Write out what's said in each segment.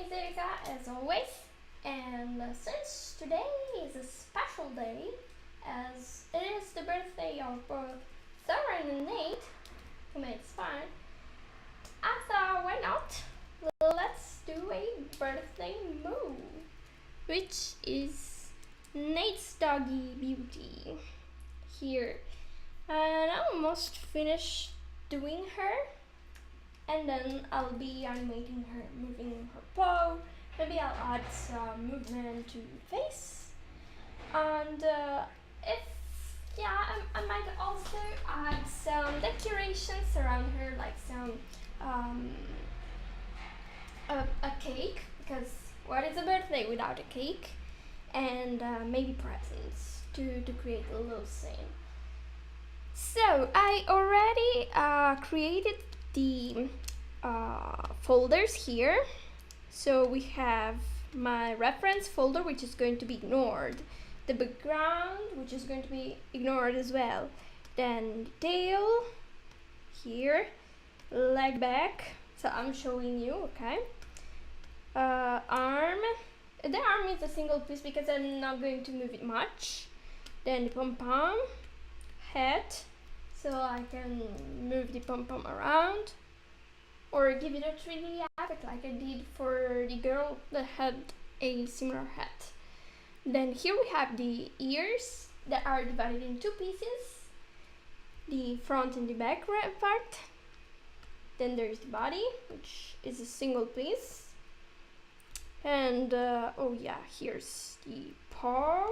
is Erika as always, and since today is a special day as it is the birthday of both Thorin and Nate, who makes fun, I thought why not? Let's do a birthday moo, which is Nate's doggy beauty here. And I almost finished doing her, and then I'll be animating her, moving her paw. Maybe I'll add some movement to face, and I might also add some decorations around her, like some a cake, because what is a birthday without a cake? And maybe presents to create a little scene. So I already created the folders here. So we have my reference folder, which is going to be ignored, the background, which is going to be ignored as well, then the tail here, leg back, so I'm showing you, okay, arm, the arm is a single piece because I'm not going to move it much, then the pom-pom, head, so I can move the pom-pom around or give it a 3D effect like I did for the girl that had a similar hat. Then here we have the ears that are divided in two pieces, the front and the back part. Then there's the body, which is a single piece. And oh yeah, here's the paw.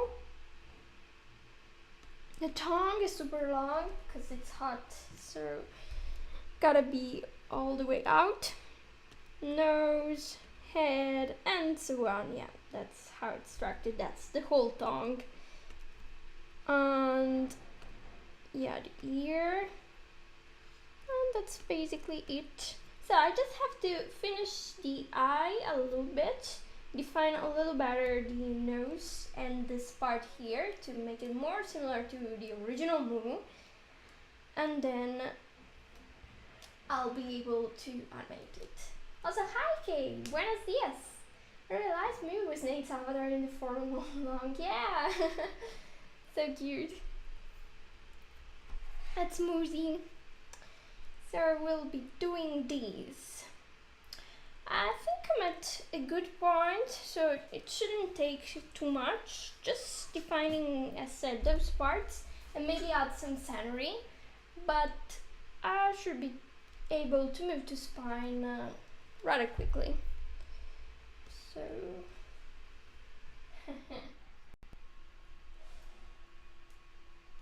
The tongue is super long because it's hot, so gotta be all the way out. Nose, head, and so on. Yeah, that's how it's structured. That's the whole tongue. And yeah, the ear. And that's basically it. So I just have to finish the eye a little bit, define a little better the nose and this part here to make it more similar to the original Moo, and then I'll be able to animate it. Also, hi Kay, buenos dias. I realized Moo was named Salvador in the forum all along. Yeah, so cute. That's Moozy. So we'll be doing these. I think I'm at a good point, so it shouldn't take too much. Just defining, as said, those parts and maybe add some scenery, but I should be able to move to spine rather quickly. So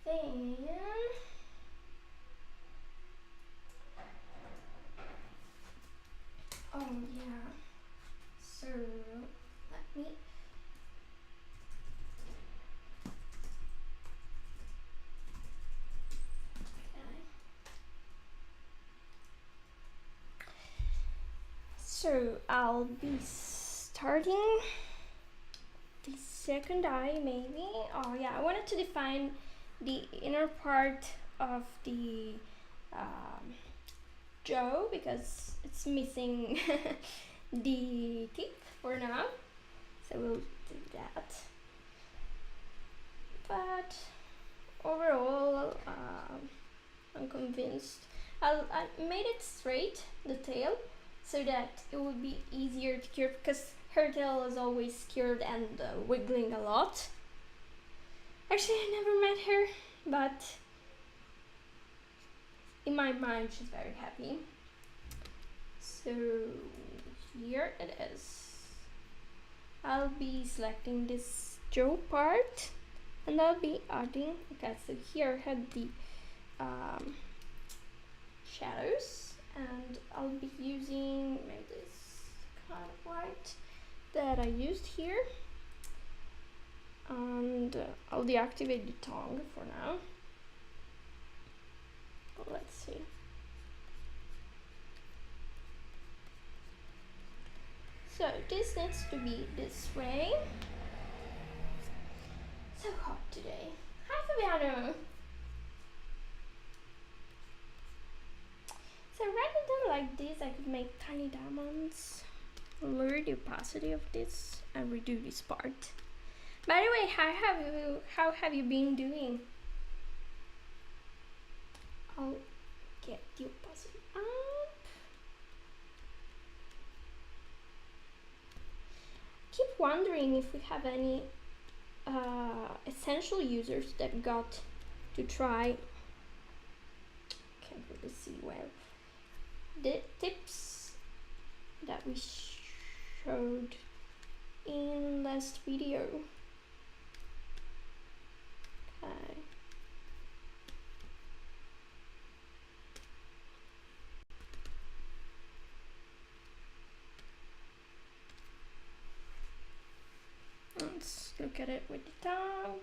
then oh yeah, so let me so I'll be starting the second eye maybe. Oh yeah, I wanted to define the inner part of the jaw because it's missing the teeth for now, so we'll do that. But overall I'm convinced. I made it straight, the tail, so that it would be easier to curve because her tail is always curved and wiggling a lot. Actually, I never met her, but in my mind she's very happy. So here it is. I'll be selecting this jaw part and I'll be adding, okay, so here I had the shadows, and I'll be using maybe this kind of white that I used here, and I'll deactivate the tongue for now. Let's see. So this needs to be this way. So hot today. Hi Fabiano! So rather than like this, I could make tiny diamonds. lower the opacity of this and redo this part. By the way, how have you been doing? I'll get the opacity up. Keep wondering if we have any essential users that got to try, can't really see well, the tips that we showed in last video. Okay. Let's look at it with the tongue.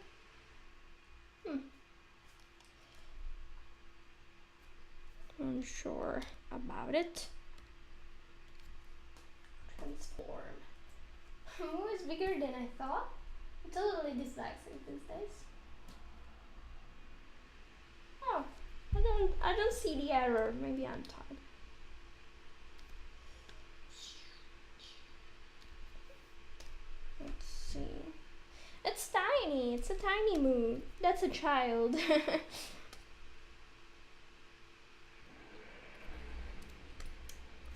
Unsure about it. Transform. Moo is bigger than I thought. I'm totally dyslexic these days. Oh, I don't see the error. Maybe I'm tired. Let's see. It's tiny. It's a tiny Moo. That's a child.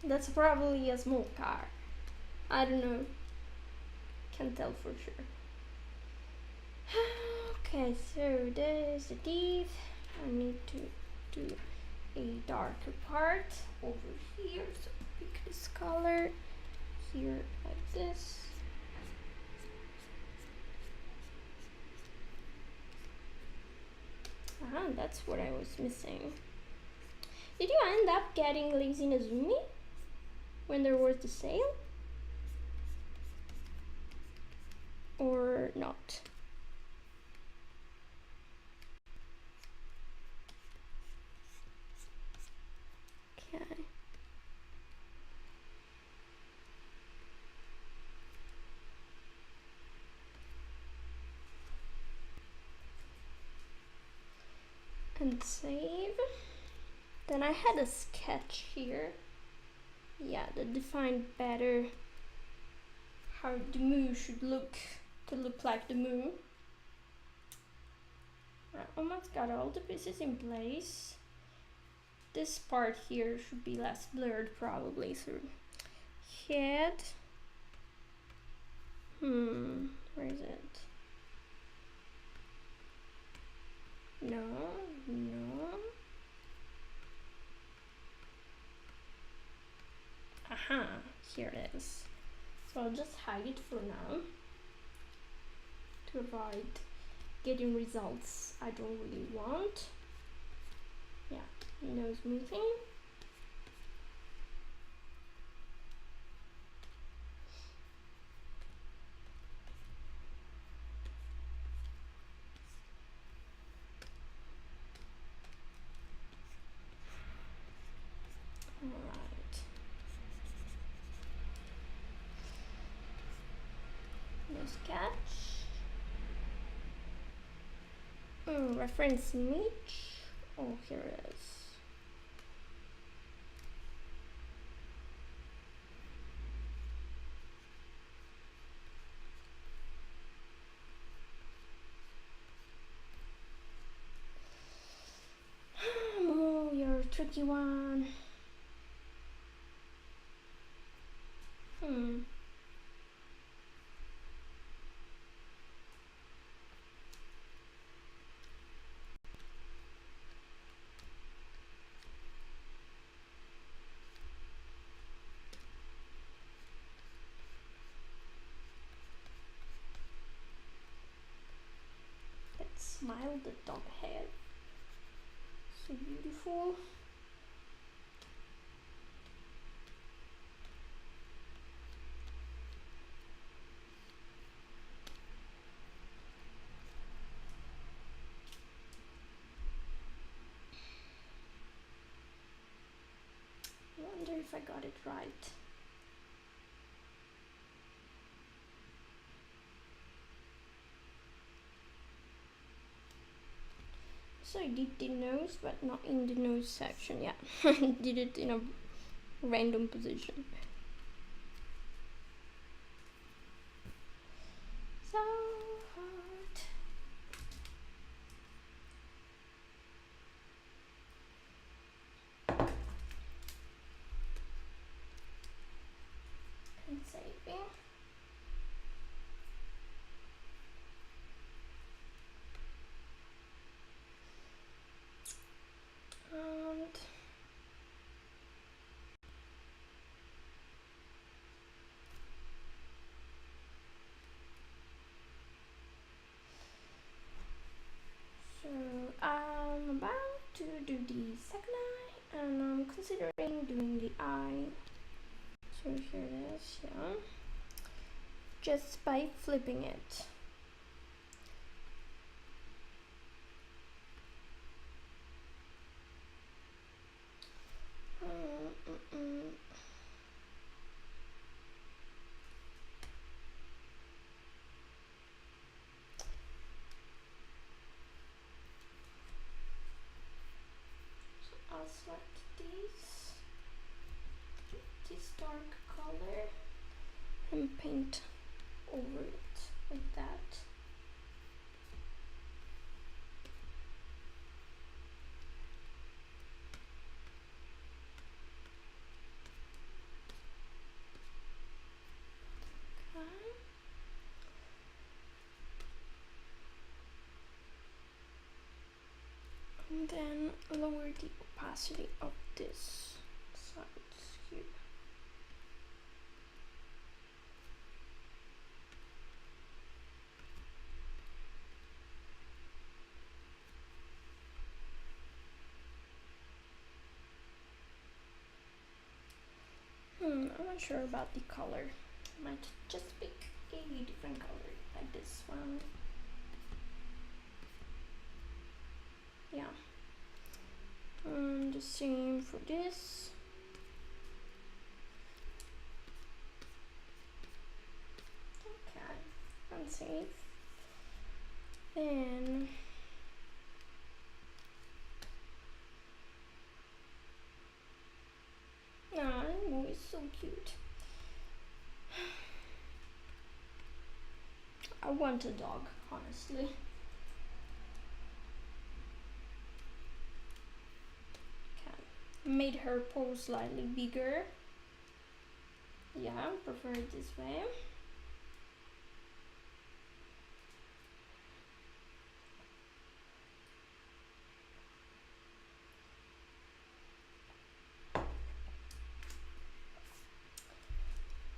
That's probably a small car. I don't know. Can't tell for sure. Okay, so there's the teeth. I need to do a darker part over here. So pick this color here like this. That's what I was missing. Did you end up getting Lazy Nazumi when there was the sale? Or not? Okay. And save. Then I had a sketch here. Yeah, that defined better how the Moo should look to look like the Moo. I almost got all the pieces in place. This part here should be less blurred probably. So head. Where is it? No. Aha, here it is. So I'll just hide it for now to avoid getting results I don't really want. Yeah, nose moving. Sketch. Reference image. Oh, here it is. Oh, you're a tricky one. Smile, the dog head. So beautiful. I wonder if I got it right. So I did the nose, but not in the nose section. Yeah, did it in a random position. so hard. And saving. And so I'm about to do the second eye, and I'm considering doing the eye. So here it is, yeah. Just by flipping it. So I'll select this dark color and paint over it like that. And then lower the opacity of this side here. I'm not sure about the color. I might just pick a different color like this one. Yeah. And the same for this. Okay, and save. Then Moo is so cute. I want a dog, honestly. Okay. Made her paw slightly bigger. Yeah, I prefer it this way.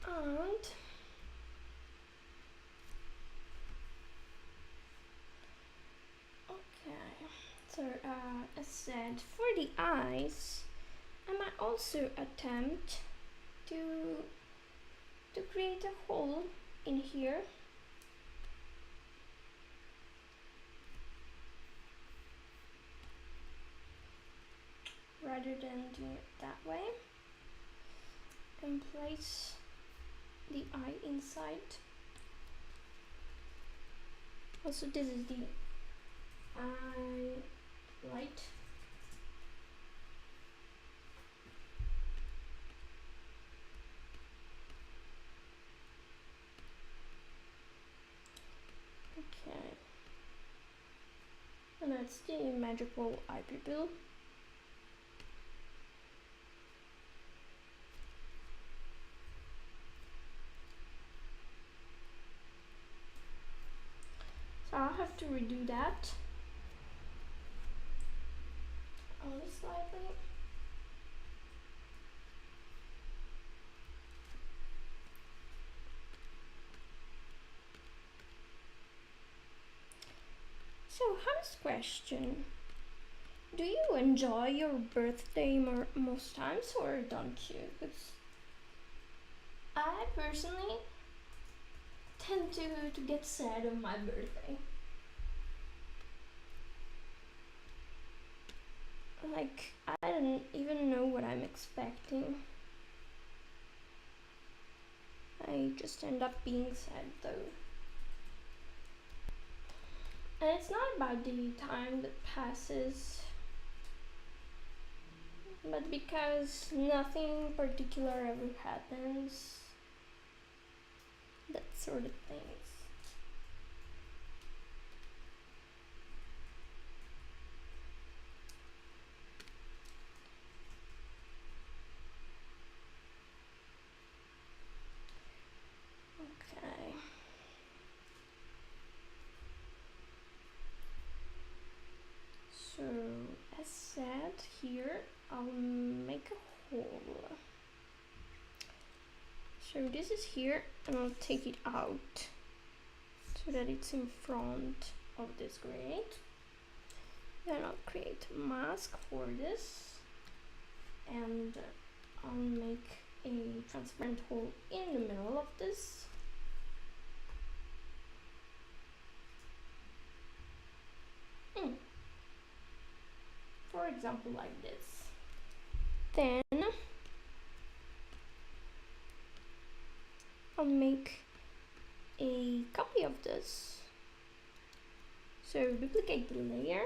And okay, so as said, for the eyes, I might also attempt to create a hole in here. Rather than doing it that way, and place the eye inside. Also, this is the eye light. Okay, and that's the magical eye pupil. So I'll have to redo that only slightly. So, honest question. Do you enjoy your birthday most times, or don't you? Because I personally tend to get sad on my birthday. Like, I don't even know what I'm expecting. I just end up being sad though. And it's not about the time that passes, but because nothing particular ever happens. That sort of things. here I'll make a hole. So this is here, and I'll take it out so that it's in front of this grid. Then I'll create a mask for this, and I'll make a transparent hole in the middle of this. For example, like this. Then I'll make a copy of this. So duplicate the layer,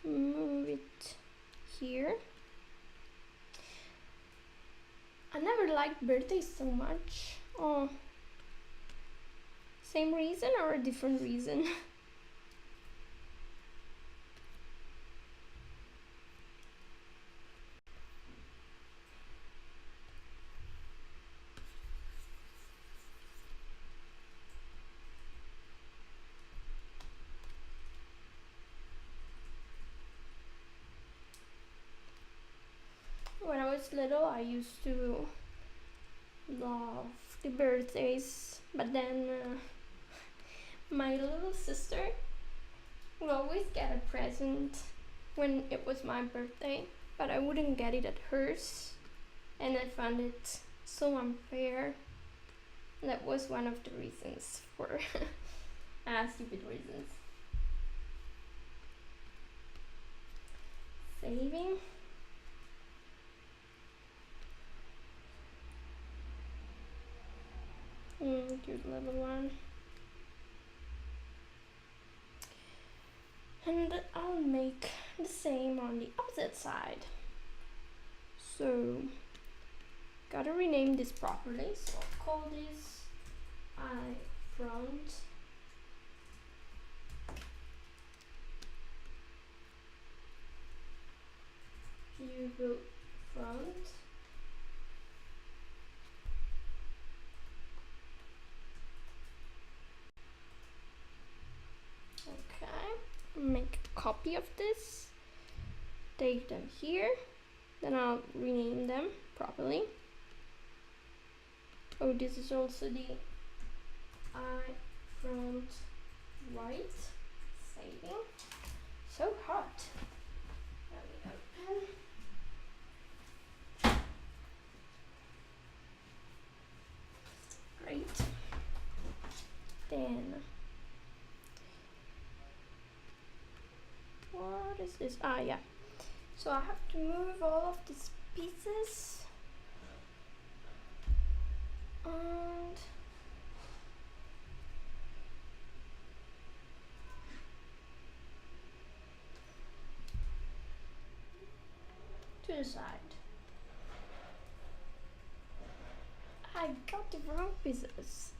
move it here. I never liked birthdays so much. Oh, same reason or a different reason? When I was little, I used to love the birthdays, but then my little sister would always get a present when it was my birthday, but I wouldn't get it at hers, and I found it so unfair. That was one of the reasons for stupid reasons. Saving. Cute little one. And I'll make the same on the opposite side. So, gotta rename this properly. So I'll call this I front. View front. Make a copy of this, take them here, then I'll rename them properly. Oh, this is also the I front right. Saving. So hot. Let me open. Great. Then what is this? Ah, yeah. So I have to move all of these pieces. And to the side. I got the wrong pieces.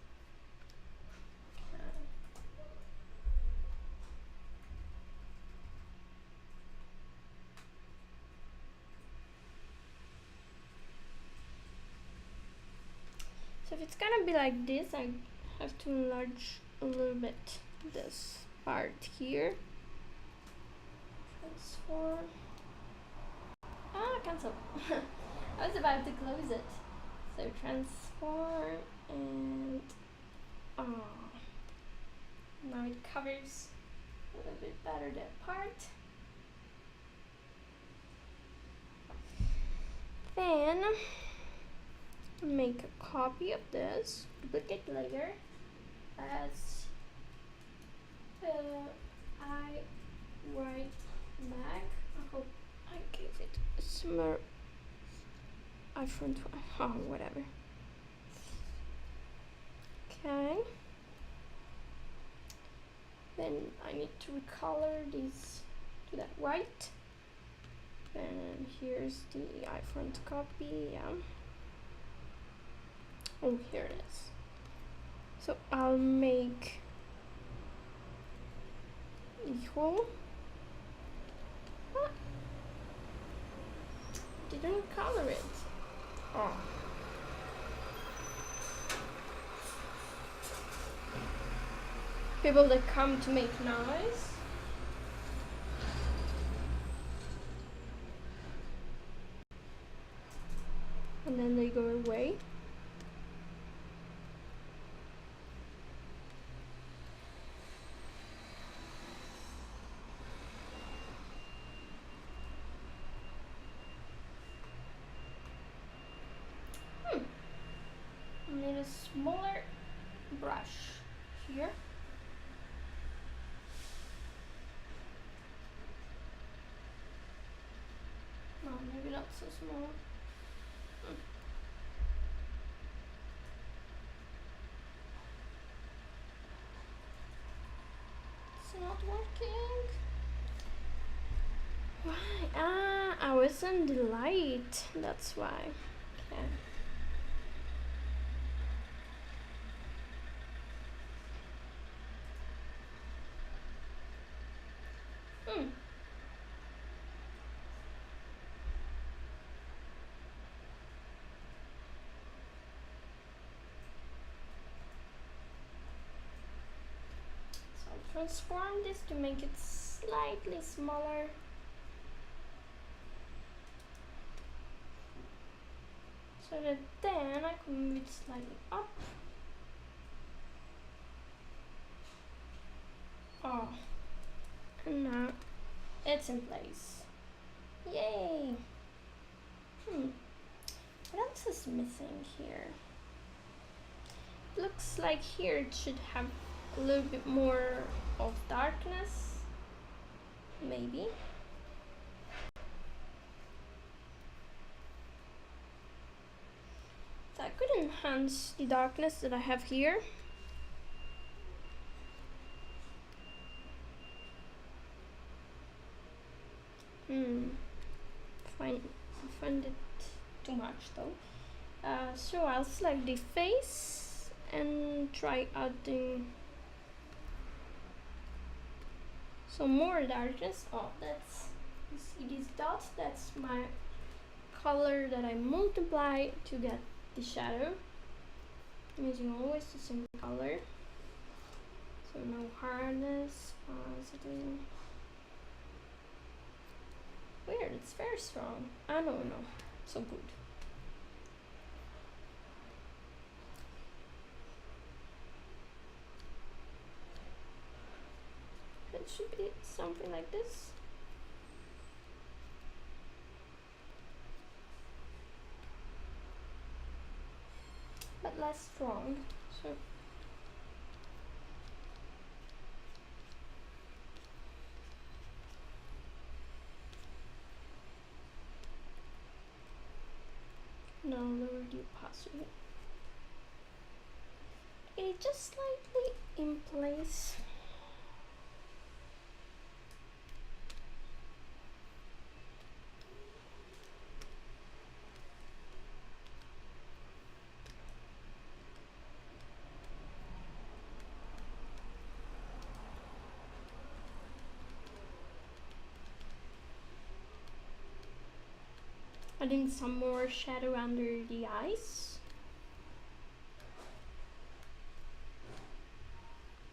So if it's gonna be like this, I have to enlarge a little bit this part here. Transform. Ah, cancel. I was about to close it. So transform and now it covers a little bit better that part. Then make a copy of this, duplicate layer as I write back. I hope I gave it a similar whatever. Okay. Then I need to recolor this to that white. And here's the iFront copy, yeah. Oh, here it is. So I'll make the hole. Ah, didn't color it. Oh. People that come to make noise. a smaller brush here. No, maybe not so small. It's not working. Why? Ah, I was on the light. That's why. Okay. Hmm. So I'll transform this to make it slightly smaller. So that then I can move it slightly up. Oh. And now it's in place. Yay! What else is missing here? Looks like here it should have a little bit more of darkness. Maybe. So I could enhance the darkness that I have here. Find it too much though. So I'll select the face and try adding some more darkness. Oh, that's, you see these dots? That's my color that I multiply to get the shadow. I'm using always the same color. So no hardness, positive. Weird, it's very strong. I don't know, so good. It should be something like this. But less strong. So now lower the opacity. It just slightly in place. Adding some more shadow under the eyes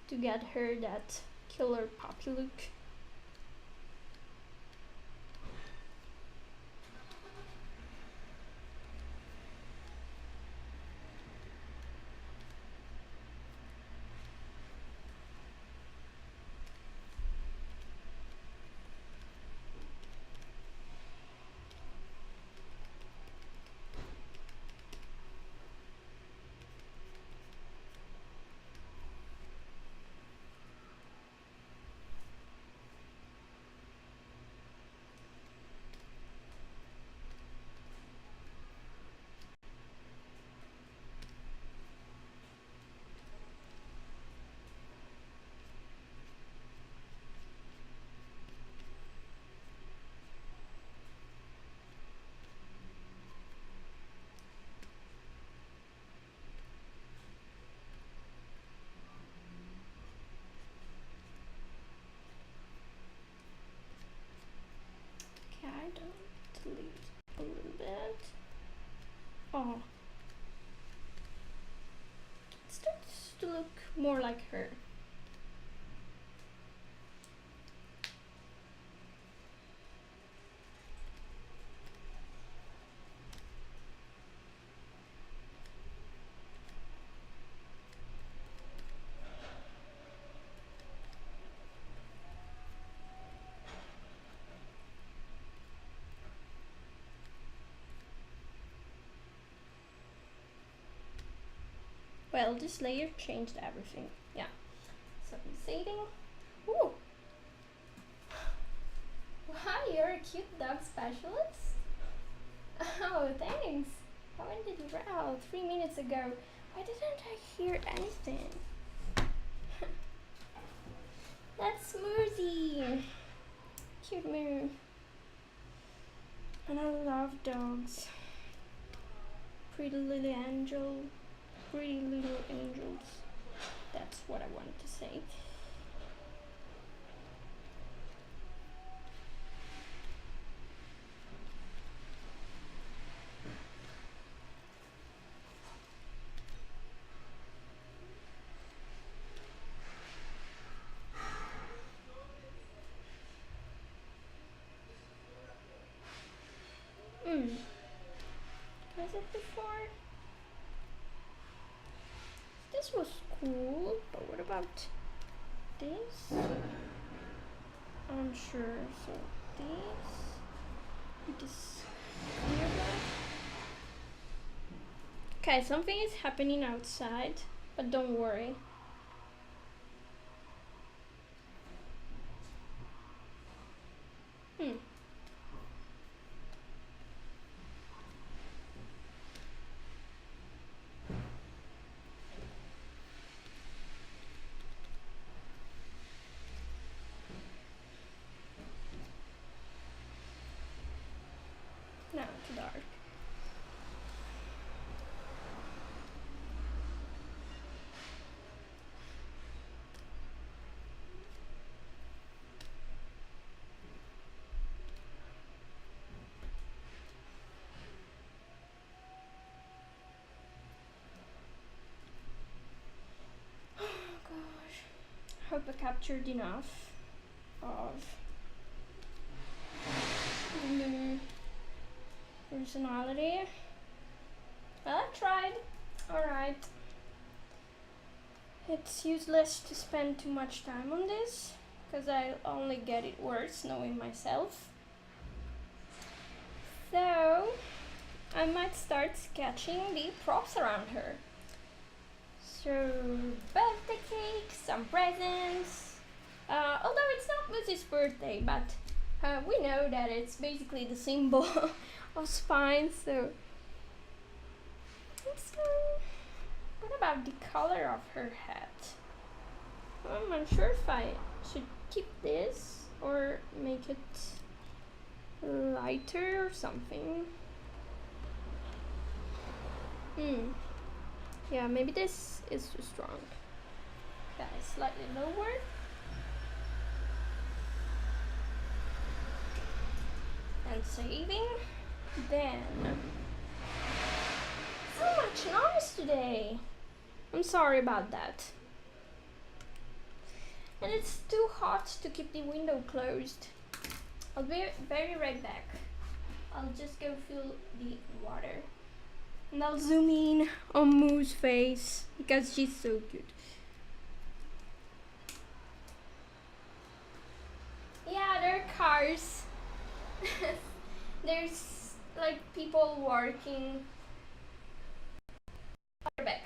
to get her that killer puppy look. Okay, I don't delete a little bit. Oh, it starts to look more like her. Well, this layer changed everything. Yeah. So I'm saving. Ooh. Wow, you're a cute dog specialist. Oh, thanks. When did you? Oh, 3 minutes ago. Why didn't I hear anything? That's Smoothie. Cute Moo. And I love dogs. Pretty little angel. Pretty little angels. That's what I wanted to say. Was it before? This was cool, but what about this? I'm sure. So this clear black. Okay, something is happening outside, but don't worry. Now too dark. Oh gosh. Hope I captured enough of the personality. Well, I tried. Alright. It's useless to spend too much time on this, because I'll only get it worse knowing myself. So, I might start sketching the props around her. So, birthday cake, some presents. Although it's not Lucy's birthday, but we know that it's basically the symbol of spine, so. What about the color of her hat? I'm unsure if I should keep this or make it lighter or something. Yeah, maybe this is too strong. Yeah, slightly lower. And saving. Then so much noise today. I'm sorry about that. And it's too hot to keep the window closed. I'll be very right back. I'll just go fill the water. And I'll zoom in on Moo's face because she's so cute. Yeah, there are cars. There's like people working. We're back.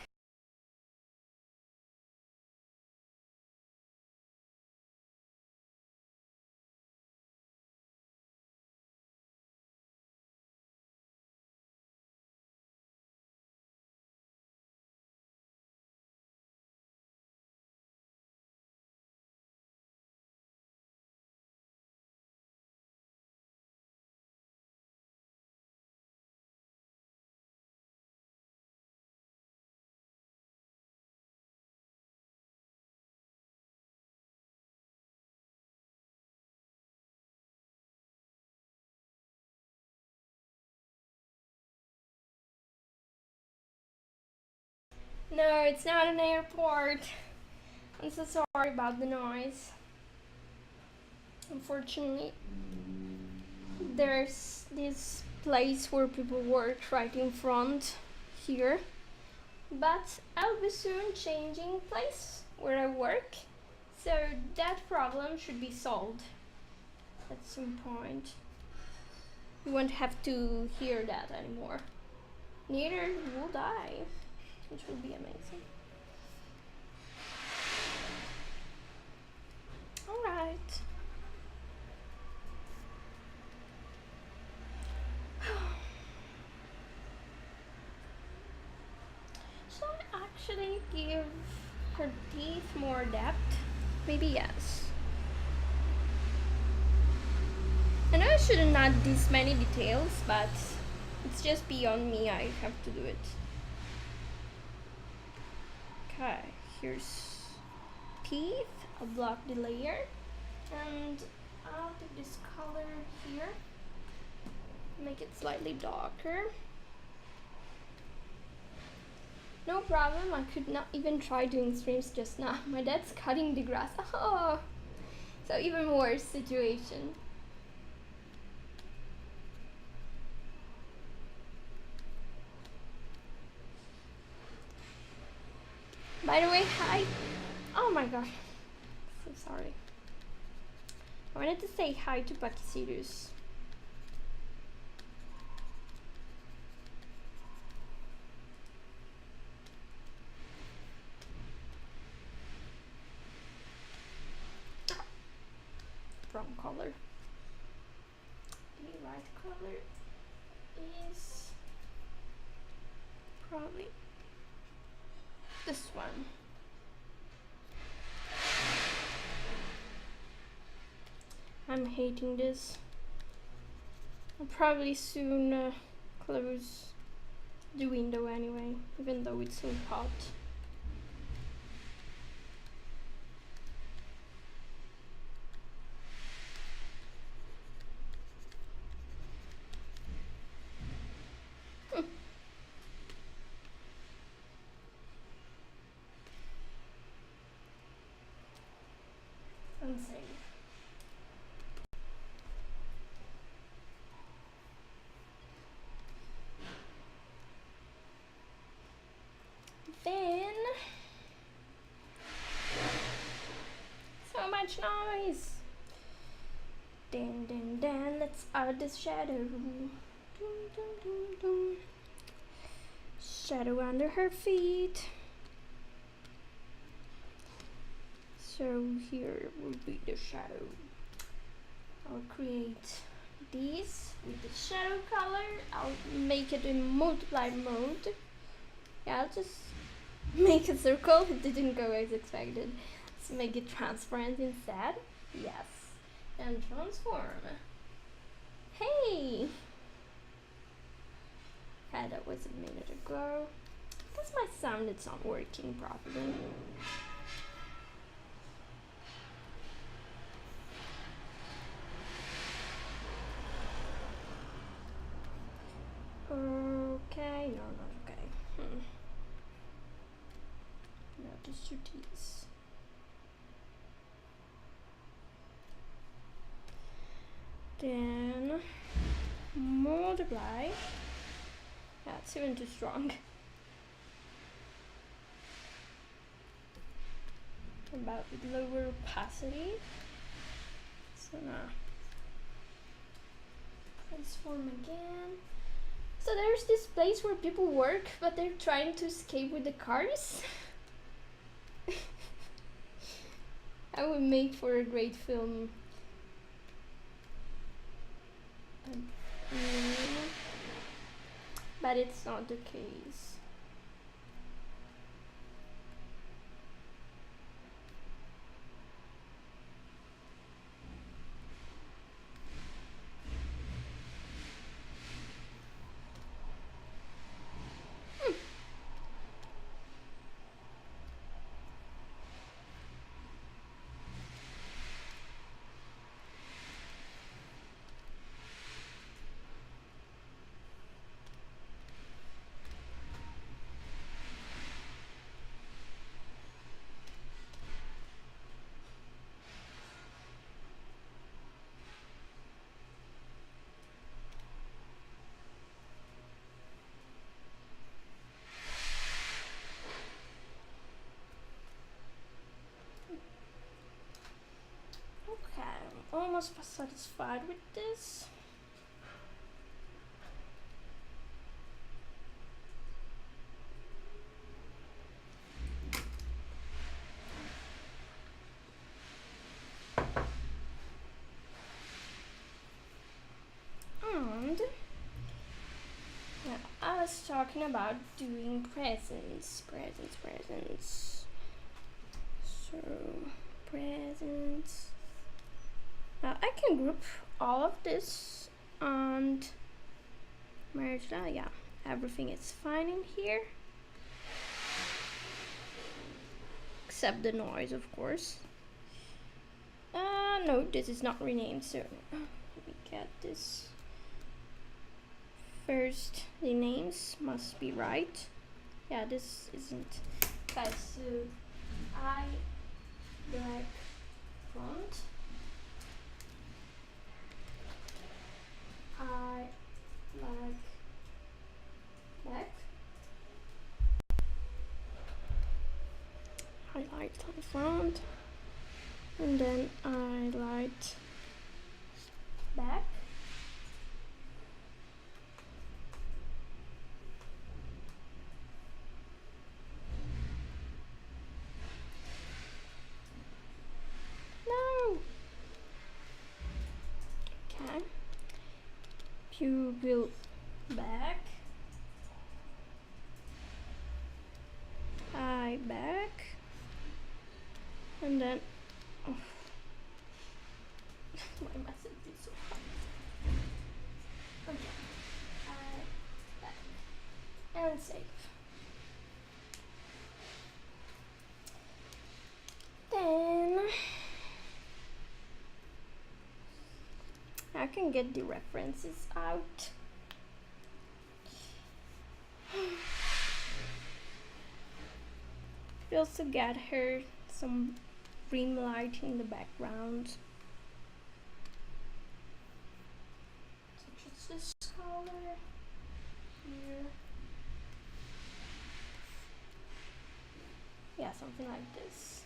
No, it's not an airport. I'm so sorry about the noise. Unfortunately, there's this place where people work right in front here. But I'll be soon changing place where I work, so that problem should be solved at some point. You won't have to hear that anymore. Neither would I, which would be amazing. actually give her teeth more depth? Maybe yes. I know I shouldn't add this many details, but it's just beyond me. I have to do it. Okay, here's teeth. I'll block the layer, and I'll take this color here, make it slightly darker. No problem, I could not even try doing streams just now. My dad's cutting the grass. Oh, so even worse situation. By the way, hi. Oh my gosh, so sorry. I wanted to say hi to Pakisirus. Wrong color. The right color is probably this one. I'm hating this. I'll probably soon close the window anyway, even though it's so hot. Unsafe. Then so much noise. Then let's add this shadow. Dun, dun, dun, dun. Shadow under her feet. So here will be the shadow. I'll create these with the shadow color. I'll make it in multiply mode. Yeah, I'll just make a circle. It didn't go as expected. Let's make it transparent instead. Yes. And transform. Hey! Okay, that was a minute ago. Because my sound is not working properly. Okay, no, not okay. No, just do these. Then multiply. That's even too strong. About with lower opacity. So now transform again. So there's this place where people work, but they're trying to escape with the cars. I would make for a great film. But it's not the case. Okay, I'm almost satisfied with this. And yeah, as was talking about doing presents. So, presents. Now I can group all of this and merge that. Yeah, everything is fine in here. Except the noise, of course. No, this is not renamed, so let me get this. First, the names must be right. Yeah, this isn't. Guys, so I black font. I black back. Highlight on the front. And then I light back. No. Okay. Pupil back. Eye back. And then oh. My message is so hard. Okay. Back. And save. Then I can get the references out. We also get her some rim light in the background. Such as this color here. Yeah, something like this.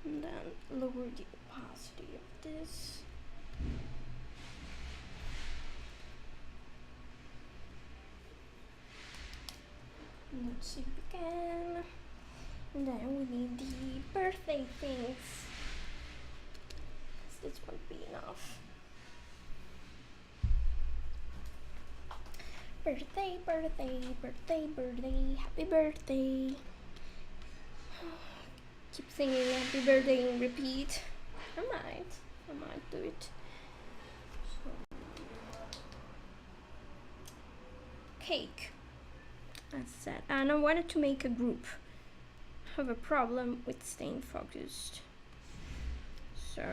And then lower the opacity of this. And let's see again. And then we need the birthday things. This won't be enough. Birthday, birthday, birthday, birthday, happy birthday. Keep singing happy birthday and repeat. I might do it. So. Cake. As said, and I wanted to make a group. I have a problem with staying focused. So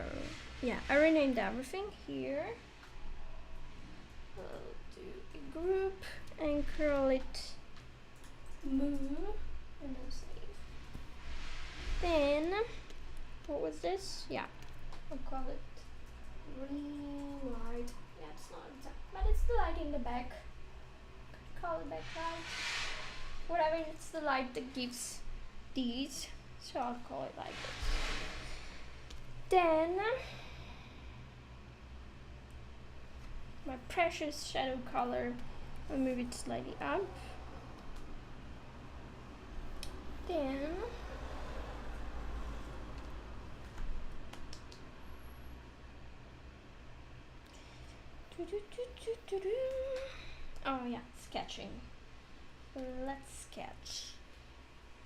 yeah, I renamed everything here. I'll do a group and call it Moo and then save. Then what was this? Yeah, I'll call it green light. Yeah, it's not exact, but it's the light in the back. Could call it backlight. Whatever, it's the light that gives these, so I'll call it like this. Then my precious shadow color, I'll move it slightly up. Then oh yeah, sketching. Let's sketch.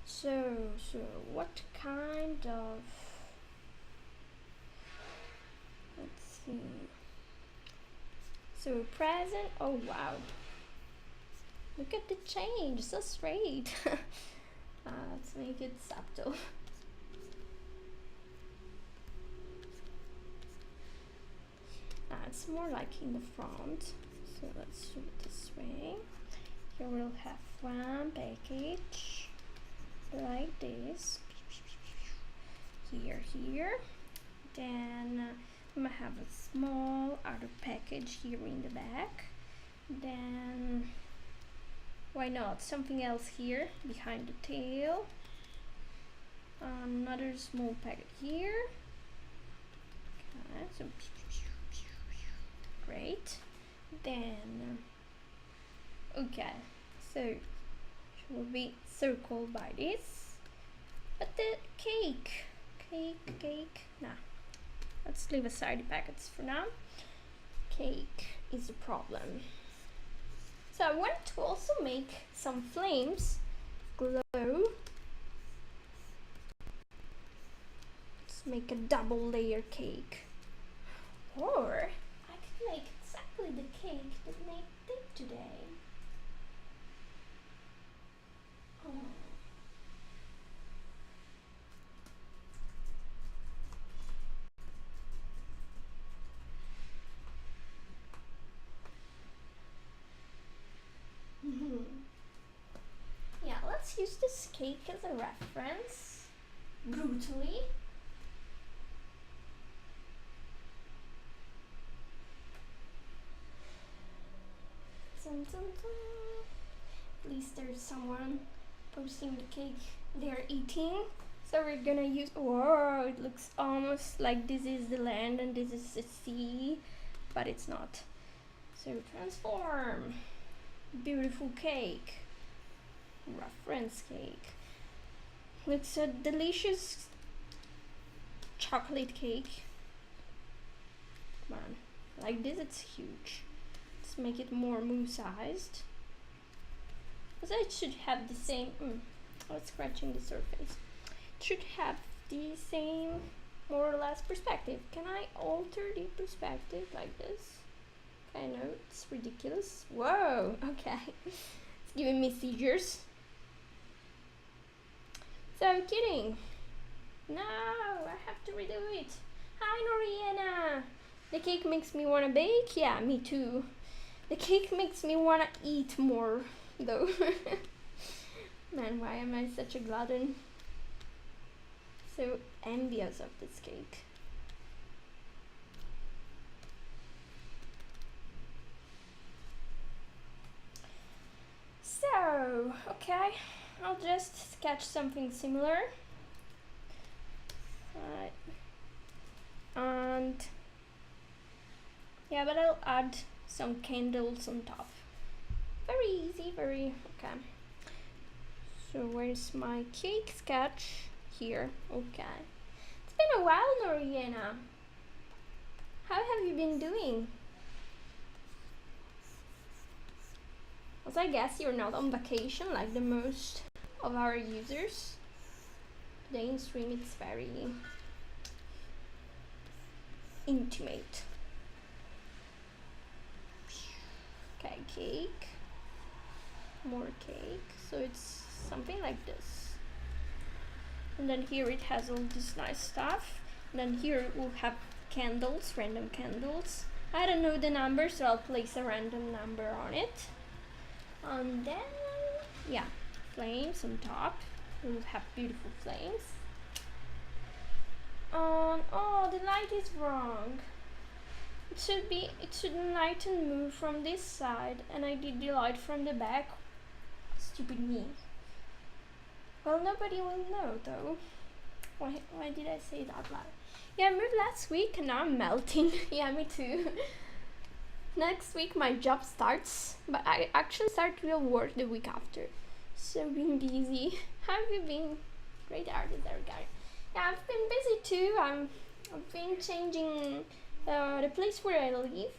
So what kind of, let's see. So present, oh wow. Look at the change, so straight. Let's make it subtle. It's more like in the front. So let's do it this way. Here we'll have one package like this. Here. Then we might have a small other package here in the back. Then why not something else here behind the tail. Another small packet here. Okay, so great. Then okay, so it will be circled by this. But the cake, nah, let's leave aside the packets for now. Cake, is the problem. So I want to also make some flames glow. Let's make a double layer cake. Or I could make exactly the cake that Nate did today. Oh. Yeah, let's use this cake as a reference. Brutally. Dun, dun, dun. At least there's someone posting the cake they're eating. So we're gonna use, whoa, it looks almost like this is the land and this is the sea, but it's not. So transform. Beautiful cake. Reference cake. Looks a delicious chocolate cake. Come on, like this it's huge. Let's make it more Moo sized. Because it should have the same, I was scratching the surface. It should have the same more or less perspective. Can I alter the perspective like this? I know it's ridiculous. Whoa, okay. It's giving me seizures. So I'm kidding. No, I have to redo it. Hi Noriana. The cake makes me wanna bake? Yeah, me too. The cake makes me wanna eat more though. Man, why am I such a glutton? So envious of this cake. So, okay, I'll just sketch something similar. Right. And yeah, but I'll add some candles on top. Very easy, very okay. So where's my cake sketch? Here, okay. It's been a while, Noriana. How have you been doing? Also, I guess you're not on vacation like the most of our users. Today in stream it's very intimate. Okay, cake. More cake. So it's something like this. And then here it has all this nice stuff. And then here we'll have candles, random candles. I don't know the number, so I'll place a random number on it. And then, yeah, flames on top. We'll have beautiful flames. Oh, the light is wrong. It should light and move from this side, and I did the light from the back. Stupid me. Well, nobody will know though. Why did I say that loud? Yeah, I moved last week and now I'm melting. Yeah, me too. Next week my job starts, but I actually start real work the week after. So been busy. How have you been? Great artist, Erika. Yeah, I've been busy too. I've been changing the place where I live.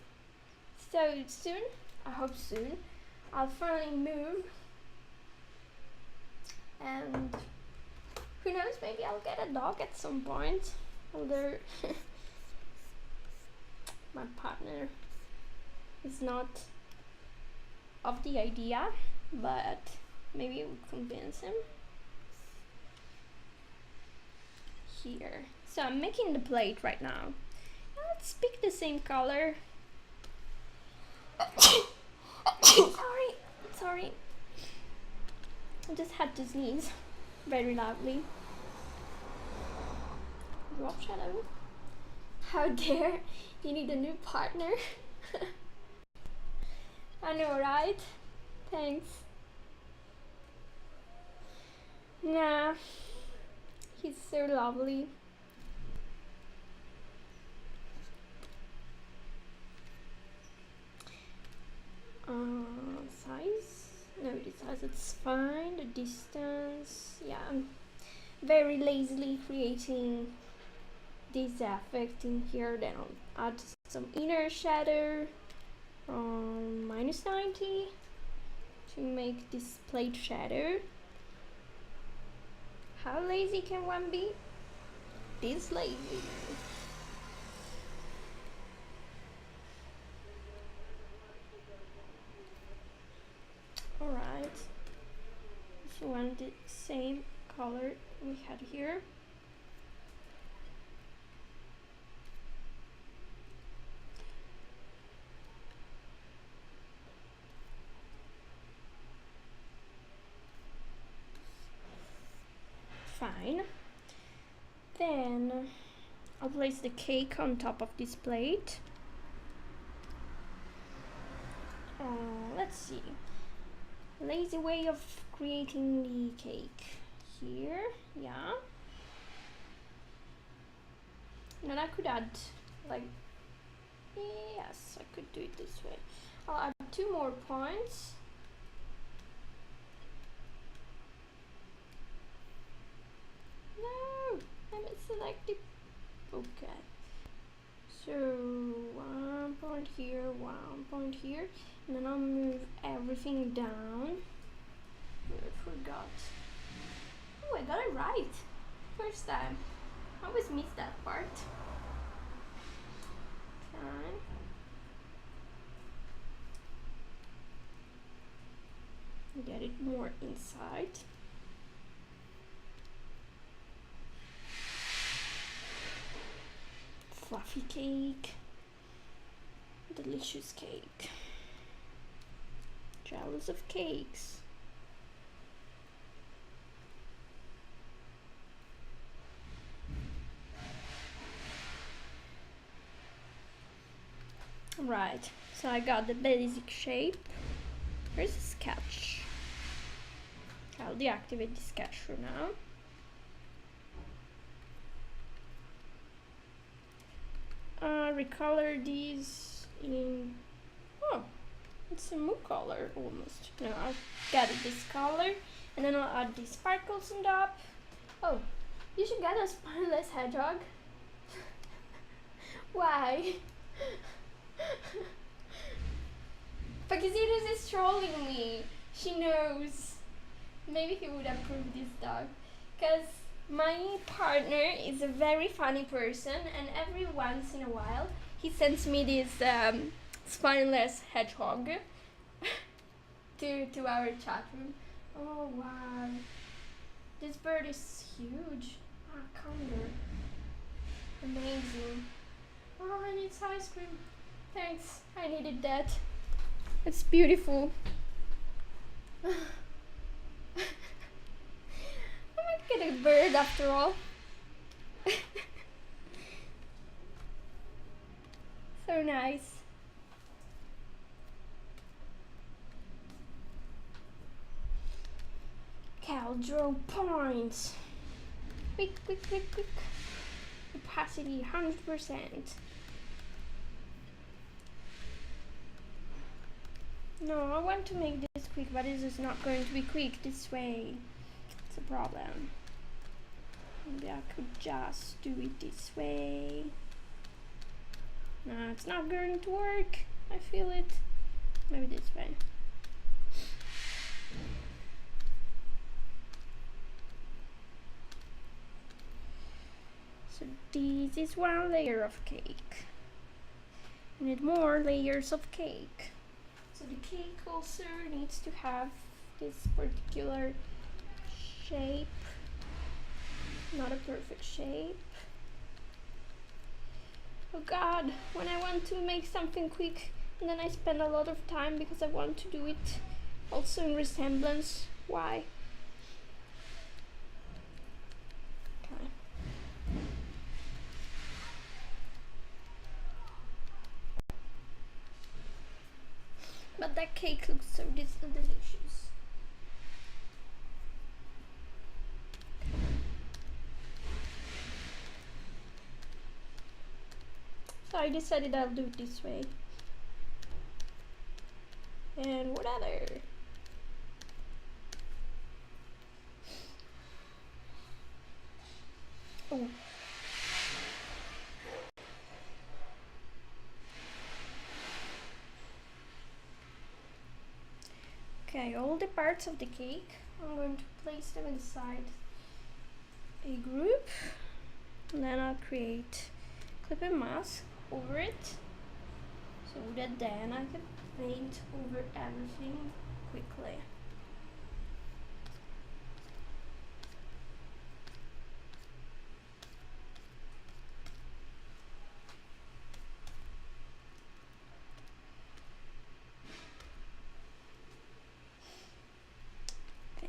So soon, I hope soon, I'll finally move. And who knows, maybe I'll get a dog at some point. Although my partner is not of the idea, but maybe we'll convince him. Here. So I'm making the plate right now. Let's pick the same color. Sorry. I just had to sneeze very loudly. Drop shadow. How dare you need a new partner? I know, right? Thanks. Nah, he's so lovely. Size? No, the size, it's fine. The distance, yeah. I'm very lazily creating this effect in here. Then I'll add some inner shadow. -90 to make this plate shadow. How lazy can one be? This lazy. Alright. If you want the same color we had here. Fine. Then I'll place the cake on top of this plate. Let's see. Lazy way of creating the cake. Here, yeah. And then I could add, like, yes, I could do it this way. I'll add 2 more points. No, I'm selected. Okay. So 1 point here, 1 point here, and then I'll move everything down. I forgot. Oh, I got it right. First time. I always miss that part. Okay. Get it more inside. Fluffy cake. Delicious cake. Jealous of cakes. Right, so I got the basic shape. Here's a sketch. I'll deactivate the sketch for now. Recolor these in, oh, it's a Moo color almost. No, I'll get this color and then I'll add these sparkles on top. Oh, you should get a spineless hedgehog. Why? Because Iris is trolling me. She knows. Maybe he would approve this dog. Because my partner is a very funny person, and every once in a while he sends me this spineless hedgehog to our chat room. Oh wow, this bird is huge. Ah, condor. Amazing. Oh, I need ice cream. Thanks, I needed that. It's beautiful. I might get a bird after all. So nice. I'll draw points. Quick, quick, quick, quick. Opacity 100%. No, I want to make this quick, but this is not going to be quick this way. It's a problem. Maybe I could just do it this way. No, it's not going to work. I feel it. Maybe this way. So this is 1 layer of cake. We need more layers of cake. So the cake also needs to have this particular shape. Not a perfect shape. Oh god, when I want to make something quick and then I spend a lot of time because I want to do it also in resemblance. Why? Okay. But that cake looks so delicious. So I decided I'll do it this way. And whatever. Oh. all the parts of the cake. I'm going to place them inside a group, and then I'll create clipping mask over it, so that then I can paint over everything quickly.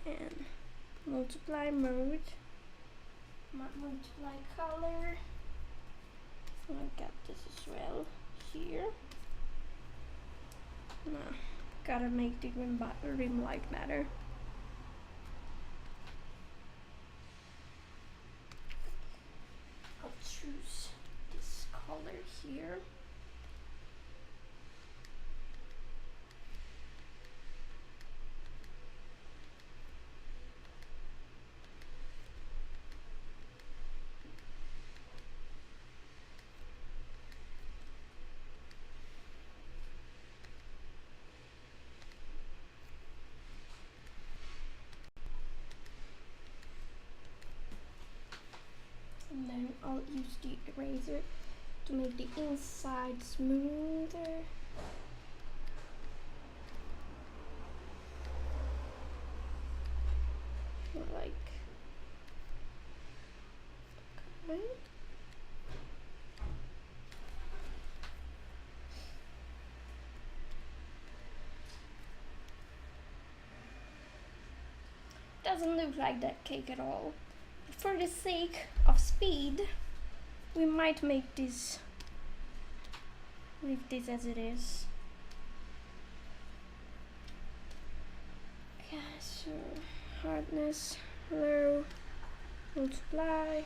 And multiply mode, multiply color. So I got this as well here. Now, gotta make the rim light better. I'll choose this color here. And then I'll use the eraser to make the inside smoother. Like, okay. Doesn't look like that cake at all. But for the sake of speed, we might make this, leave this as it is. Okay, so hardness low, multiply.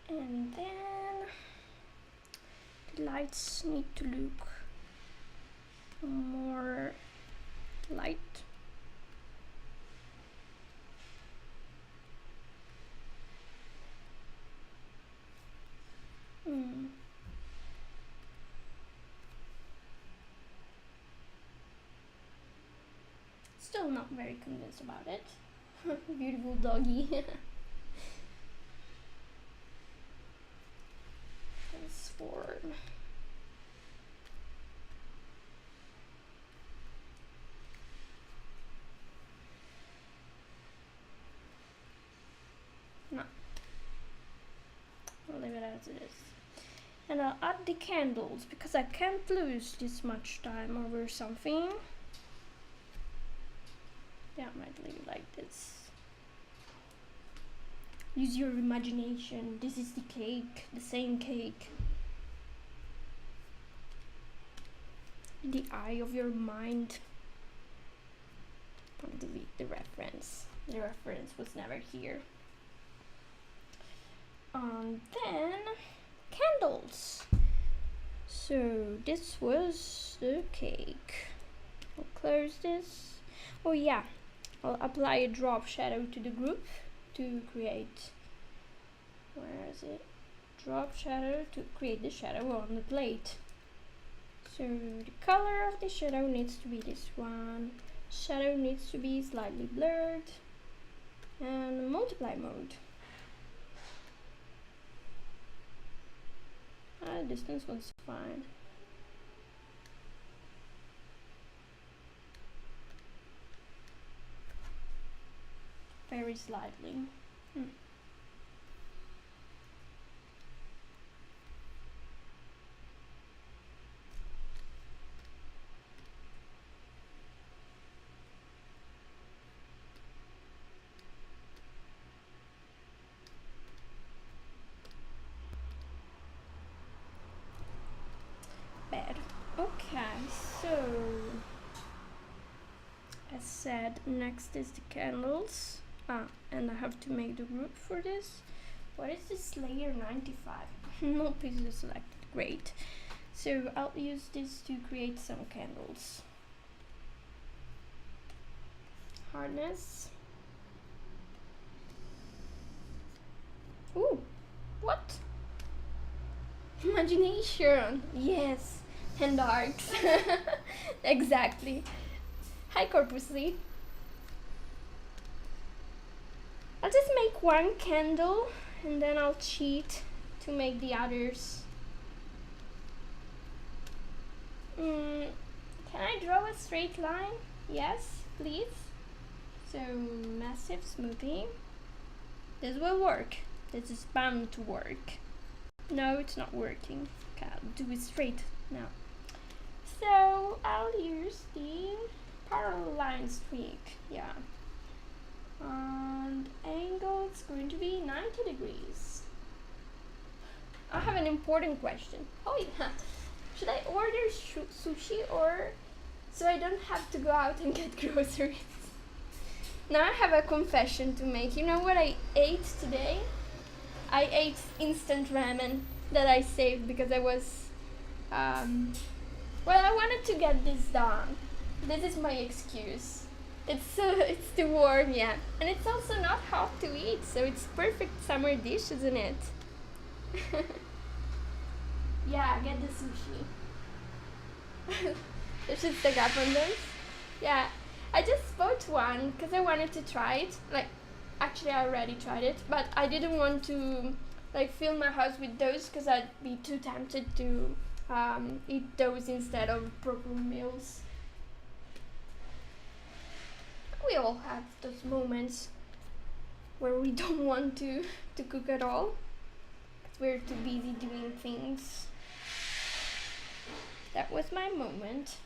And then the lights need to look more light. Still not very convinced about it. Beautiful doggy. Transform. No. I'll leave it as it is. And I'll add the candles because I can't lose this much time over something. Yeah, I might leave it like this. Use your imagination. This is the cake, the same cake. The eye of your mind. I'll delete the reference. The reference was never here. Then candles. So this was the cake. I'll close this. Oh yeah, I'll apply a drop shadow to the group to create, where is it? Drop shadow to create the shadow on the plate. So the color of the shadow needs to be this one. Shadow needs to be slightly blurred. And multiply mode. Distance was fine. Very slightly. as said, next is the candles. And I have to make the group for this. What is this layer 95? No pieces selected. Great. So I'll use this to create some candles. Hardness. Ooh, what? Imagination. Yes. And arcs. Exactly. Hi, Corpusly. I'll just make one candle and then I'll cheat to make the others. Can I draw a straight line? Yes, please. So, massive smoothing. This will work. This is bound to work. No, it's not working. Okay, I'll do it straight now. So, I'll use the parallel line streak. Yeah. And angle is going to be 90 degrees. I have an important question. Oh yeah. Should I order sushi or so I don't have to go out and get groceries? Now I have a confession to make. You know what I ate today? I ate instant ramen that I saved because I was, well, I wanted to get this done. This is my excuse. It's too warm, yeah. And it's also not hot to eat, so it's perfect summer dish, isn't it? Yeah, get the sushi. You should stock up on those. Yeah, I just bought one because I wanted to try it. Like, actually I already tried it, but I didn't want to like fill my house with those because I'd be too tempted to eat those instead of proper meals. We all have those moments where we don't want to cook at all because we're too busy doing things. That was my moment.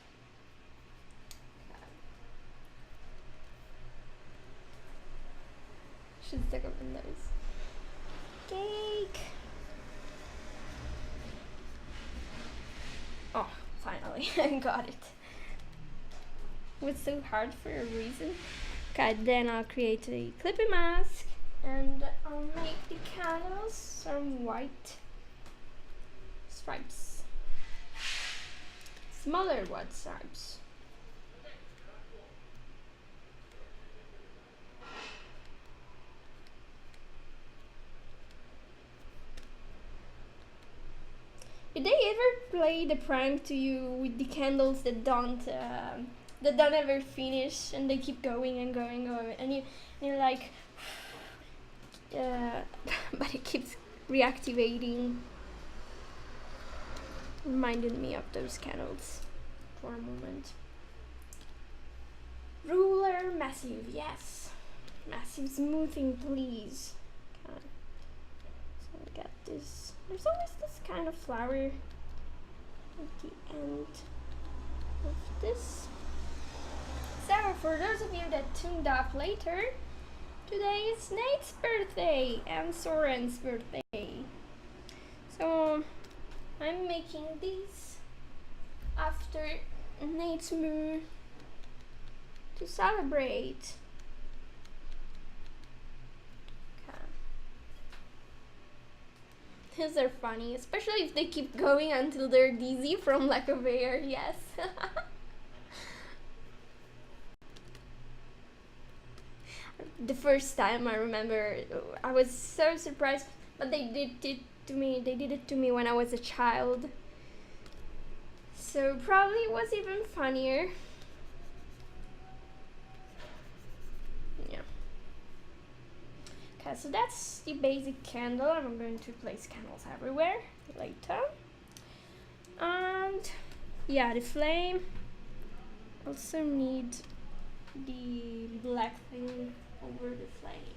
Should stick up in those. Cake! Oh, finally, I got it. It was so hard for a reason. Okay, then I'll create a clippy mask and I'll make the candles some white stripes. Smaller white stripes. Did they ever play the prank to you with the candles that don't ever finish and they keep going and going and you're like but it keeps reactivating. Reminded me of those candles for a moment. Ruler massive, yes. Massive smoothing, please. Okay. So I got this. There's always this kind of flower at the end of this. So for those of you that tuned up later, today is Nate's birthday and Soren's birthday. So I'm making these after Nate's Moo to celebrate. Okay. These are funny, especially if they keep going until they're dizzy from lack of air, yes. The first time I remember, I was so surprised, but they did it to me when I was a child. So probably it was even funnier. Yeah. Okay, so that's the basic candle. I'm going to place candles everywhere later. And yeah, the flame. Also need the black thing over the flame.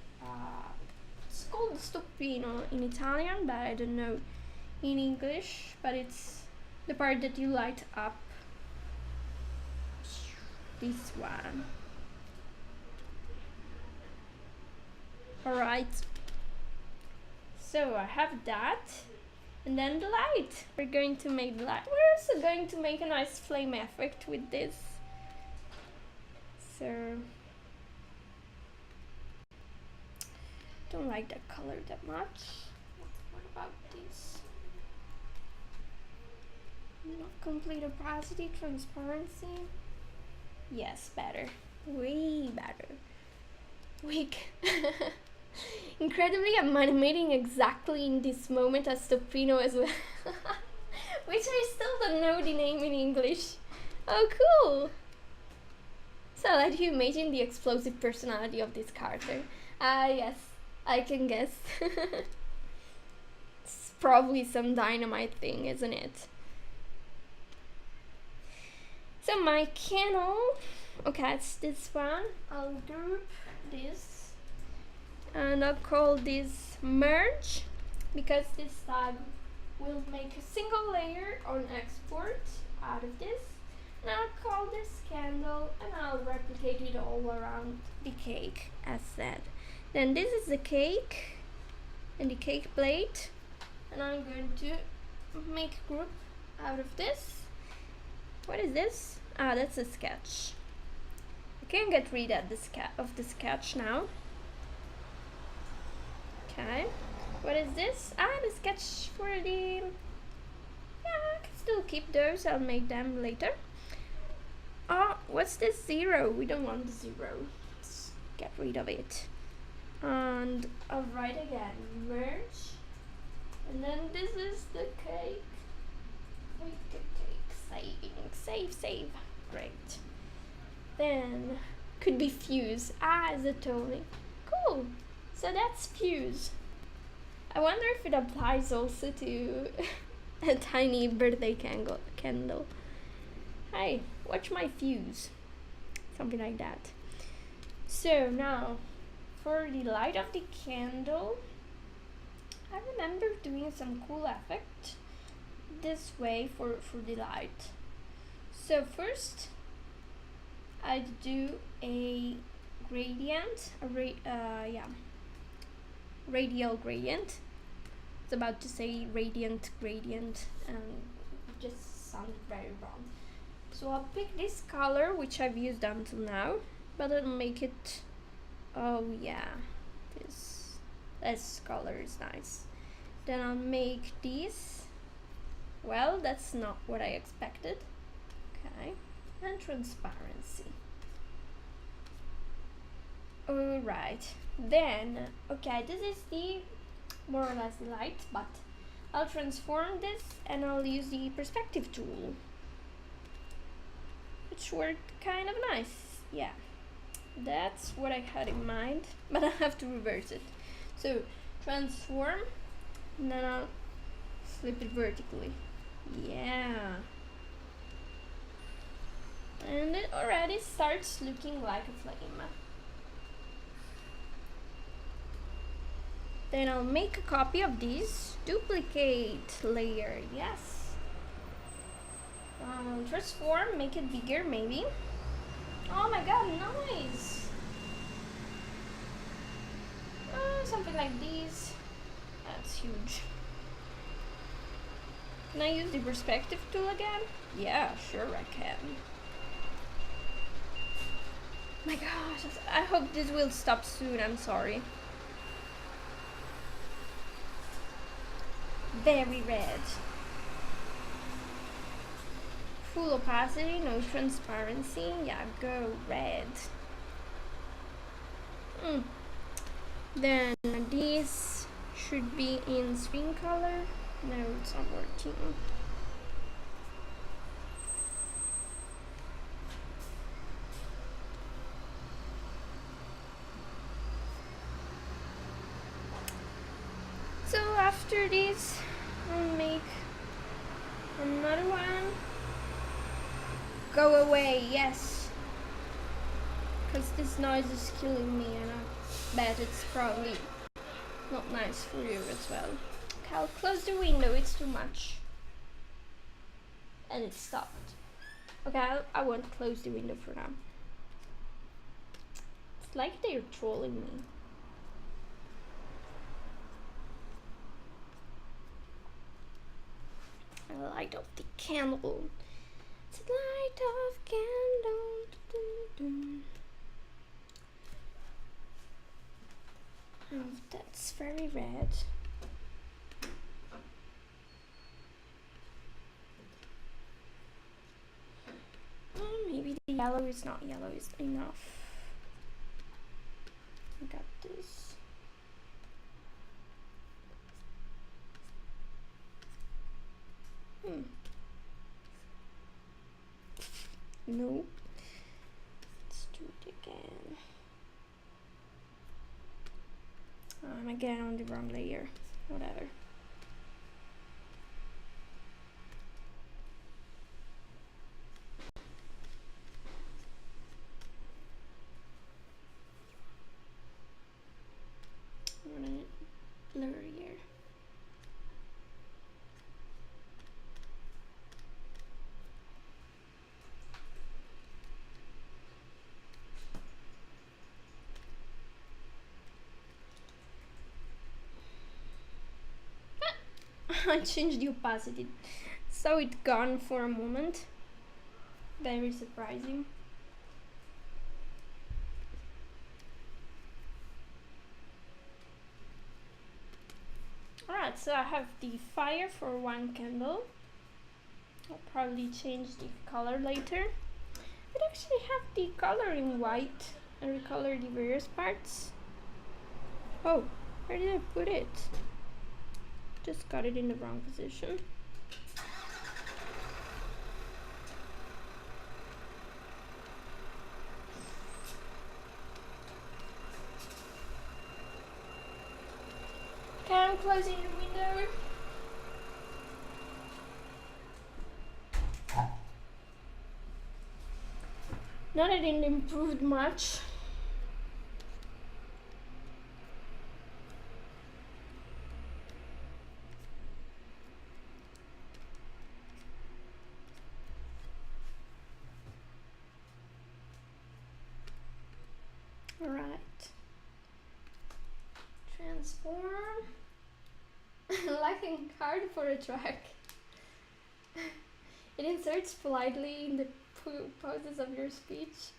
It's called stoppino in Italian, but I don't know in English, but it's the part that you light up. This one. Alright. So I have that. And then the light. We're going to make the light. We're also going to make a nice flame effect with this. So don't like that color that much. What about this? Not complete opacity, transparency. Yes, better. Way better. Weak. Incredibly, I'm animating exactly in this moment as Topino as well. Which I still don't know the name in English. Oh, cool! So I'll let you imagine the explosive personality of this character. Ah, yes, I can guess. It's probably some dynamite thing, isn't it? So my channel, okay, it's this one. I'll group this and I'll call this merge because this tag will make a single layer on export out of this. And I'll call this candle and I'll replicate it all around the cake as said. Then this is the cake and the cake plate, and I'm going to make a group out of this. What is this? Ah, that's a sketch. I can get rid of the sketch now. Okay. What is this? Ah, the sketch for the... Yeah, I can still keep those. I'll make them later. Oh, what's this 0? We don't want the 0. Let's get rid of it. And I'll write again, merge. And then this is the cake. Wait, the cake. Save. Great. Then could be fuse. Ah, is a toning. Cool. So that's fuse. I wonder if it applies also to a tiny birthday candle. Hey, watch my fuse. Something like that. So now, for the light of the candle, I remember doing some cool effect this way for the light. So first, I'd do a gradient, radial gradient. It's about to say radiant gradient and it just sounded very wrong. So I'll pick this color, which I've used until now, but I'll make it, oh yeah, this color is nice. Then I'll make these, well, that's not what I expected. Okay, and transparency. Alright, then, okay, this is the more or less light, but I'll transform this and I'll use the perspective tool, which worked kind of nice. Yeah, that's what I had in mind, but I have to reverse it. So transform, and then I'll flip it vertically. Yeah, and it already starts looking like a flame. Then I'll make a copy of this, duplicate layer, yes. Transform, make it bigger maybe. Oh my god, nice! Something like this. That's huge. Can I use the perspective tool again? Yeah, sure I can. My gosh, I hope this will stop soon, I'm sorry. Very red. Full opacity, no transparency. Yeah, go red. Then this should be in screen color. No, it's not working. So after this, I'll make another one. Go away, yes. Because this noise is killing me and I bet it's probably not nice for you as well. Okay, I'll close the window, it's too much. And it stopped. Okay, I won't close the window for now. It's like they're trolling me. Light of the candle. It's a light of candle. That's very red. Maybe the yellow is not yellow is enough. I got this. No. Let's do it again. I'm again on the wrong layer. Whatever. I'm gonna blur here. I changed the opacity, so it gone for a moment. Very surprising. Alright, so I have the fire for one candle. I'll probably change the color later. I actually have the color in white and recolor the various parts. Oh, where did I put it? Just got it in the wrong position. Okay, I'm closing the window. Not that it improved much. Alright. Transform. Lacking card for a track. It inserts politely in the pauses of your speech.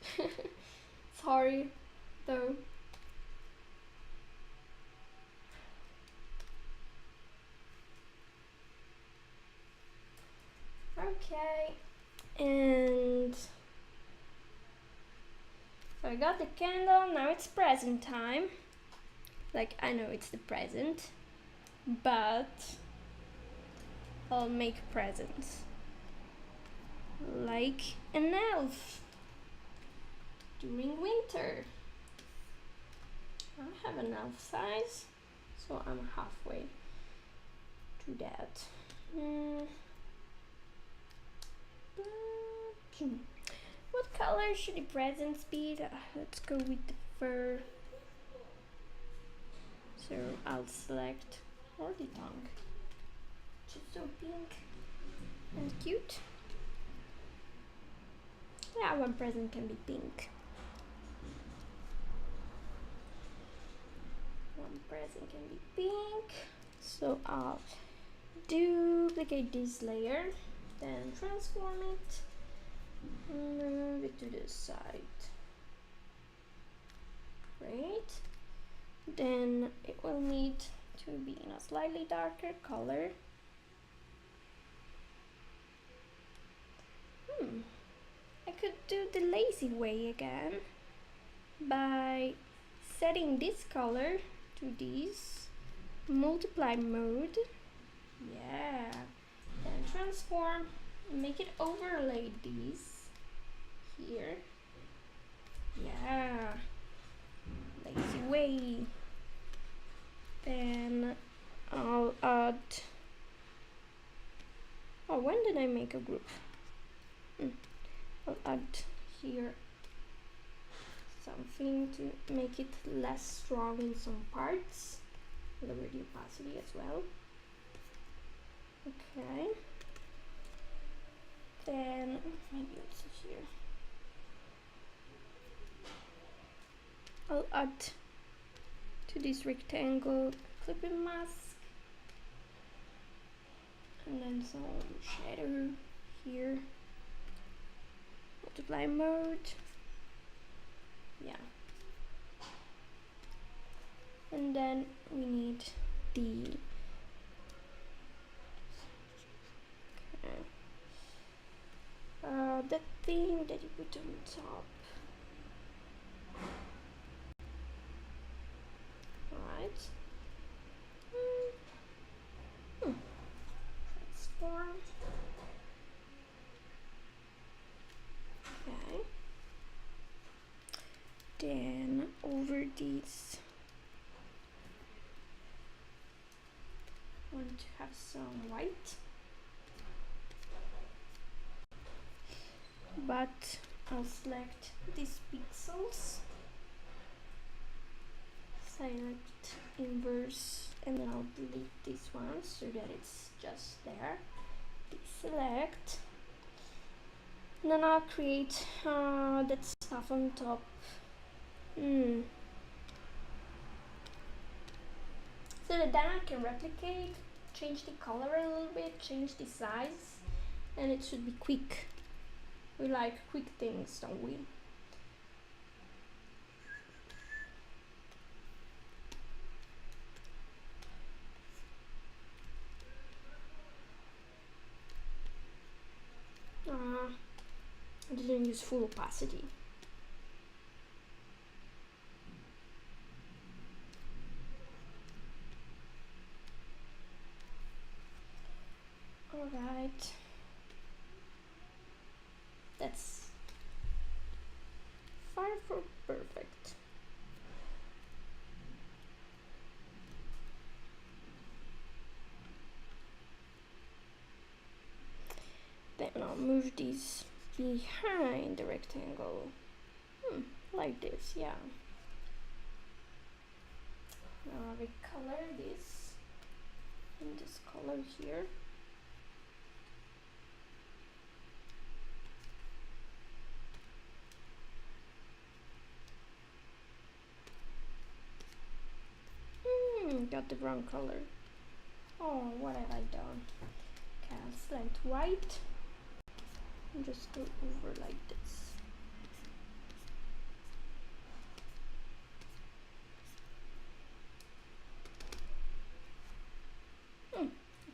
Sorry, though. Okay, and so I got the candle. Now it's present time. Like, I know it's the present, but I'll make presents like an elf during winter. I have an elf size, so I'm halfway to that. What color should the presents be? Let's go with the fur. So I'll select or the tongue. Just so pink and cute. Yeah, one present can be pink. One present can be pink. So I'll duplicate this layer, then transform it, move it to the side. Great. Then it will need to be in a slightly darker color. I could do the lazy way again by setting this color to this multiply mode. Yeah. Then transform, make it overlay this here. Yeah. Lazy way. Then I'll add. Oh, when did I make a group? I'll add here something to make it less strong in some parts. Lower the opacity as well. Okay. Then maybe also here. I'll add to this rectangle clipping mask. And then some shadow here. Multiply mode. Yeah. And And then we need the that thing that you put on top. Right. Transform. Okay. Then over these, I want to have some white, but I'll select these pixels, select inverse, and then I'll delete this one so that it's just there. Deselect, and then I'll create that stuff on top. So that then I can replicate, change the color a little bit, change the size, and it should be quick. We like quick things, don't we? I didn't use full opacity. Alright. That's far from perfect. Then I'll move these behind the rectangle. Like this, yeah. Now I recolor this in this color here. Got the wrong color. Oh, what have I done? Okay, I'll select white and just go over like this.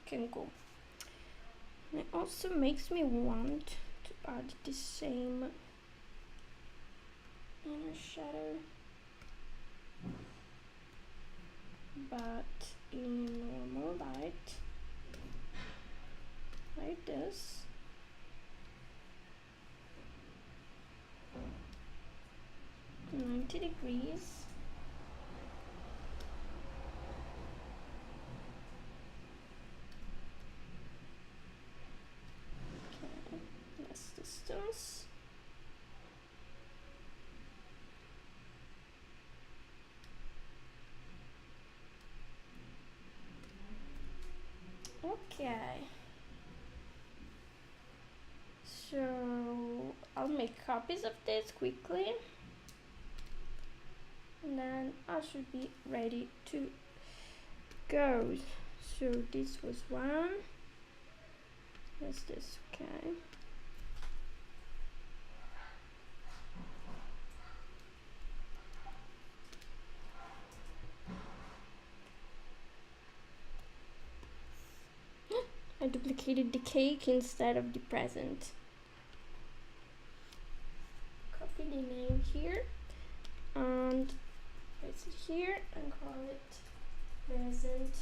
Can go. And it also makes me want to add the same inner shadow, but in normal light, like this. (90°). Okay, less distance. Okay. So I'll make copies of this quickly. And then I should be ready to go. So this was one. That's this, okay. I duplicated the cake instead of the present. Copy the name here and place it here and call it present.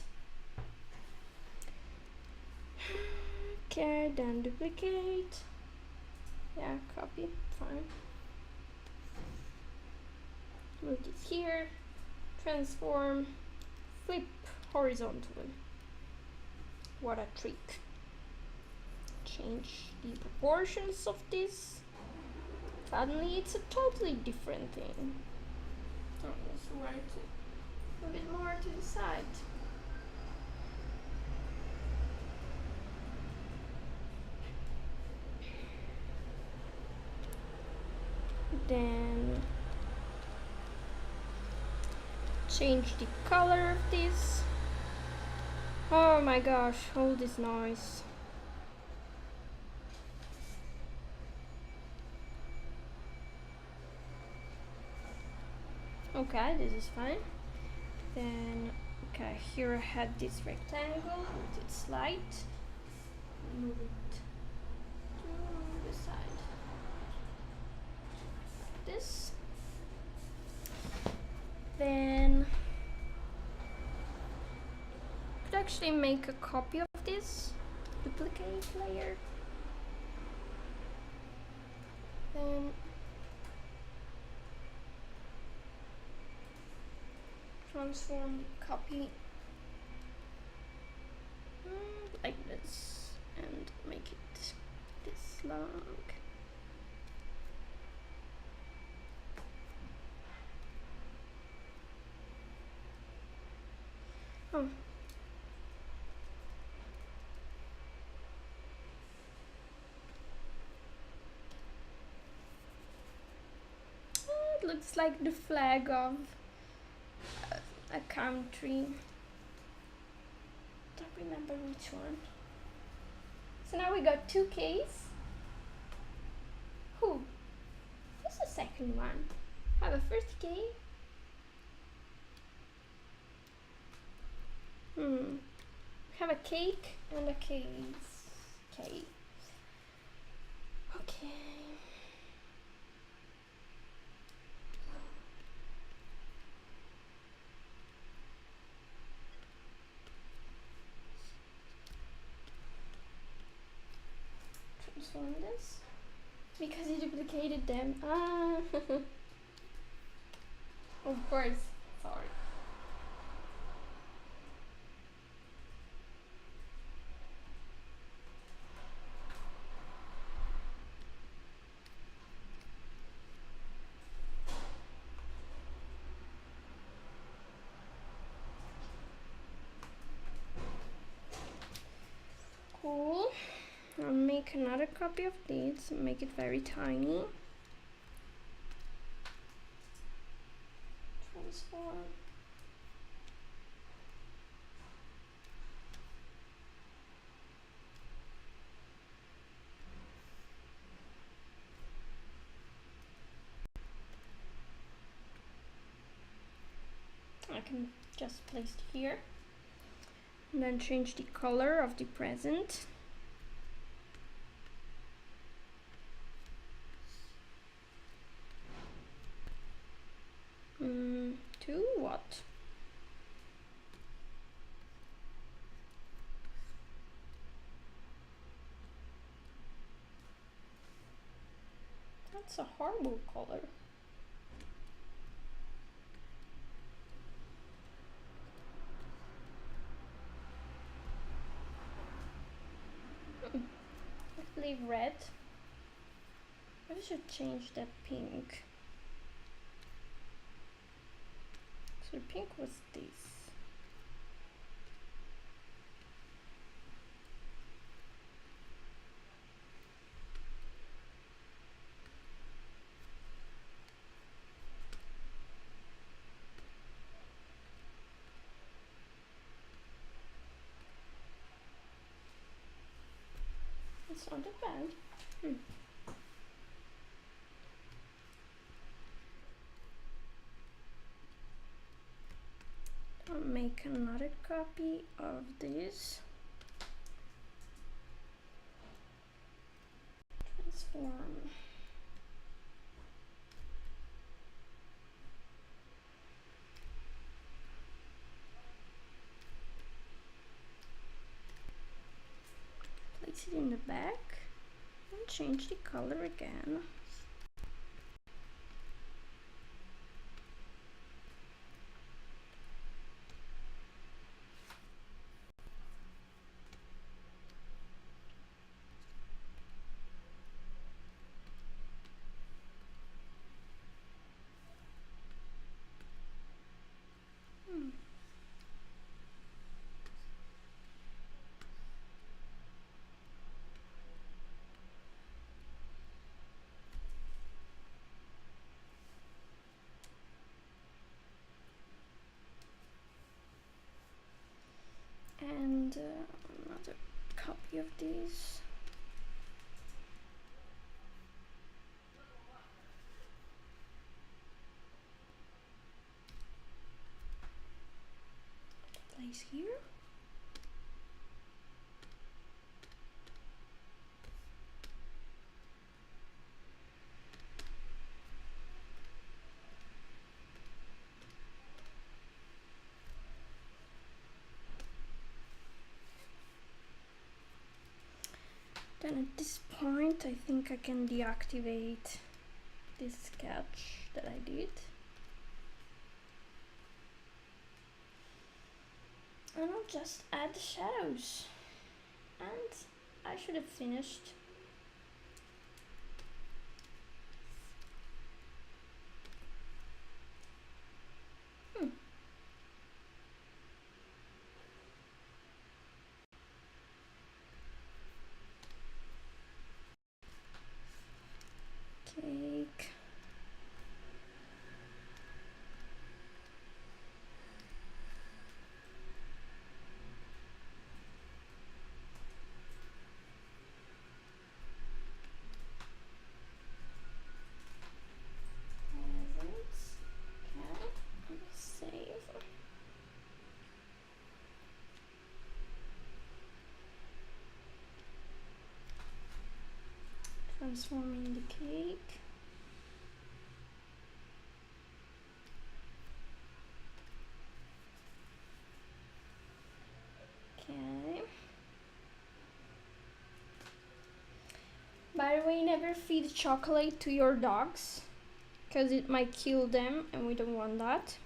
Okay, then duplicate. Yeah, copy, fine. Move this here, transform, flip horizontally. What a trick. Change the proportions of this. Suddenly it's a totally different thing. Oh, let's write it a bit more to the side. Then change the color of this. Oh my gosh, all this noise. Okay, this is fine. Then, okay, here I had this rectangle with its light. Move it to the side. Like this. Then I could actually make a copy of this duplicate layer. Then transform copy like this and make it this long. Oh. It looks like the flag of a country. Don't remember which one. So now we got two Ks. Who? What's the second one? Have a first K. Have a cake and a case. K. Okay. Transform this. Because you duplicated them. Ah. Of course. Sorry. Cool. I'll make another copy of this, make it very tiny. Transform. I can just place it here. And then change the color of the present. To what? That's a horrible color. Let's leave red. I should change that pink. So the pink was this. It's not that bad. I'll make another copy of this. Transform. Place it in the back and change the color again. And another copy of these. place here. Then at this point, I think I can deactivate this sketch that I did. And I'll just add the shadows. And I should have finished. Cake. Transforming the cake. Okay. By the way, never feed chocolate to your dogs, because it might kill them and we don't want that.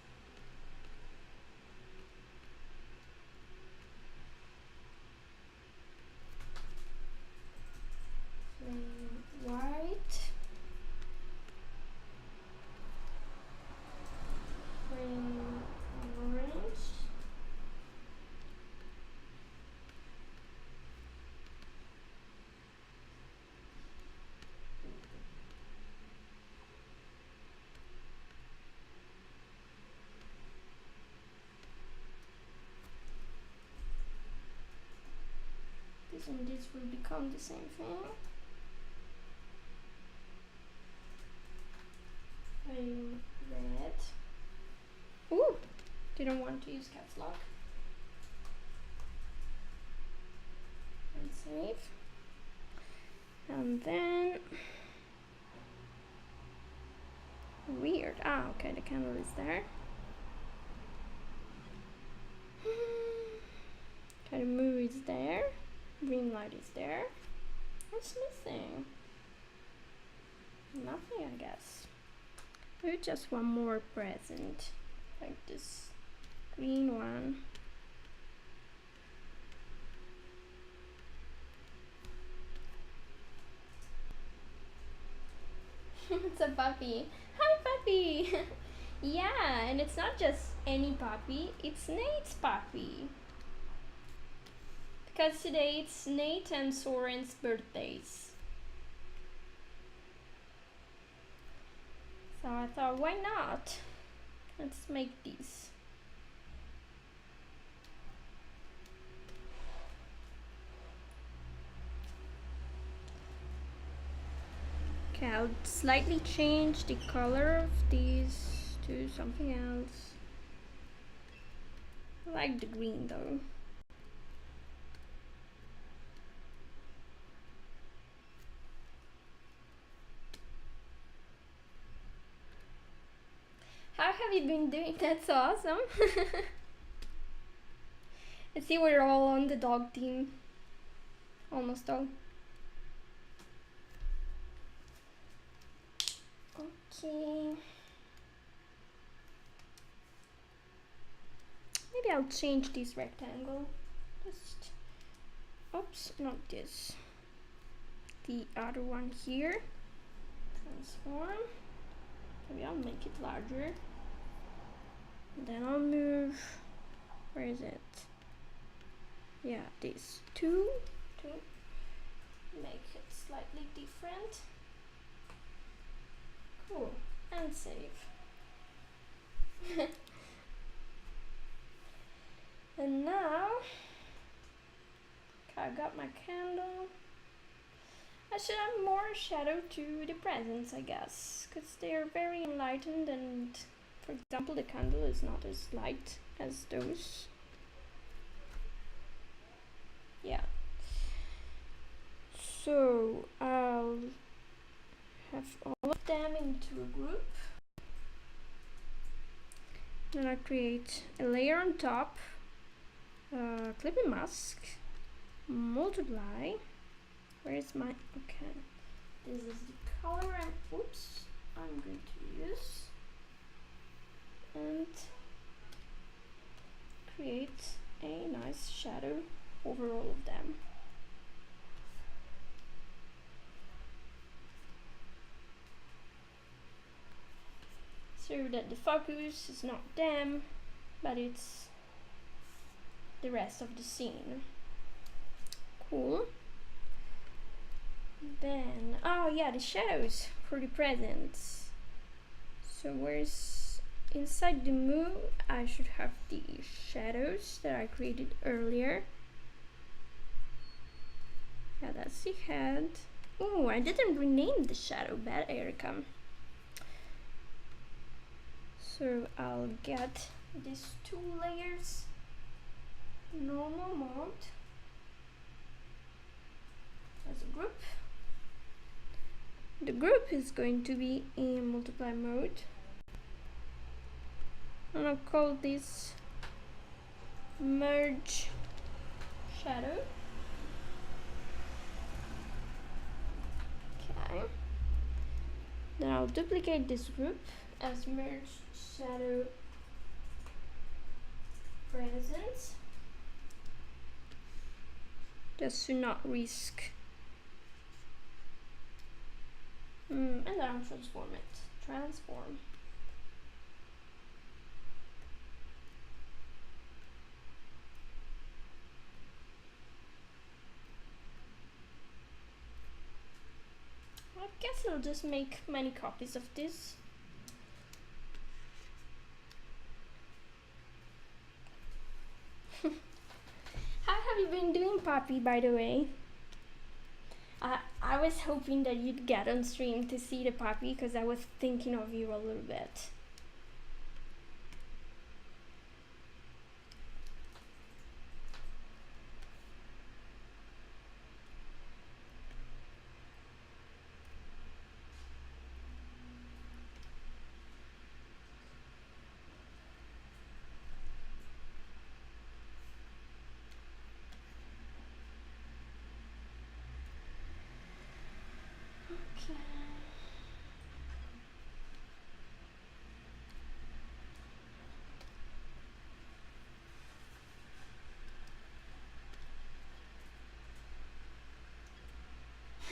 White. Orange. This and this will become the same thing. Red. Ooh, didn't want to use caps lock. And save. And then weird. Ah, okay, the candle is there. Okay, the moo is there. Green light is there. What's missing? Nothing, I guess. Maybe just one more present, like this green one. It's a puppy. Hi, puppy! Yeah, and it's not just any puppy, it's Nate's puppy. Because today it's Nate and Soren's birthdays. So I thought, why not? Let's make these. Okay, I'll slightly change the color of these to something else. I like the green though. How have you been doing? That's awesome. I see we're all on the dog team. Almost all. Okay. Maybe I'll change this rectangle. Just, oops, not this. The other one here. Transform. Maybe I'll make it larger. And then I'll move. Where is it? Yeah, this two. Make it slightly different. Cool. And save. And now, okay, I got my candle. I should add more shadow to the presents, I guess, because they are very enlightened, and for example the candle is not as light as those. Yeah. So I'll have all of them into a group. Then I create a layer on top, clipping mask, multiply. Where is my, okay. This is the color I'm going to use. And create a nice shadow over all of them. So that the focus is not them, but it's the rest of the scene. Cool. Then, oh yeah, the shadows for the presents. So where's inside the Moo, I should have the shadows that I created earlier. Yeah, that's the head. Oh, I didn't rename the shadow, bad Erika. So I'll get these two layers, normal mode, as a group. The group is going to be in multiply mode. And I'll call this merge shadow. Okay. Then I'll duplicate this group as merge shadow presence, just to not risk. And then I'll transform it. Transform. I guess I'll just make many copies of this. How have you been doing, Poppy, by the way? I was hoping that you'd get on stream to see the puppy because I was thinking of you a little bit. Okay.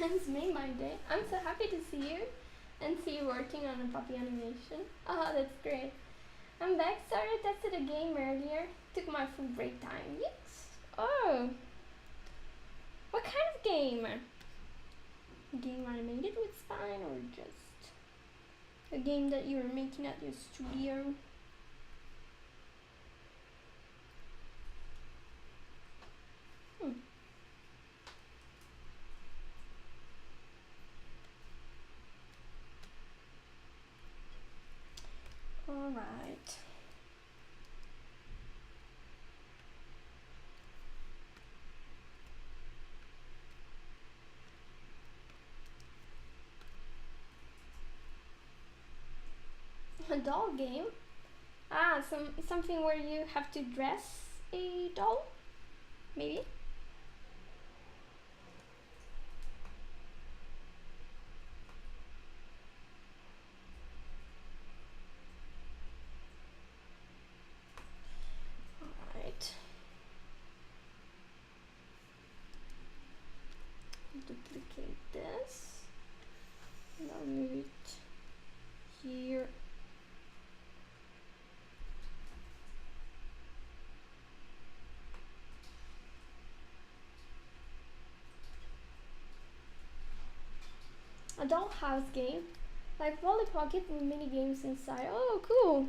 It's made my day. I'm so happy to see you and see you working on a puppy animation. Oh, that's great. I'm back. Sorry I tested a game earlier. Took my food break time. Yes. Oh. What kind of game? A game animated with spine or just a game that you were making at your studio? Alright. A doll game? Ah, something where you have to dress a doll? Maybe? Alright. Duplicate this. And I'll move it here. A dollhouse game, like Wally Pocket with mini games inside. Oh, cool!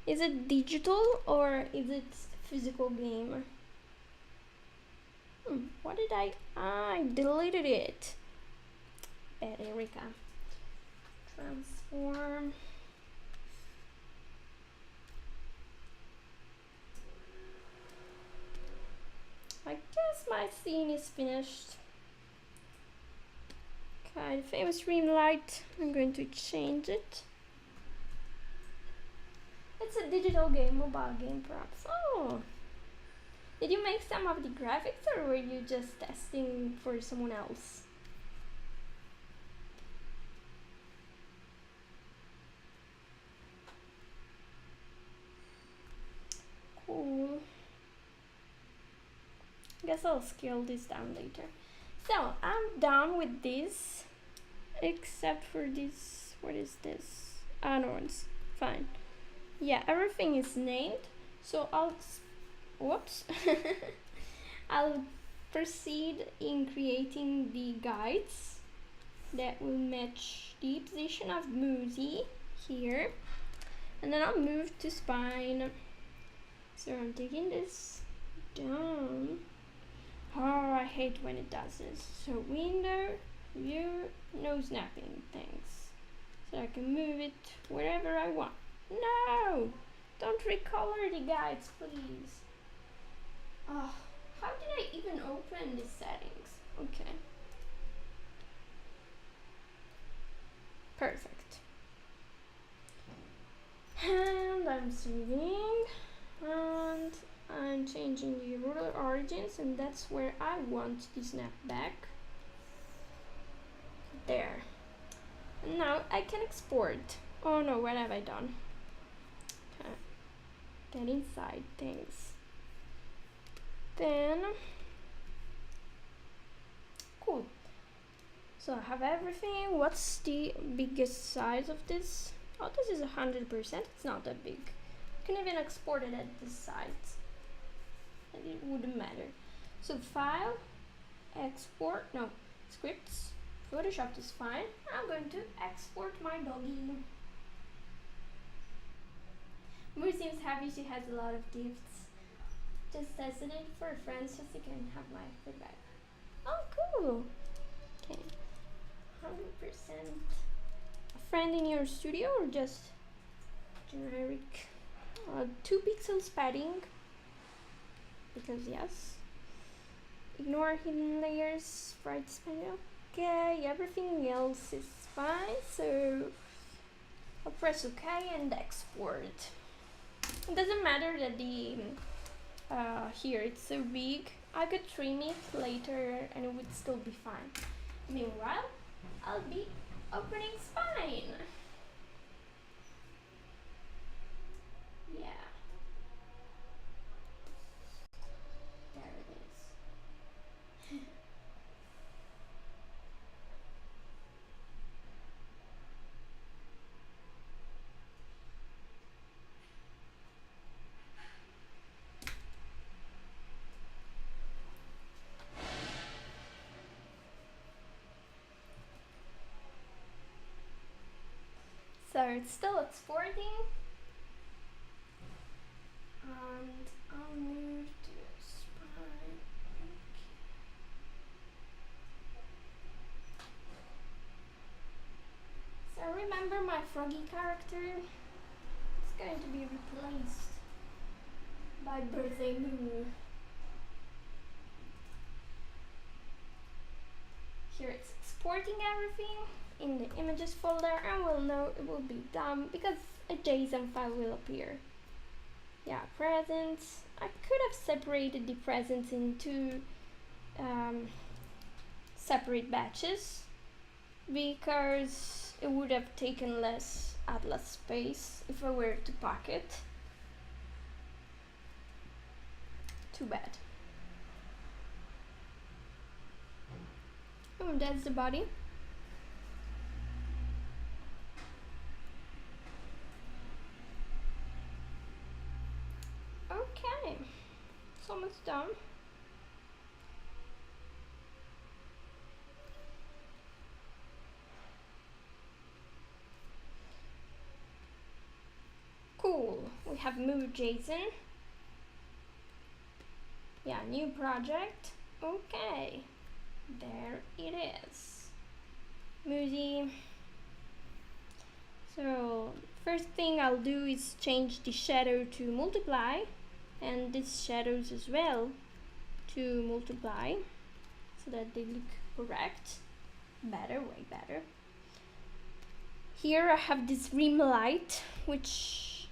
Is it digital or is it physical game? What did I deleted it. Bad Erika. Transform. I guess my scene is finished. Okay, the famous ring light, I'm going to change it. It's a digital game, mobile game perhaps. Oh! Did you make some of the graphics or were you just testing for someone else? Cool. Guess I'll scale this down later. So, I'm done with this. Except for this. What is this? Ah, no, it's fine. Yeah, everything is named. So whoops. I'll proceed in creating the guides that will match the position of Moosey here. And then I'll move to spine. So I'm taking this down. Oh, I hate when it does this. So window, view, no snapping things. So I can move it wherever I want. No! Don't recolor the guides, please. Oh, how did I even open the settings? Okay. Perfect. And I'm saving. And I'm changing the ruler origins, and that's where I want the snap back. There. And now I can export. Oh no, what have I done? Okay. Get inside things. Then, cool. So I have everything. What's the biggest size of this? Oh, this is 100%. It's not that big. You can even export it at this size. And it wouldn't matter. So file, export, no, scripts. Photoshop is fine. I'm going to export my doggy. Moo seems happy she has a lot of gifts. Just tested it for friends so she can have my feedback. Oh, cool. Okay. 100%. A friend in your studio or just generic? 2 pixels padding. Because yes. Ignore hidden layers, sprite spatial. Okay, everything else is fine. So I'll press OK and export. It doesn't matter that the here it's so big. I could trim it later and it would still be fine. Meanwhile, I'll be opening spine. Yeah. There it is. So it's still exporting. And I'll move to spine. So remember my froggy character? It's going to be replaced by Birthday Moo. Here it's exporting everything in the images folder, and we'll know it will be done because a JSON file will appear. Yeah, presents. I could have separated the presents into separate batches because it would have taken less atlas space if I were to pack it. Too bad. Oh, that's the body. Okay, it's almost done. Cool, we have Moo JSON. Yeah, new project. Okay, there it is. Moosey. So first thing I'll do is change the shadow to multiply and these shadows as well to multiply so that they look correct. Better, way better. Here I have this rim light, which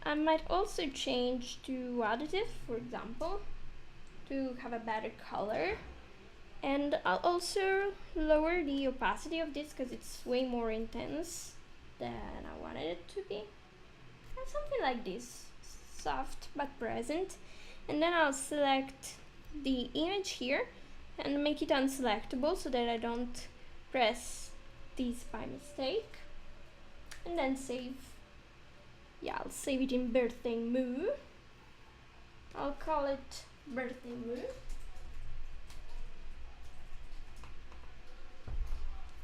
I might also change to additive, for example, to have a better color. And I'll also lower the opacity of this because it's way more intense than I wanted it to be. And something like this, soft but present. And then I'll select the image here and make it unselectable so that I don't press this by mistake. And then save. Yeah, I'll save it in birthday moo. I'll call it birthday moo.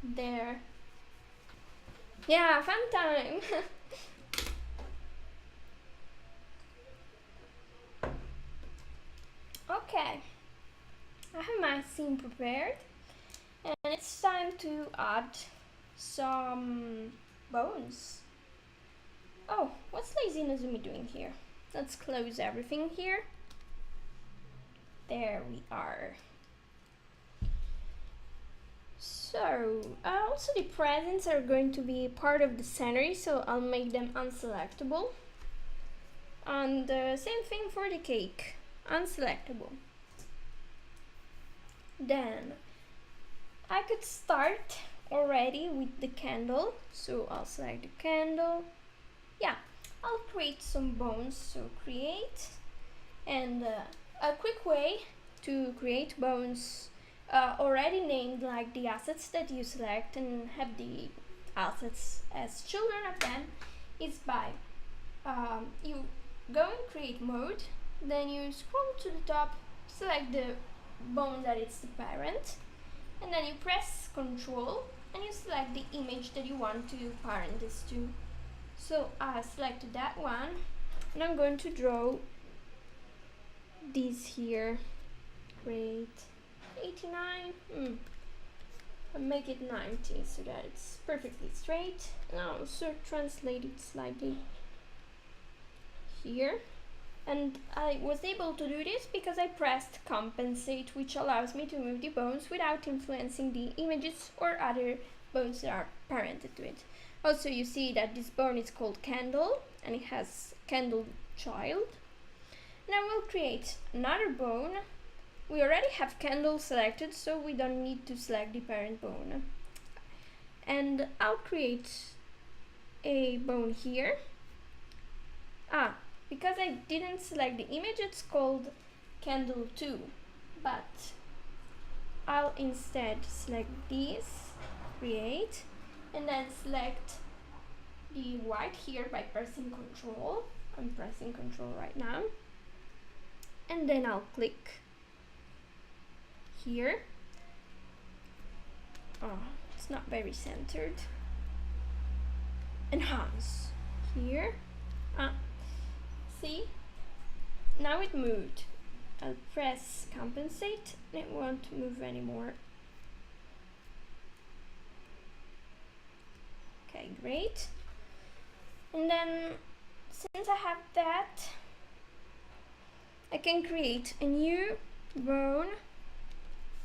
There. Yeah, fun time. Okay, I have my scene prepared and it's time to add some bones. Oh, what's Lazy Nazumi doing here? Let's close everything here. There we are. So, also the presents are going to be part of the scenery, so I'll make them unselectable. And same thing for the cake, unselectable. Then, I could start already with the candle, so I'll select the candle. Yeah, I'll create some bones, so create. And a quick way to create bones already named like the assets that you select and have the assets as children of them is by you go in create mode, then you scroll to the top, select the bone that is the parent, and then you press Control and you select the image that you want to parent this to. So I selected that one and I'm going to draw these here. Great. 89. I'll make it 90 so that it's perfectly straight. And I'll also translate it slightly here. And I was able to do this because I pressed compensate, which allows me to move the bones without influencing the images or other bones that are parented to it. Also, you see that this bone is called candle and it has candle child. And I will create another bone. We already have candle selected, so we don't need to select the parent bone. And I'll create a bone here. Because I didn't select the image, it's called candle 2. But I'll instead select this, create, and then select the white here by pressing Control. I'm pressing Control right now. And then I'll click here. Oh, it's not very centered. Enhance here. See? Now it moved. I'll press compensate and it won't move anymore. Okay, great. And then since I have that, I can create a new bone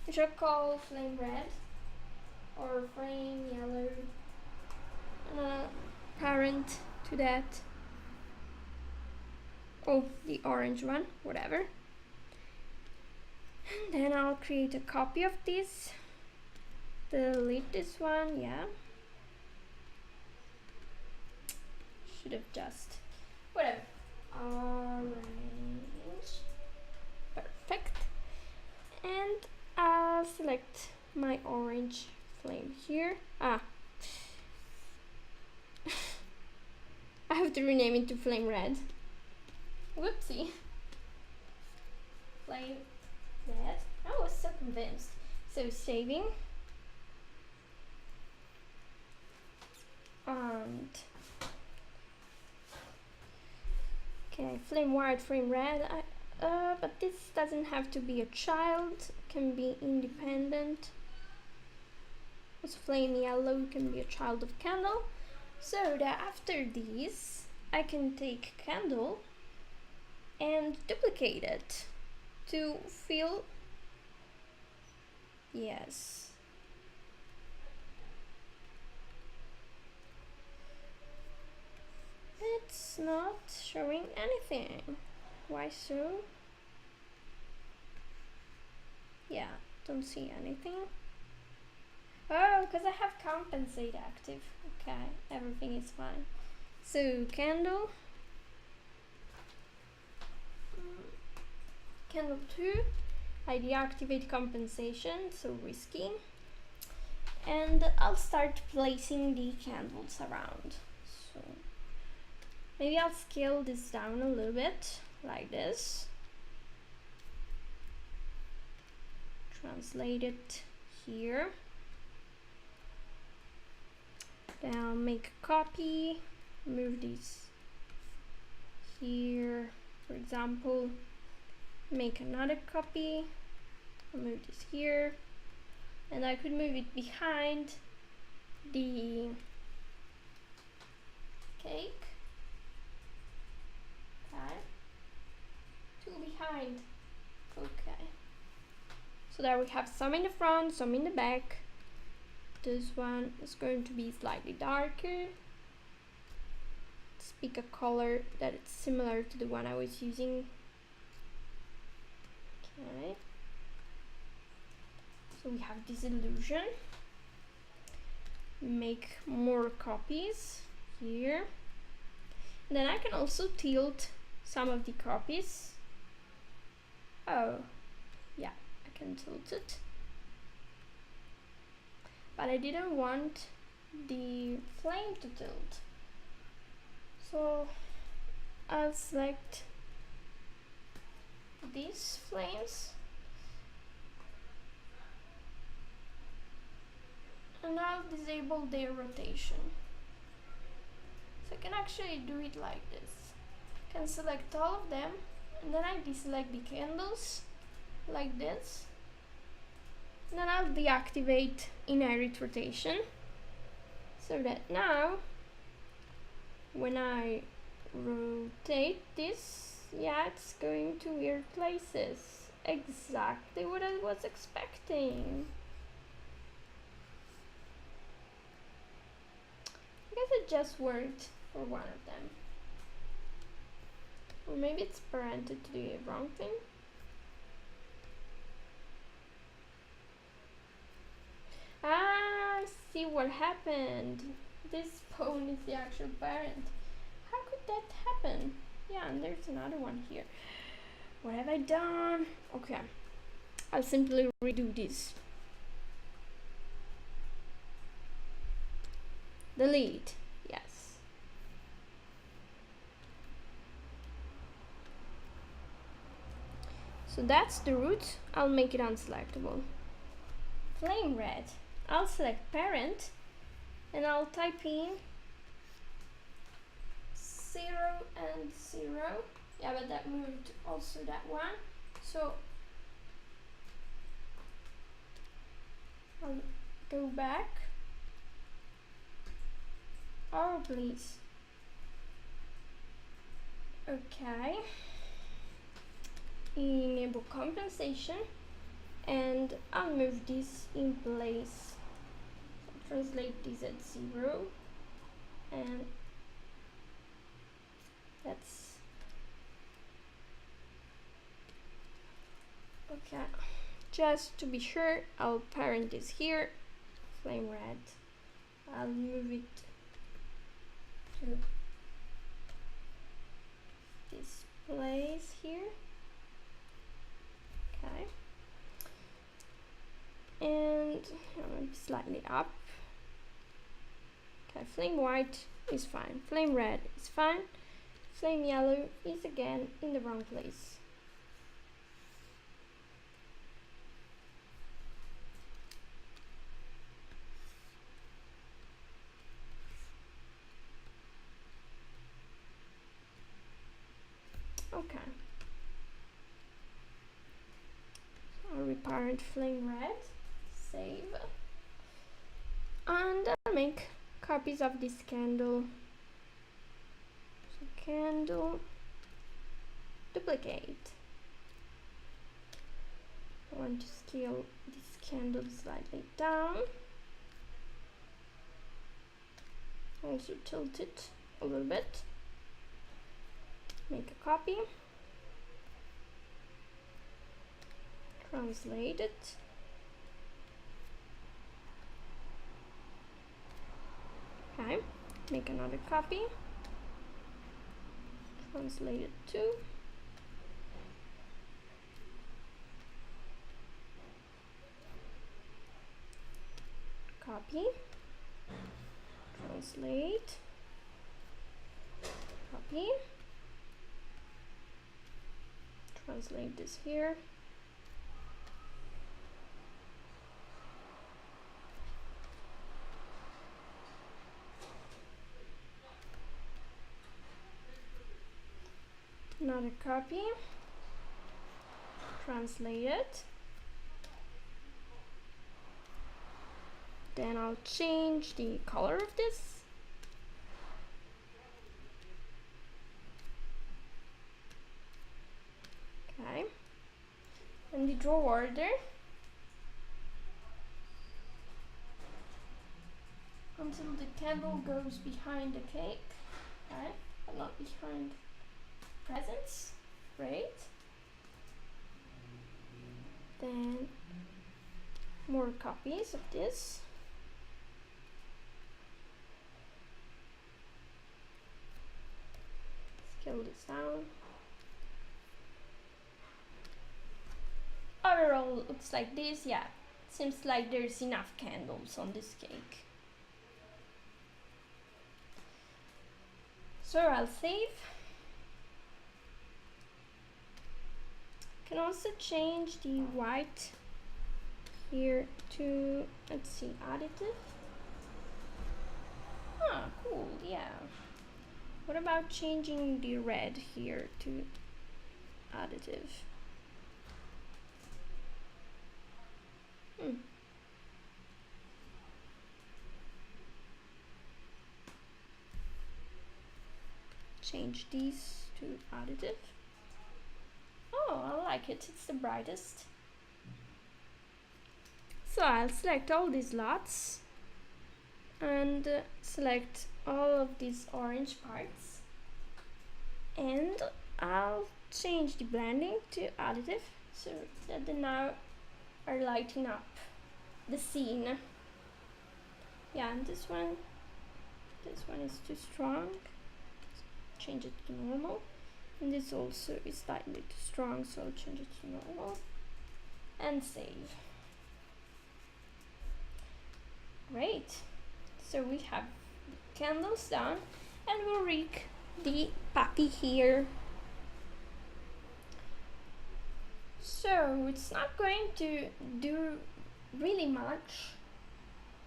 which I call flame red or flame yellow, and a parent to that. Oh, the orange one, whatever. And then I'll create a copy of this. Delete this one, yeah. Should have just, whatever. Orange. Perfect. And I'll select my orange flame here. I have to rename it to flame red. Whoopsie. Flame red. I was so convinced. So saving. And okay, flame white, flame red. But this doesn't have to be a child. It can be independent. This flame yellow can be a child of candle. So that after these, I can take candle and duplicate it. to fill. Yes. It's not showing anything. Why so? Yeah, don't see anything. Oh, because I have compensate active. Okay, everything is fine. So candle. Candle 2. I deactivate compensation, so risky. And I'll start placing the candles around. So maybe I'll scale this down a little bit, like this. Translate it here. Then I'll make a copy, move this here, for example. Make another copy, I'll move this here, and I could move it behind the cake. Okay, two behind. Okay, so there we have some in the front, some in the back. This one is going to be slightly darker. Let's pick a color that is similar to the one I was using. Okay, so we have this illusion. Make more copies here. And then I can also tilt some of the copies. Oh, yeah, I can tilt it. But I didn't want the flame to tilt. So I'll select these flames. And I'll disable their rotation. So I can actually do it like this. I can select all of them, and then I deselect the candles, like this. And then I'll deactivate inherit rotation, so that now, when I rotate this, yeah, it's going to weird places. Exactly what I was expecting. I guess it just worked for one of them. Or maybe it's parented to do the wrong thing. Ah, I see what happened. This pawn is the actual parent. How could that happen? Yeah, and there's another one here. What have I done? Okay, I'll simply redo this. Delete, yes. So that's the root. I'll make it unselectable. Flame red. I'll select parent and I'll type in 0 and 0. Yeah, but that moved also that one. So I'll go back. Oh, please. Okay. Enable compensation. And I'll move this in place. Translate this at 0. And that's okay. Just to be sure, I'll parent this here. Flame red. I'll move it to this place here. Okay. And maybe slightly up. Okay, flame white is fine. Flame red is fine. Flame yellow is again in the wrong place. Okay. So I'll reparent flame red. Save. And I'll make copies of this candle. So candle, duplicate. I want to scale this candle slightly down. Also tilt it a little bit. Make a copy. Translate it. Okay, make another copy. Translate it too. Copy. Translate. Copy. Translate this here. Another copy. Translate it. Then I'll change the color of this. Okay. And the draw order. Until the candle goes behind the cake. Okay. But not behind presents. Great. Then more copies of this. Scale this down. Overall looks like this. Yeah, seems like there's enough candles on this cake. So I'll save. Can also change the white here to, let's see, additive. Ah, cool, yeah. What about changing the red here to additive? Change these to additive. Oh, I like it, it's the brightest. So I'll select all these lots and select all of these orange parts, and I'll change the blending to additive so that they now are lighting up the scene. Yeah, and this one is too strong. Change it to normal. And this also is slightly too strong, so I'll change it to normal and save. Great. So we have candles done, and we'll rig the puppy here. So it's not going to do really much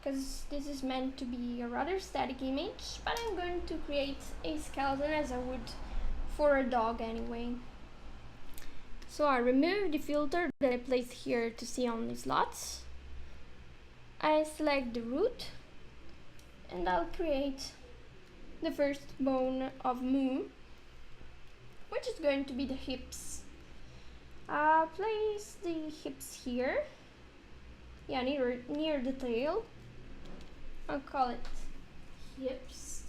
because this is meant to be a rather static image, but I'm going to create a skeleton as I would for a dog anyway. So I remove the filter that I placed here to see on these slots. I select the root and I'll create the first bone of Moo, which is going to be the hips. Place the hips here, yeah, near the tail. I'll call it hips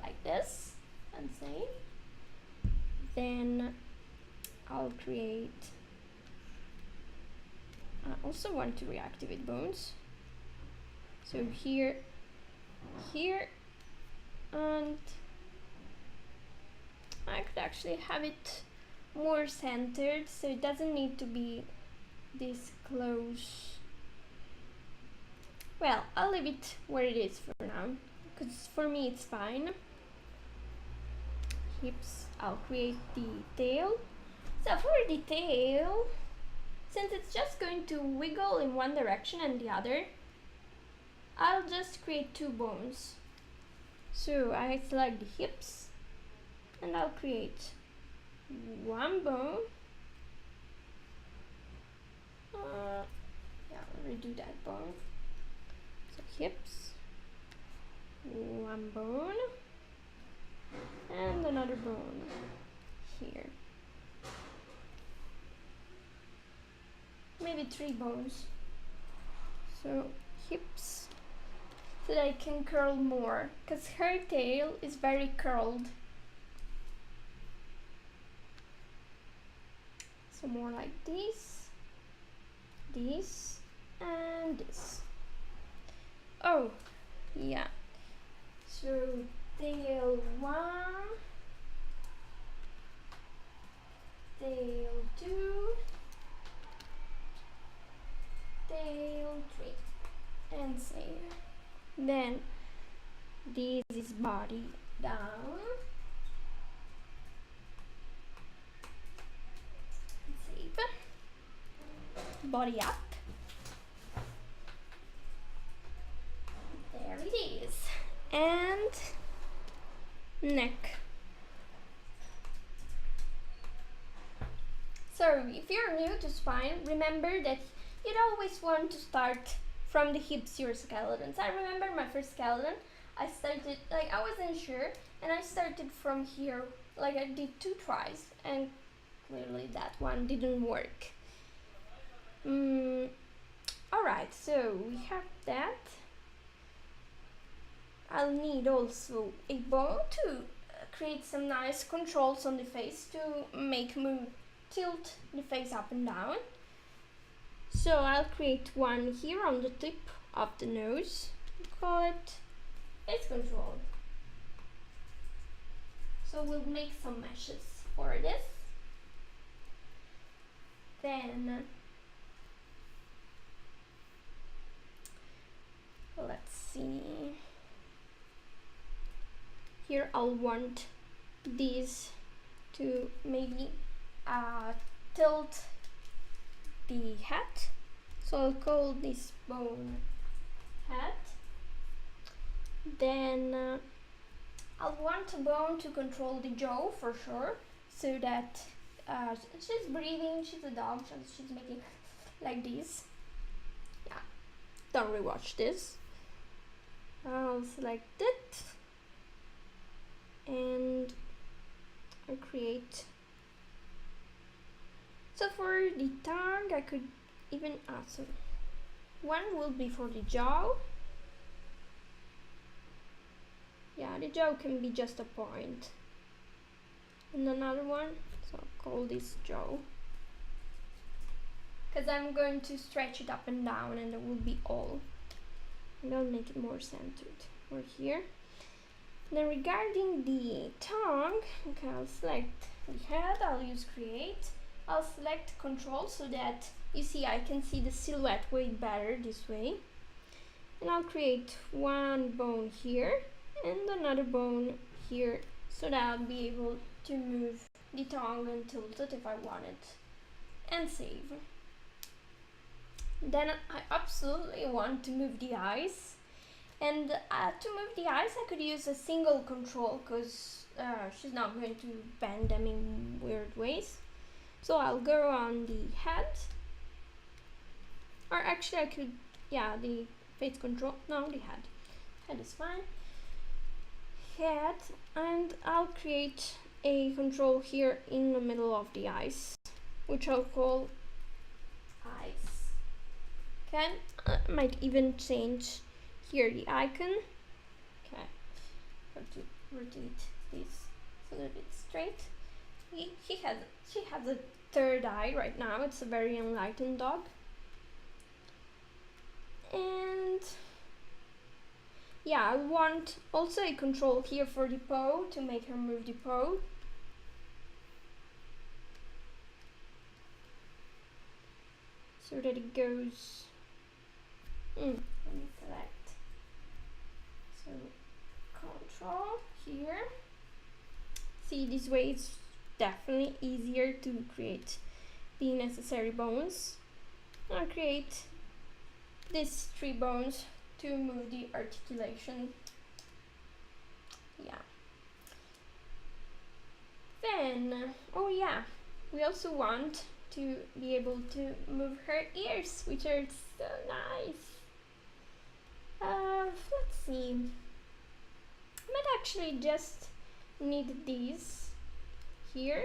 like this and save. Then I'll create, I also want to reactivate bones. So here, and I could actually have it more centered so it doesn't need to be this close. Well, I'll leave it where it is for now, because for me it's fine. Hips, I'll create the tail. So for the tail, since it's just going to wiggle in one direction and the other, I'll just create two bones. So I select the hips and I'll create one bone. Yeah, I'll redo that bone. So hips, one bone, and another bone here. maybe 3 bones. So hips, so that I can curl more, because her tail is very curled. So more like this, this, and this. Oh, yeah. So tail 1, tail 2, tail 3, and save. Then this is body down, save, body up, there it is, and neck. So if you're new to spine, remember that you'd always want to start from the hips your skeletons. I remember my first skeleton, I started, like, I wasn't sure, and I started from here, like I did 2 tries, and clearly that one didn't work. Alright, so we have that. I'll need also a bone to create some nice controls on the face to make Moo tilt the face up and down. So I'll create one here on the tip of the nose. Call it face control. So we'll make some meshes for this. Then let's see. Here I'll want these to maybe tilt the hat. So I'll call this bone hat. Then I'll want a bone to control the jaw for sure, so that she's breathing, she's a dog, so she's making like this. Yeah, don't rewatch this. I'll select it and I'll create. So for the tongue, I could even so one will be for the jaw. Yeah, the jaw can be just a point. And another one, so I'll call this jaw. Because I'm going to stretch it up and down and it will be all. And I'll make it more centered. Or here. Then regarding the tongue, okay, I'll select the head, I'll use create. I'll select control so that you see I can see the silhouette way better this way. And I'll create one bone here and another bone here so that I'll be able to move the tongue and tilt it if I want it. And save. Then I absolutely want to move the eyes. And to move the eyes I could use a single control because she's not going to bend them in weird ways. So I'll go on the head, or actually I could, yeah, the face control, no, the head. Head is fine. Head, and I'll create a control here in the middle of the eyes, which I'll call eyes. Okay, I might even change here the icon. Okay, have to rotate this so that it's straight. She has a third eye right now. It's a very enlightened dog. And yeah, I want also a control here for the paw to make her move the paw. So that it goes. Let me select. So control here. See, this way it's definitely easier to create the necessary bones. I'll create these 3 bones to move the articulation. Yeah. Then, oh yeah, we also want to be able to move her ears, which are so nice. Let's see. I might actually just need these here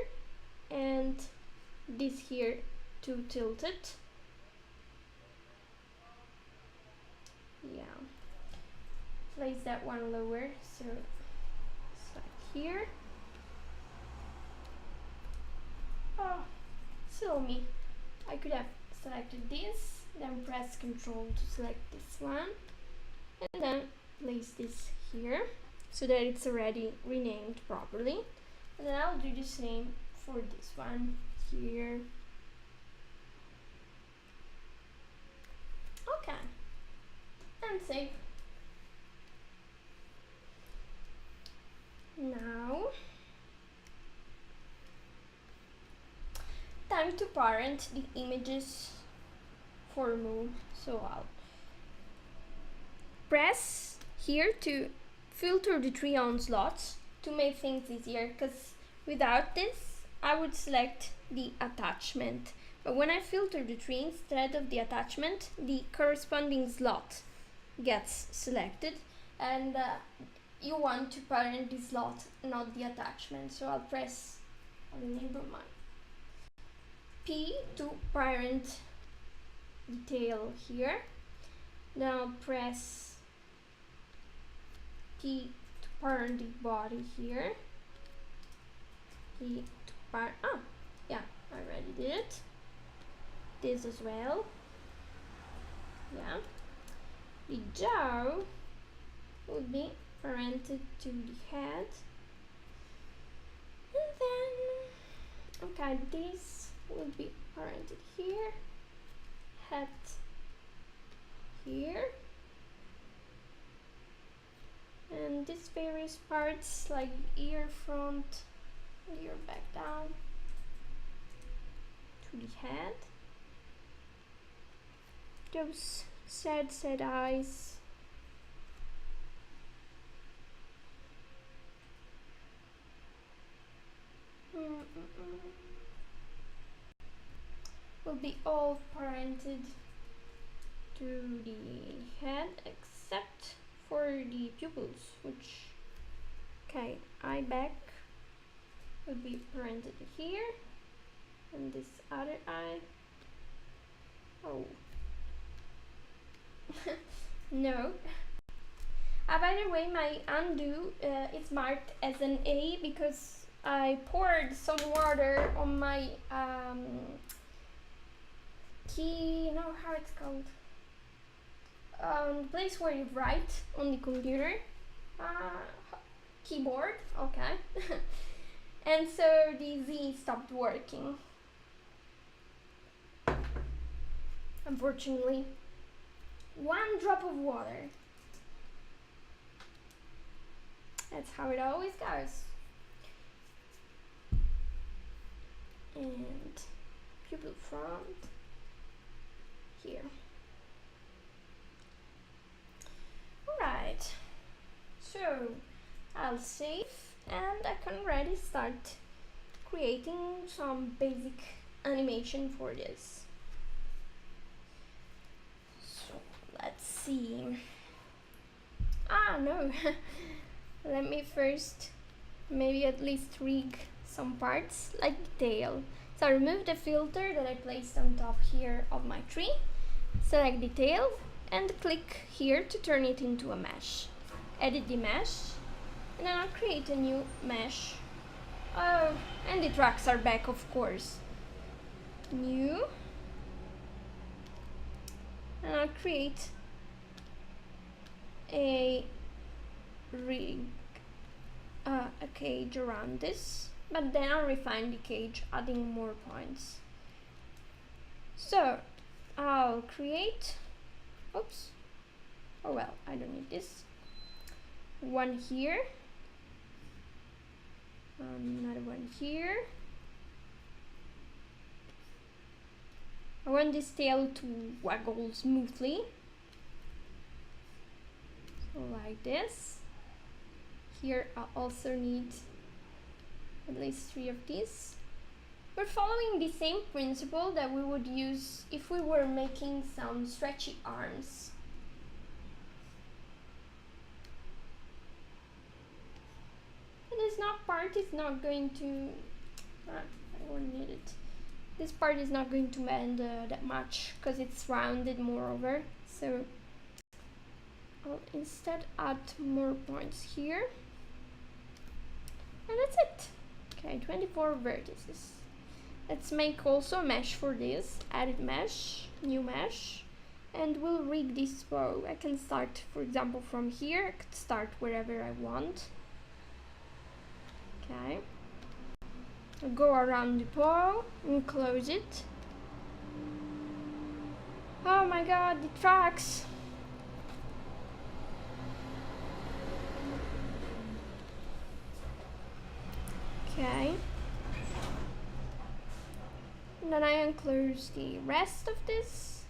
and this here to tilt it. yeah, place that one lower, so it's like here. Oh, silly me. I could have selected this, then press Ctrl to select this one, and then place this here so that it's already renamed properly. And then I'll do the same for this one here. Okay, and save. Now, time to parent the images for Moo. So I'll press here to filter the 3 on slots to make things easier, because without this I would select the attachment, but when I filter the 3 instead of the attachment, the corresponding slot gets selected, and you want to parent the slot, not the attachment. So I'll enable my P to parent the tail here. Then I'll press P to parent the body here. P to parent, yeah, I already did it. This as well. Yeah. The jaw would be parented to the head. And then, okay, this will be parented here. Head here. And these various parts like ear front, ear back down to the head. Those sad eyes. Will be all parented to the head except for the pupils, which, okay, eye back would be parented here, and this other eye, oh, no. By the way, my undo is marked as an A because I poured some water on my key, you know how it's called? The place where you write on the computer, keyboard, okay. And so the Z stopped working, unfortunately. 1 drop of water. That's how it always goes. And pupil front here. Alright, so I'll save and I can already start creating some basic animation for this. So let's see. No. Let me first maybe at least rig some parts like the tail. So I remove the filter that I placed on top here of my tree, select the tail and click here to turn it into a mesh. Edit the mesh and then I'll create a new mesh. Oh, and the tracks are back, of course. New, and I'll create a rig, a cage around this, but then I'll refine the cage, adding more points. So I'll create, oops, oh well, I don't need this. One here, another one here. I want this tail to waggle smoothly, so like this. Here I also need at least 3 of these. We're following the same principle that we would use if we were making some stretchy arms. This part is not going to, I won't need it. This part is not going to bend that much because it's rounded moreover, so I'll instead add more points here. And that's it. Okay, 24 vertices. Let's make also a mesh for this. Edit mesh, new mesh, and we'll rig this bow. I can start, for example, from here. I could start wherever I want. Okay. I'll go around the bow and close it. Oh my god, the tracks! Okay. And then I unclose the rest of this.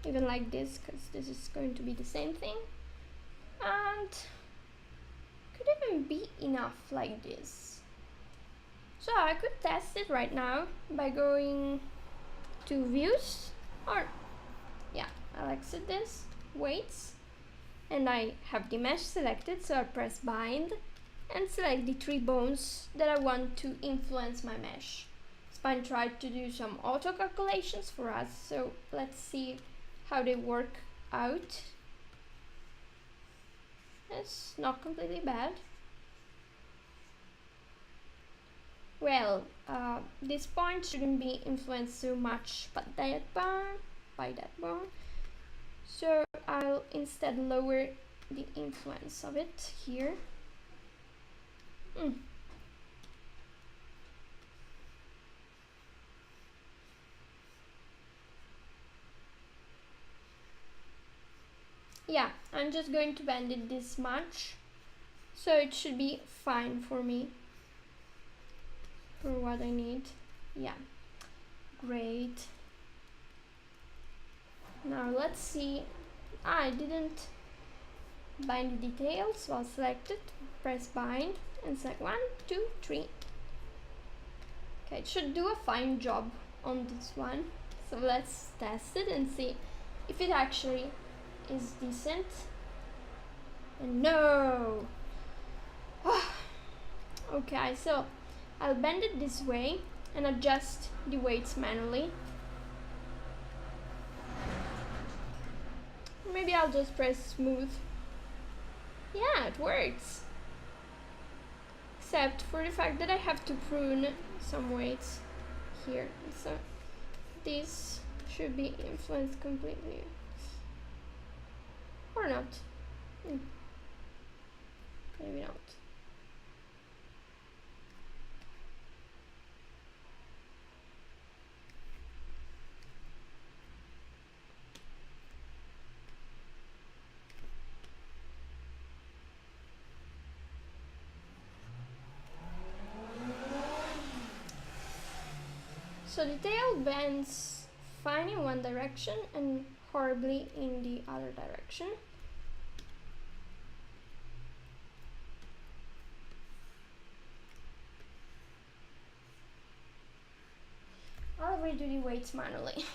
Even like this, because this is going to be the same thing. And could even be enough like this. So I could test it right now by going to views, or yeah, I'll exit this, weights, and I have the mesh selected, so I press bind and select the 3 bones that I want to influence my mesh. Spine tried to do some auto calculations for us, so let's see how they work out. It's not completely bad. Well, this point shouldn't be influenced so much by that bone. So I'll instead lower the influence of it here. Yeah, I'm just going to bend it this much, so it should be fine for me, for what I need. Yeah, great. Now let's see. I didn't bind the details, so I'll select it, press bind, and select 1, 2, 3. Okay, it should do a fine job on this one. So let's test it and see if it actually is decent. And no! Okay, so I'll bend it this way and adjust the weights manually. Maybe I'll just press smooth. Yeah, it works. Except for the fact that I have to prune some weights here. So this should be influenced completely. Or not. Maybe not. So the tail bends fine in one direction and horribly in the other direction. I'll redo the weights manually.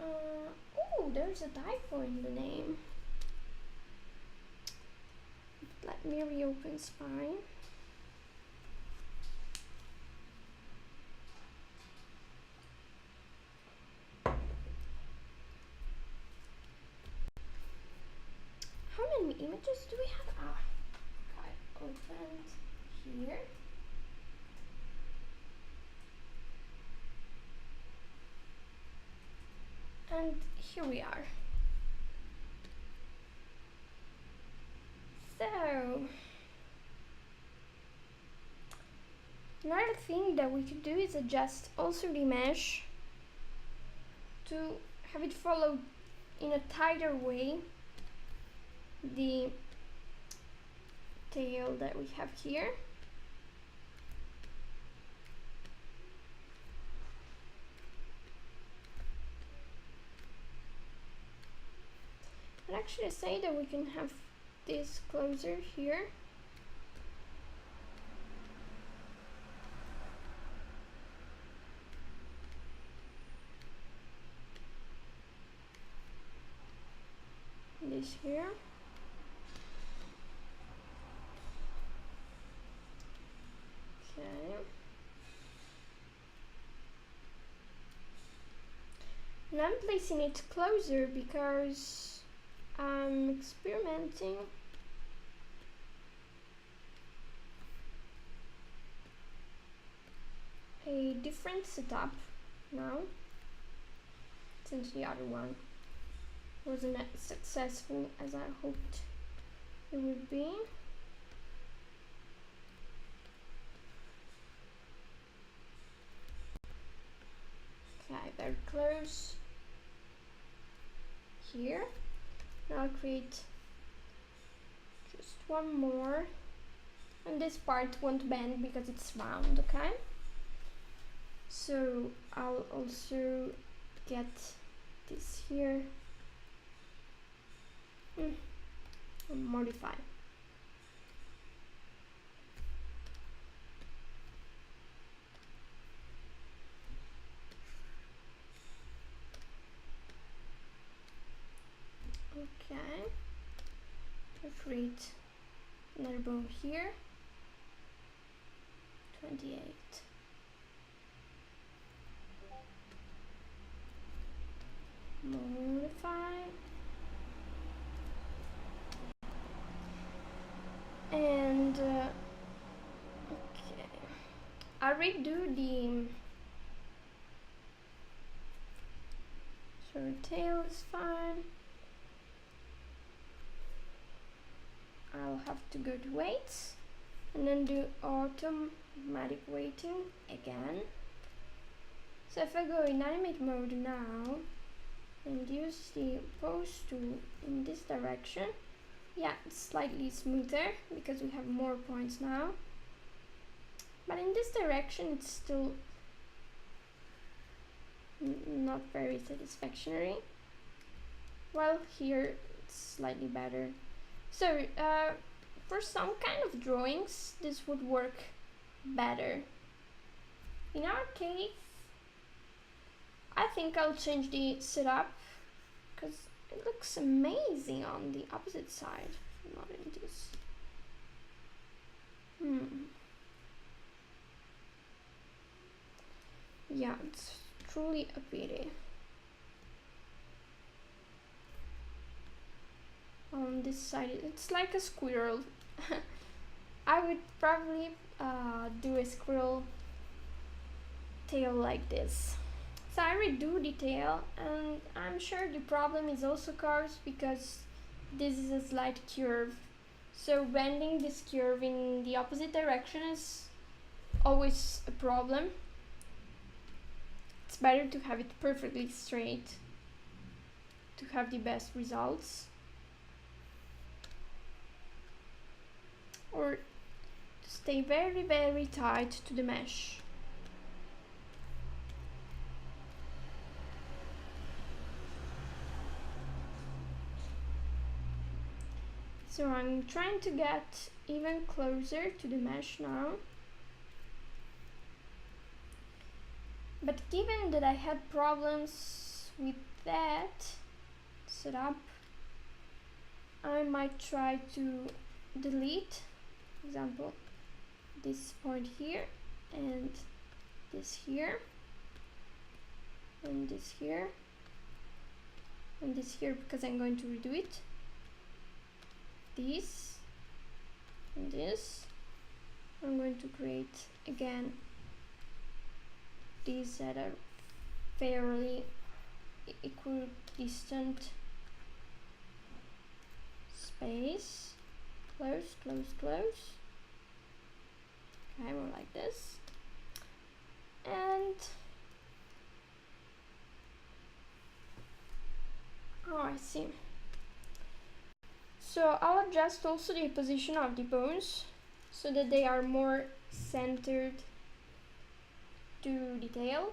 Oh, there's a typo in the name. Let me reopen spine. How many images do we have? Okay, opened here. And here we are. So, another thing that we could do is adjust also the mesh to have it follow in a tighter way the tail that we have here. I'd actually say that we can have this closer here. This here. Okay. And I'm placing it closer because I'm experimenting a different setup now, since the other one wasn't as successful as I hoped it would be. Okay, very close here. Now I'll create just one more, and this part won't bend because it's round, okay? So I'll also get this here and modify. Okay, I'll create another bow here, 28. Modify. And okay, I'll redo the tail is fine. I'll have to go to weights and then do automatic weighting again. So if I go in animate mode now and use the pose tool in this direction, yeah, it's slightly smoother because we have more points now. But in this direction it's still not very satisfactory. Well, here it's slightly better. So for some kind of drawings this would work better. In our case, I think I'll change the setup because it looks amazing on the opposite side, not in this. Yeah, it's truly a pity. On this side it's like a squirrel. I would probably do a squirrel tail like this. So I redo the tail, and I'm sure the problem is also caused because this is a slight curve. So bending this curve in the opposite direction is always a problem. It's better to have it perfectly straight to have the best results. Or to stay very, very tight to the mesh. So I'm trying to get even closer to the mesh now. But given that I had problems with that setup, I might try to delete, for example, this point here, and this here, and this here, and this here, because I'm going to redo it. This and this. I'm going to create again these that are fairly equidistant space. Close, close, close. Okay, more like this. And oh, I see. So I'll adjust also the position of the bones so that they are more centered to the tail.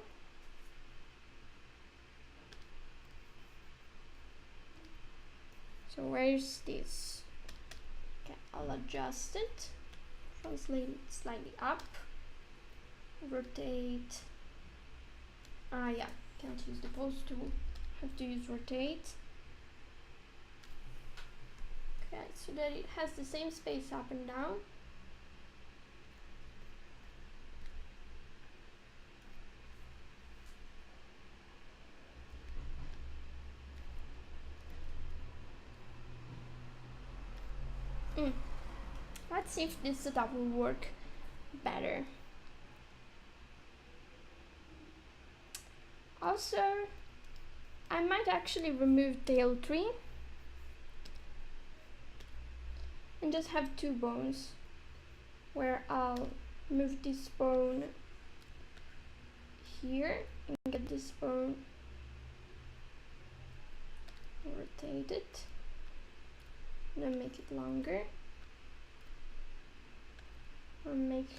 So where's this? Okay, I'll adjust it, translate it slightly up, rotate. Yeah, can't use the pose tool, have to use rotate. Okay, so that it has the same space up and down. let's see if this setup will work better. Also, I might actually remove tail tree and just have two bones, where I'll move this bone here and get this bone, rotate it, and then make it longer, or make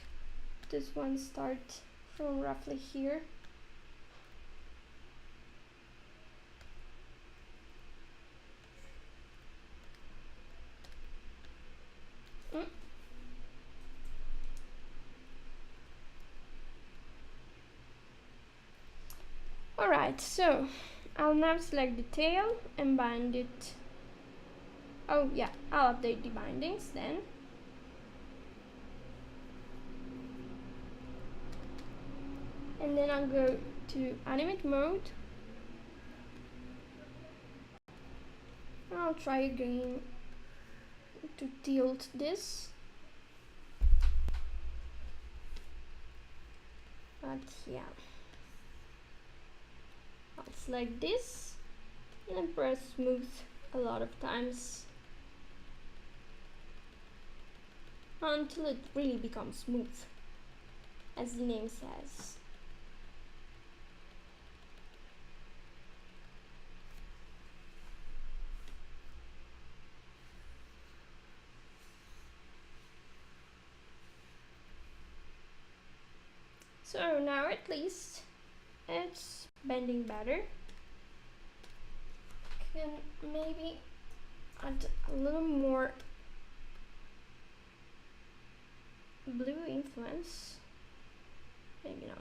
this one start from roughly here. Alright, so I'll now select the tail and bind it. Oh yeah, I'll update the bindings then. And then I'll go to animate mode. I'll try again to tilt this. But yeah. I'll select this and then press smooth a lot of times until it really becomes smooth, as the name says. So now at least it's bending better. Can maybe add a little more blue influence. Maybe not.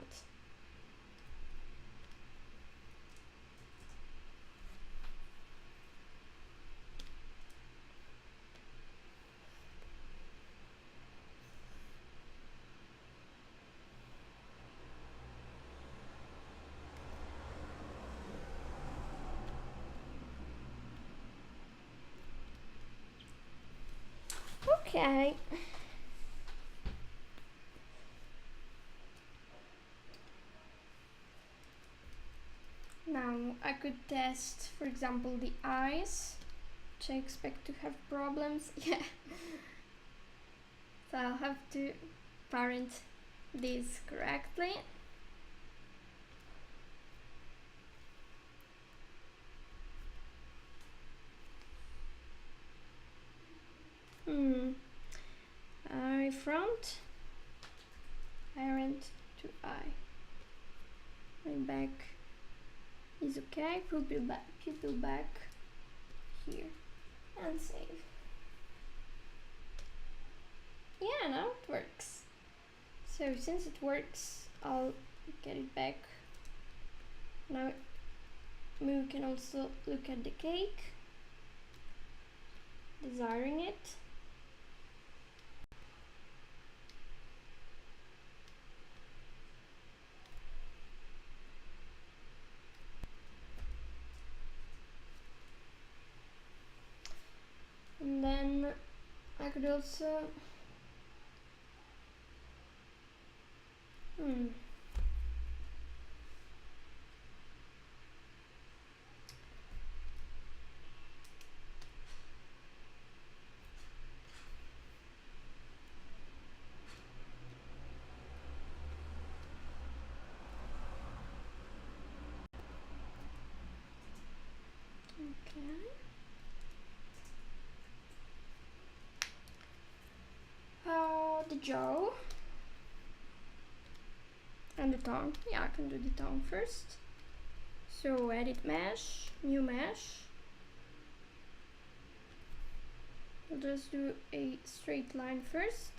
Okay. Now I could test, for example, the eyes, which I expect to have problems. Yeah. So I'll have to parent this correctly. Eye front, parent to eye. My back is okay. Pupil back here, and save. Yeah, now it works. So since it works, I'll get it back. Now Moo can also look at the cake, desiring it. And then I could also the jaw and the tongue. Yeah, I can do the tongue first. So edit mesh, new mesh. I'll just do a straight line first.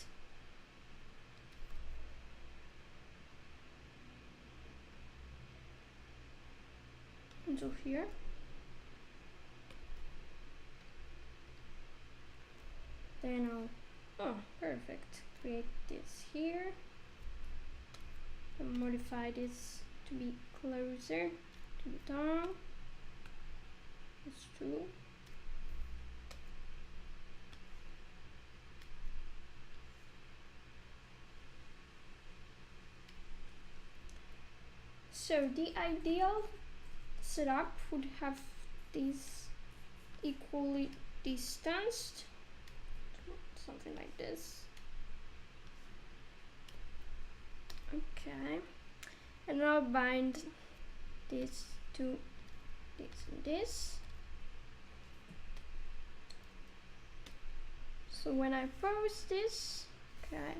Until here. Then oh, perfect. Create this here and modify this to be closer to the tongue. It's true. So the ideal setup would have these equally distanced, something like this. Okay, and I'll bind this to this and this. So when I post this, okay,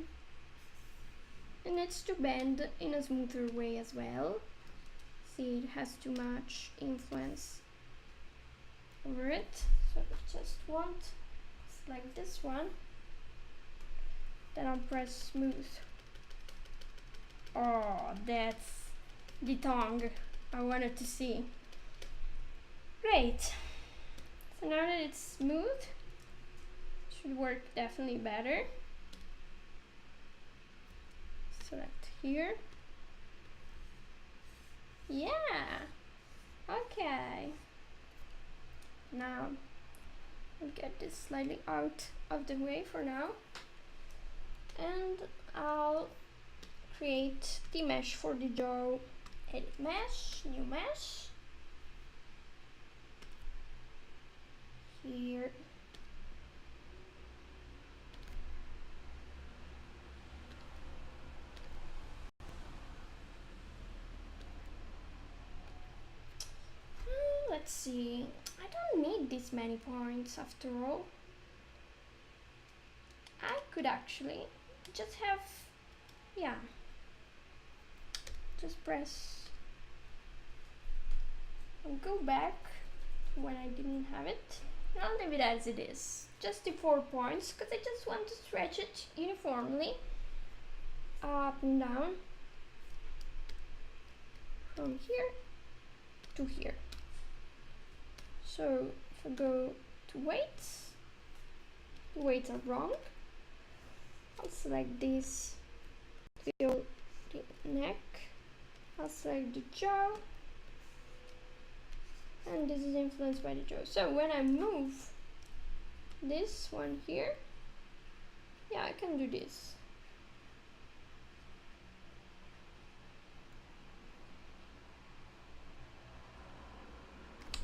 it needs to bend in a smoother way as well. See, it has too much influence over it, so I just want like this one. Then I'll press smooth. Oh, that's the tongue I wanted to see. Great. So now that it's smooth, it should work definitely better. Select here. Yeah. Okay. Now I'll get this slightly out of the way for now, and I'll create the mesh for the jaw. Edit mesh, new mesh. Here. Let's see. I don't need this many points after all. I could actually just have, yeah, just press and go back to when I didn't have it. And I'll leave it as it is. Just the 4 points, because I just want to stretch it uniformly up and down from here to here. So if I go to weights, the weights are wrong. I'll select this till the neck. I'll select the jaw, and this is influenced by the jaw. So when I move this one here, yeah, I can do this.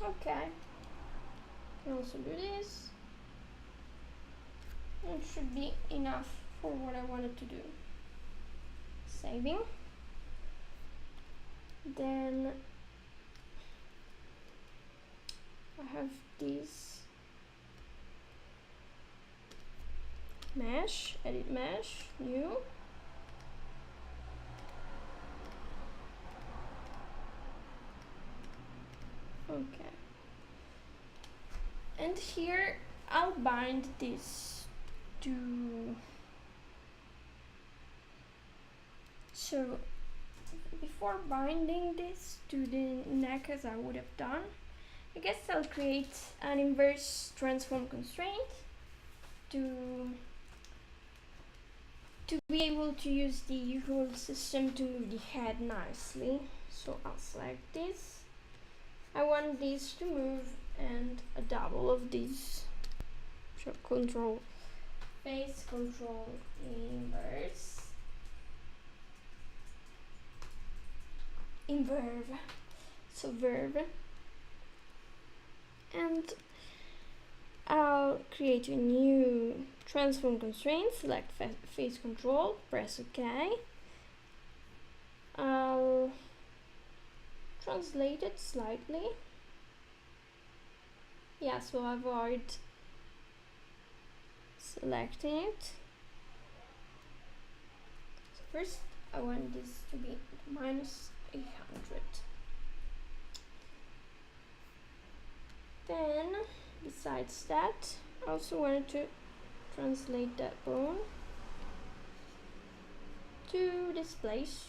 Okay, I can also do this. It should be enough for what I wanted to do. Saving. Then I have this mesh, edit mesh, new. Okay. And here I'll bind this to, so before binding this to the neck as I would have done, I guess I'll create an inverse transform constraint to be able to use the usual system to move the head nicely. So I'll select this. I want this to move and a double of these. So control face, control inverse, inverve, so verve, and I'll create a new transform constraint, select face control, press OK. I'll translate it slightly. Yeah, so avoid selecting it. So first I want this to be -800. Then besides that, I also wanted to translate that bone to this place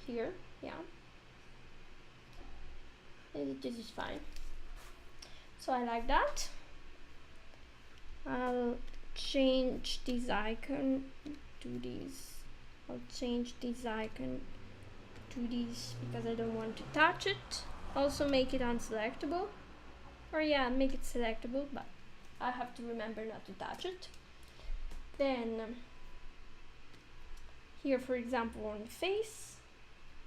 here. Yeah, this is fine. So I like that. I'll change this icon to this. I'll change this icon to this because I don't want to touch it. Also make it unselectable. Or yeah, make it selectable, but I have to remember not to touch it. Then here, for example, on the face,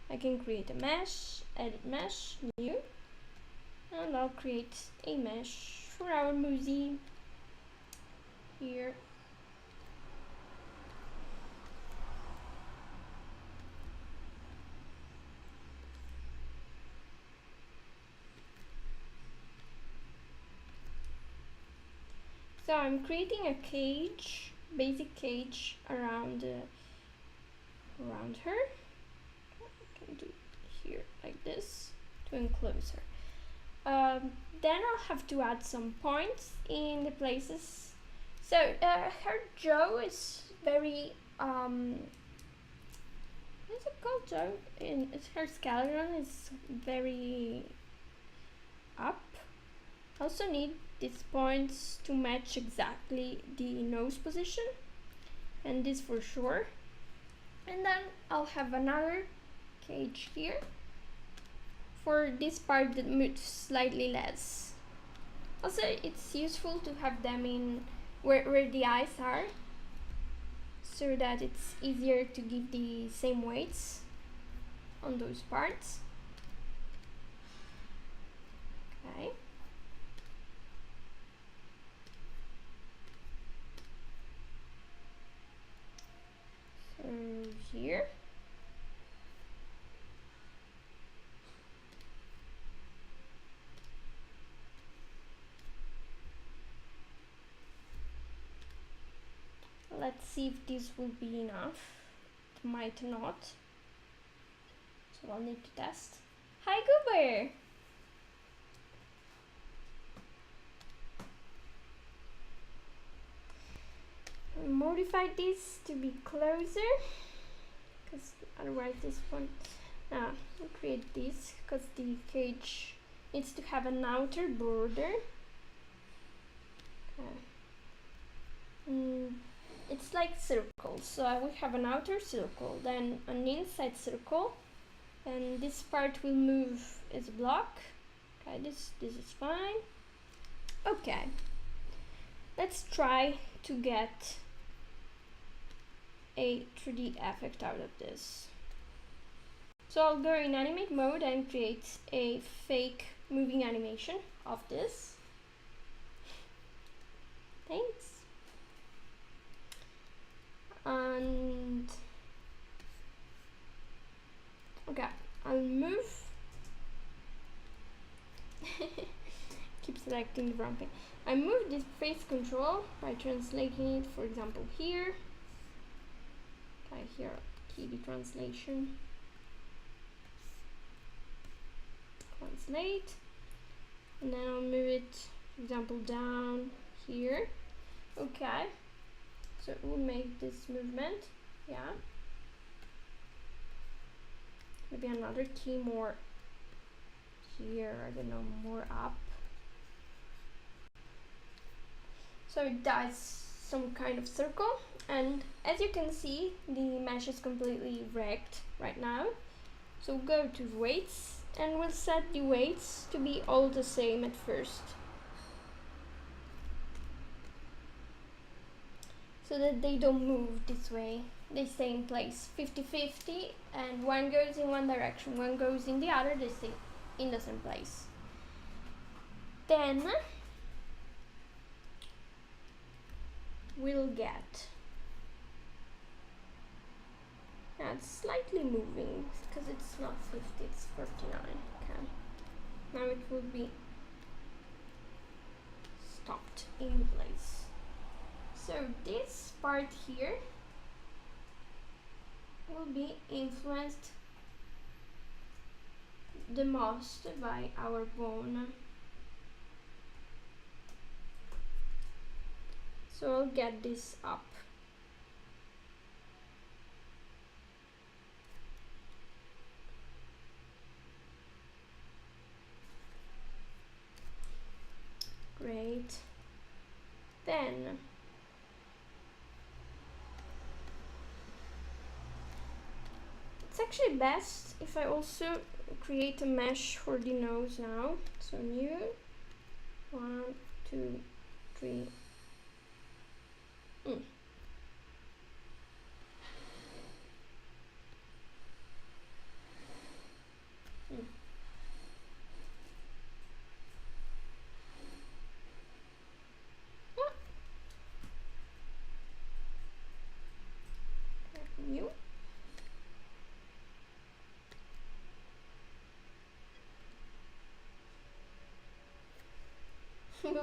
I can create a mesh, edit mesh, new, and I'll create a mesh for our Moosey here. So I'm creating a cage, basic cage around her. I can do here like this to enclose her. Then I'll have to add some points in the places. So her jaw is very what's it called, jaw? Her skeleton is very up. Also need these points to match exactly the nose position, and this for sure. And then I'll have another cage here for this part that moves slightly less. Also, it's useful to have them in where the eyes are, so that it's easier to give the same weights on those parts. Okay. So here. Let's see if this will be enough. It might not. So I'll need to test. Hi, Goober! Modify this to be closer, because otherwise this one. Now I'll create this because the cage needs to have an outer border. It's like circles, so I will have an outer circle, then an inside circle, and this part will move as a block. Okay, this is fine. Okay, let's try to get a 3D effect out of this. So I'll go in animate mode and create a fake moving animation of this. Thanks. And okay, I'll move. Keep selecting the wrong thing. I move this face control by translating it, for example, here. Okay, here, key the translation. Translate. And then I'll move it, for example, down here. Okay. So it will make this movement, yeah. Maybe another key more here, I don't know, more up. So it does some kind of circle, and as you can see, the mesh is completely wrecked right now. So go to weights, and we'll set the weights to be all the same at first, so that they don't move this way. They stay in place 50-50, and one goes in one direction, one goes in the other, they stay in the same place. Then we'll get, now it's slightly moving because it's not 50, it's 49. Okay, now it will be stopped in place. So this part here will be influenced the most by our bone. So I'll get this up. Great. Then it's actually best if I also create a mesh for the nose now. So new, 1, 2, 3.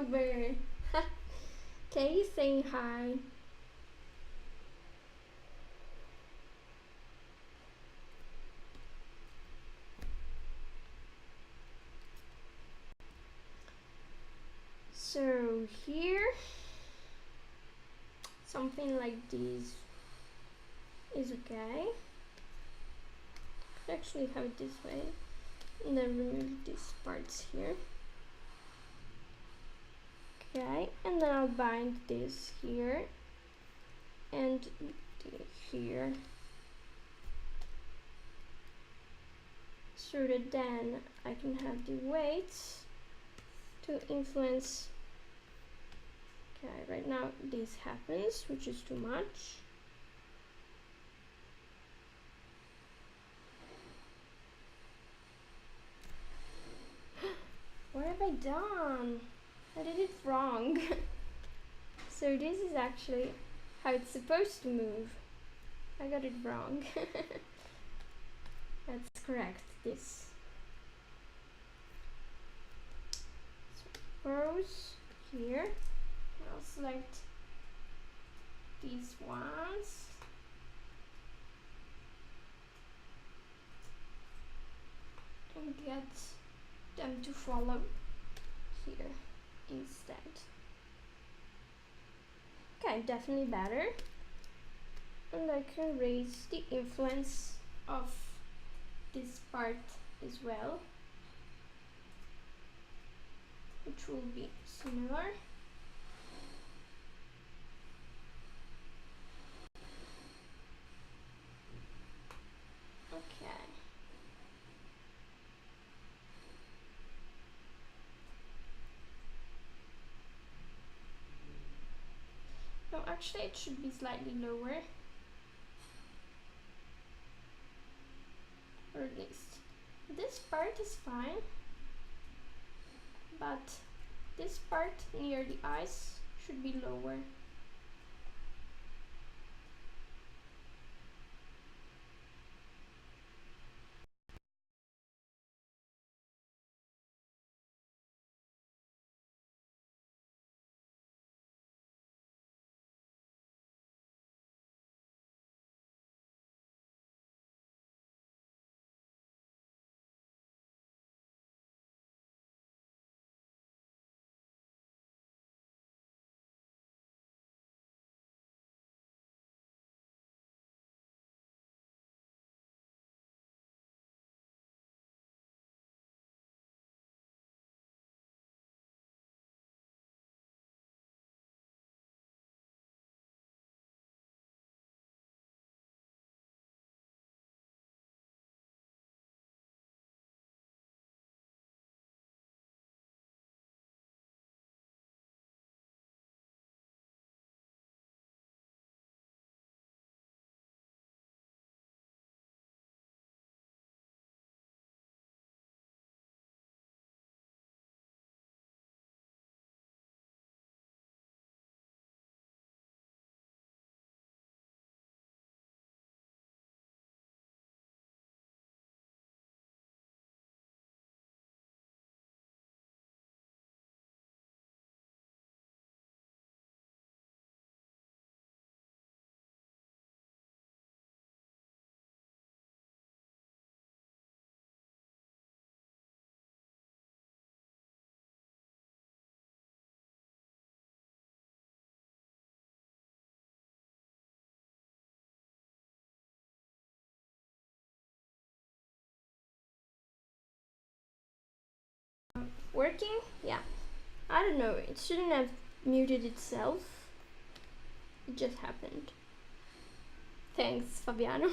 YouTuber. Okay, saying hi. So here, something like this is okay. Could actually have it this way, and then remove these parts here. Okay, and then I'll bind this here and here, so that then I can have the weights to influence. Okay, right now this happens, which is too much. What have I done? I did it wrong. So this is actually how it's supposed to move. I got it wrong. That's correct, this. So rows here. I'll select these ones. And get them to follow here instead. Okay, definitely better. And I can raise the influence of this part as well, which will be similar. Okay. No, actually it should be slightly lower. Or at least this part is fine, but this part near the eyes should be lower. Working? Yeah. I don't know, it shouldn't have muted itself. It just happened. Thanks, Fabiano.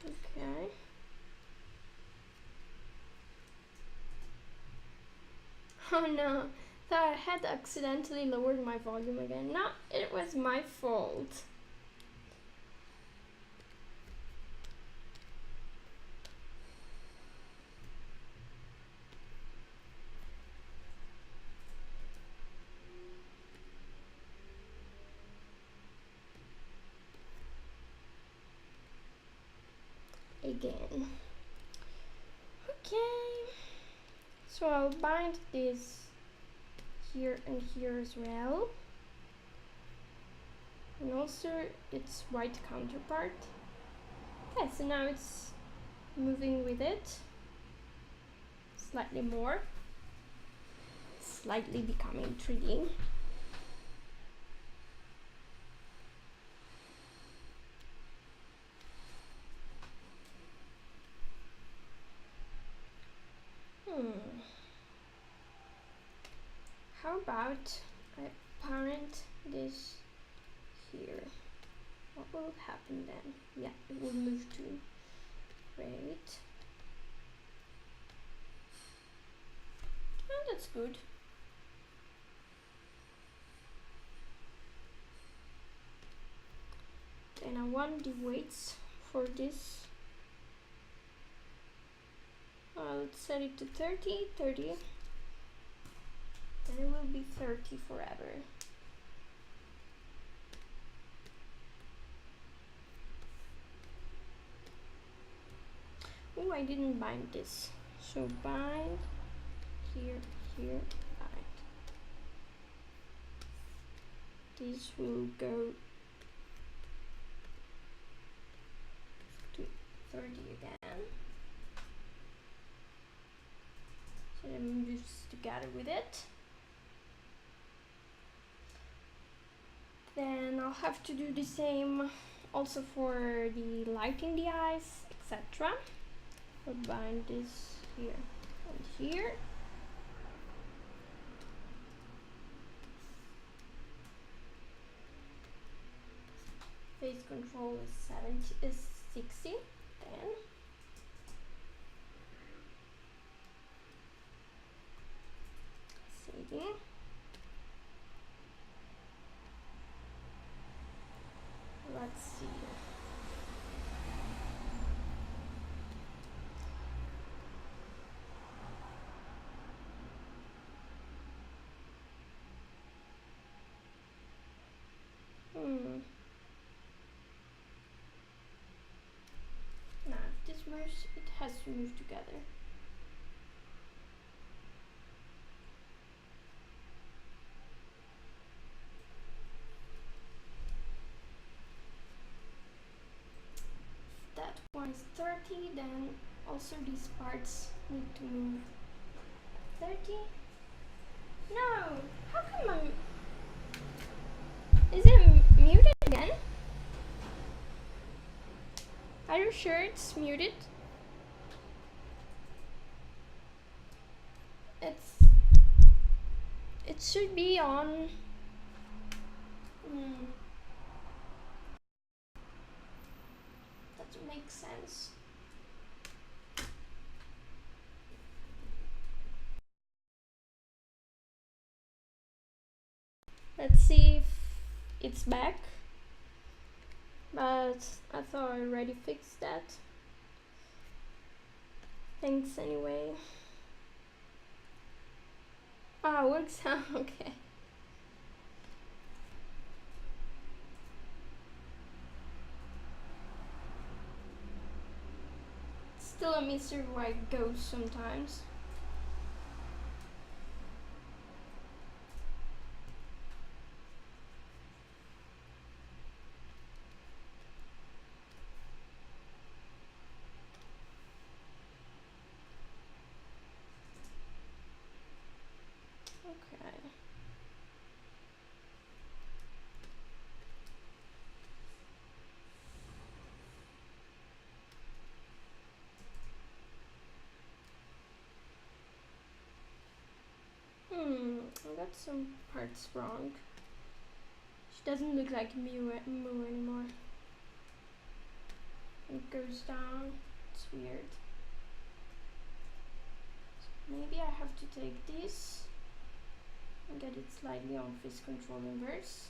Okay. Oh no, so I had accidentally lowered my volume again. No, it was my fault. So I'll bind this here and here as well, and also its white counterpart. Okay, so now it's moving with it slightly more, slightly becoming 3D. How about I parent this here? What will happen then? Yeah, it will move to great. Oh, that's good. And I want the weights for this. Let's set it to 30, 30. And it will be 30 forever. Oh, I didn't bind this. So bind here, here, bind. This will go to 30 again. So it moves together with it. Then I'll have to do the same also for the light in the eyes, etc. I'll bind this here and here. Face control is 60. Then saving. Let's see. Now if this moves, it has to move together. That one is 30, then also these parts need to move 30. No! How come I'm... Is it muted again? Are you sure it's muted? It should be on. That makes sense. Let's see if it's back. But I thought I already fixed that. Thanks anyway. Ah, works out. Okay. Still a mystery why it goes sometimes. Okay. I got some parts wrong. She doesn't look like Moo anymore. It goes down. It's weird. So maybe I have to take this and get it slightly on face control inverse.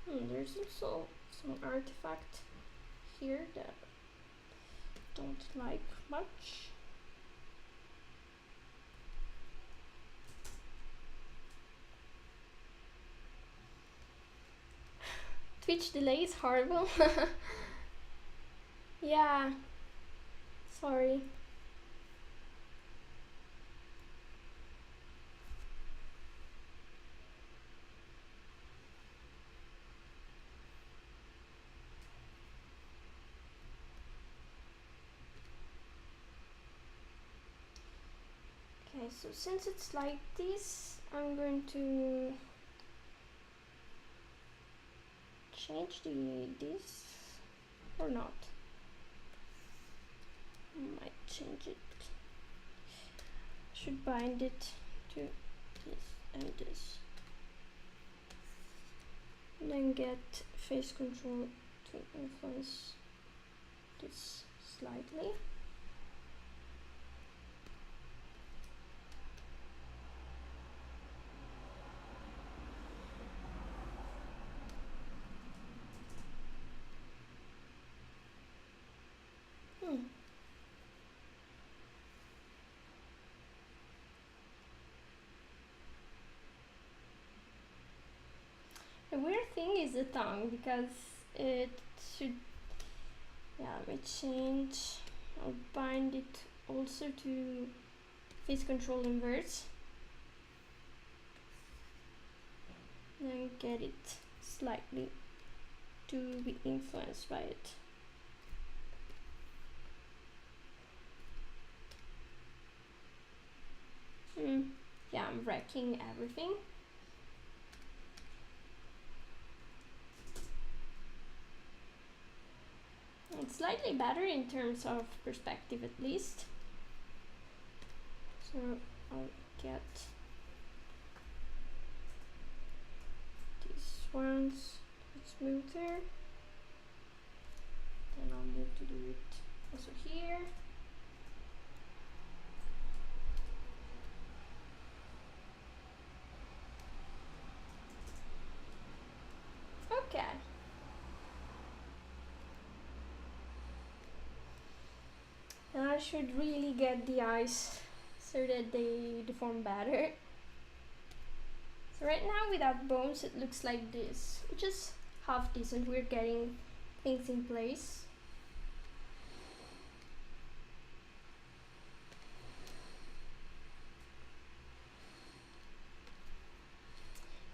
There's also some artifact here that I don't like much. Twitch delay is horrible. Yeah, sorry. Okay, so since it's like this, I'm going to change this or not. I might change it. Should bind it to this and this. And then get face control to influence this slightly. The weird thing is the tongue, because it should, yeah, let me change. I'll bind it also to face control inverse. Then get it slightly to be influenced by it. Yeah, I'm wrecking everything. It's slightly better in terms of perspective, at least. So I'll get these ones smoother. Then I'll need to do it also here. Okay. And I should really get the eyes so that they deform better. So right now without bones it looks like this, which is half decent. We're getting things in place.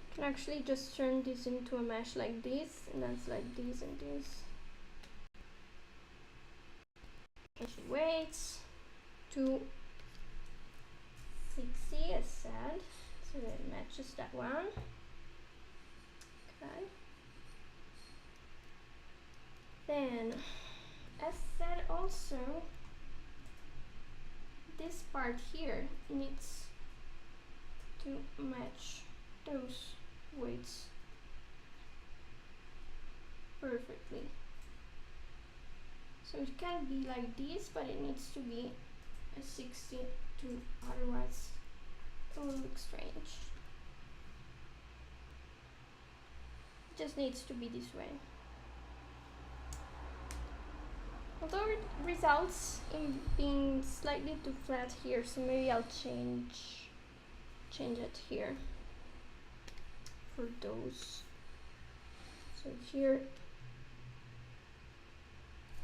You can actually just turn this into a mesh like this, and that's like this and this. And she waits to 60 as said, so that it matches that one. Okay. Then, as said also, this part here needs to match those weights perfectly. So it can be like this, but it needs to be a 60 to, otherwise it will look strange. It just needs to be this way. Although it results in being slightly too flat here, so maybe I'll change it here for those. So here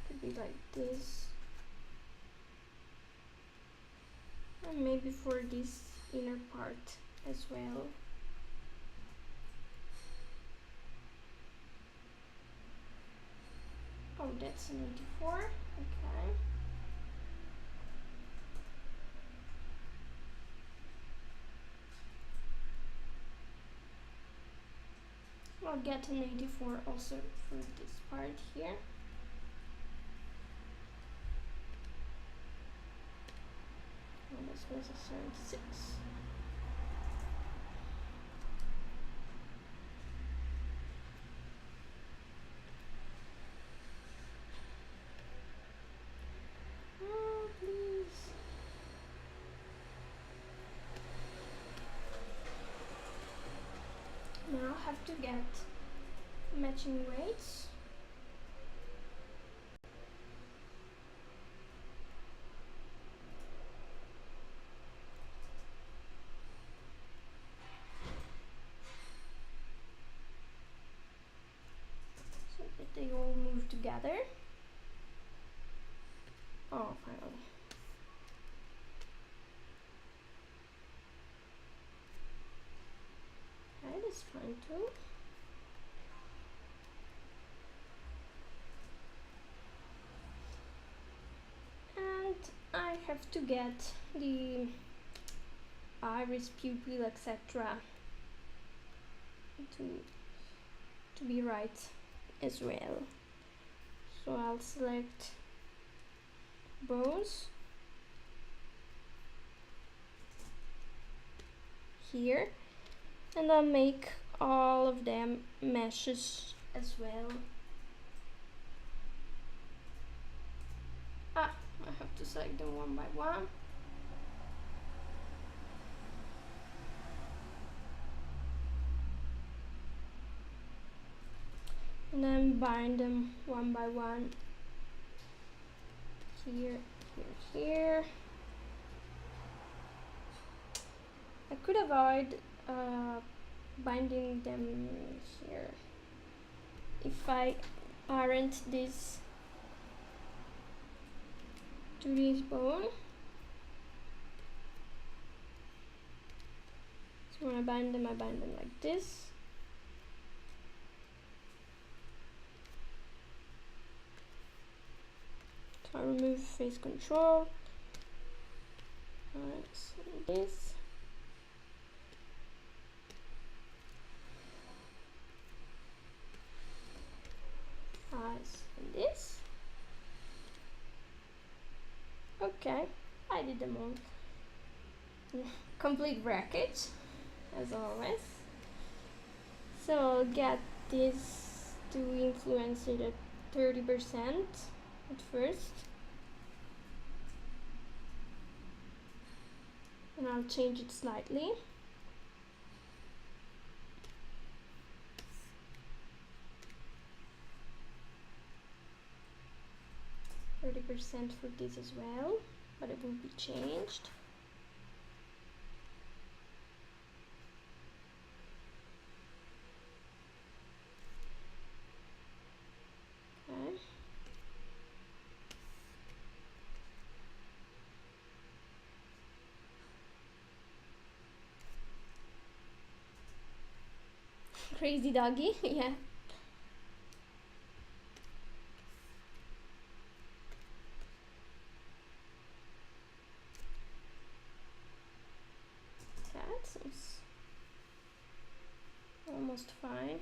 could be like this, and maybe for this inner part as well. Oh, that's an 84. Okay. I'll get an 84 also for this part here. And this was a 76. Oh, please. Now I have to get matching weights. So that they all move together. Oh, finally. That is fine too. And I have to get the iris, pupil, etc. to be right as well. So I'll select bones here, and I'll make all of them meshes as well. I have to select them one by one. And then bind them one by one. Here, here, here. I could avoid binding them here if I parent this to this bone. So when I bind them like this. So I remove face control. This. Eyes and this. Okay, I did them all. Complete wreckage, as always. So I'll get this to influence it at 30% at first. And I'll change it slightly. %, for this as well, but it will be changed. Okay. Crazy doggy, yeah. That seems almost fine.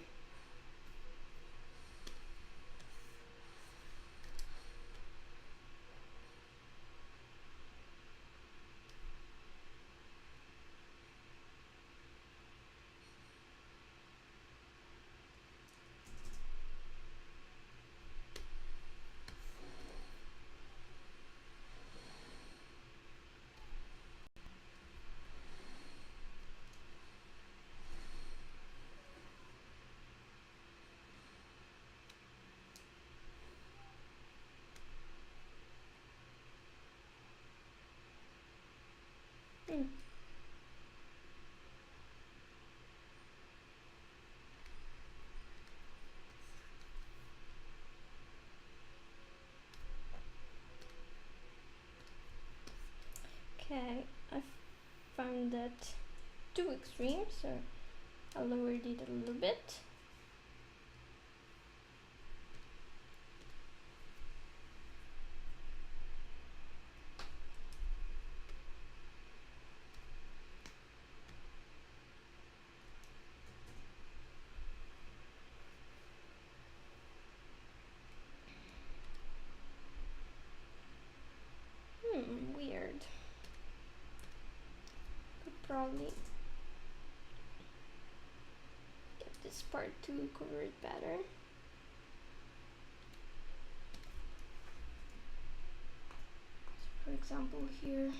Okay, I found that too extreme, so I'll lower it a little bit. Weird. Could probably get this part to cover it better. So for example, here.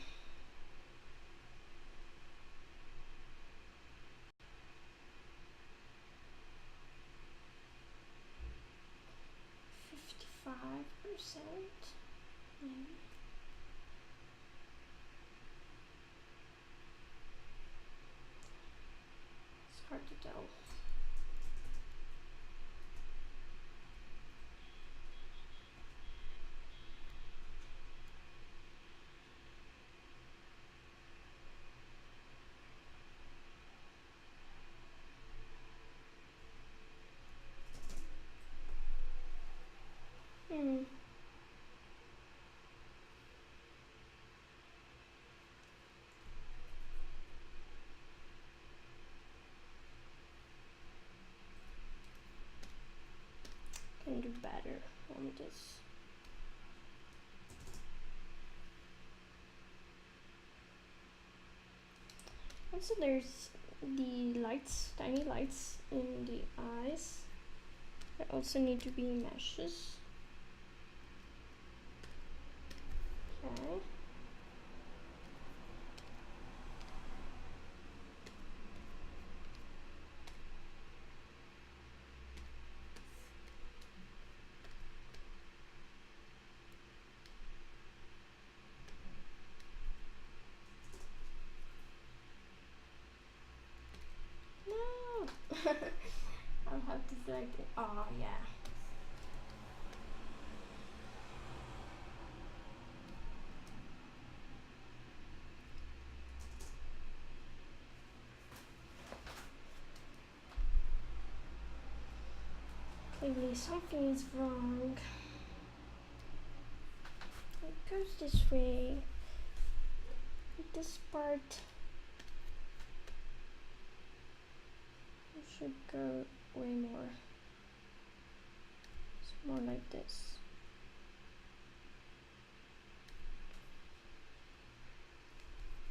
%. Maybe. It's hard to tell. can do better on this. Also, there's the lights, tiny lights in the eyes that also need to be meshes. Okay. No! I'll have to select it. Oh, yeah. Clearly something is wrong. It goes this way. This part should go way more. It's more like this.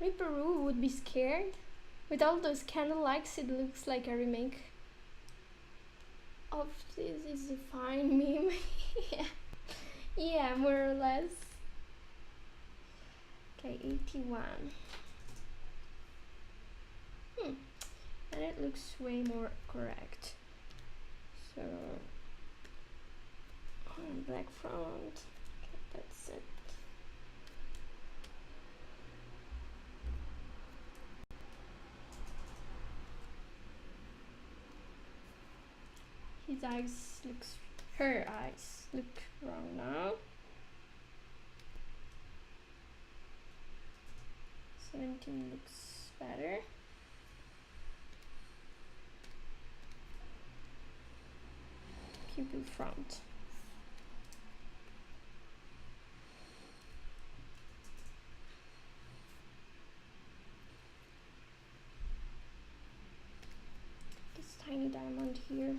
Ripperoo would be scared. With all those candle lights, it looks like a remake of This Is a Fine meme. Yeah. Yeah, more or less. Okay, 81. And it looks way more correct. So, black front. Okay, that's it. His eyes looks, her eyes look wrong now. 17 looks better. Pupil front. This tiny diamond here.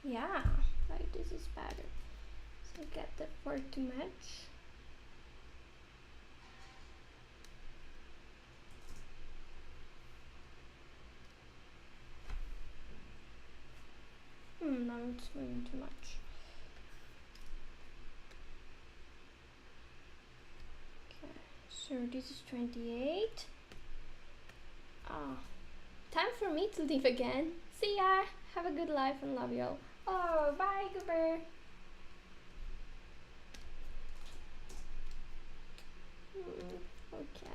Yeah, like this is better. So get the part to match. Now it's moving too much. Okay, so this is 28. Time for me to leave again. See ya! Have a good life and love you all. Oh, bye, Goober! Okay.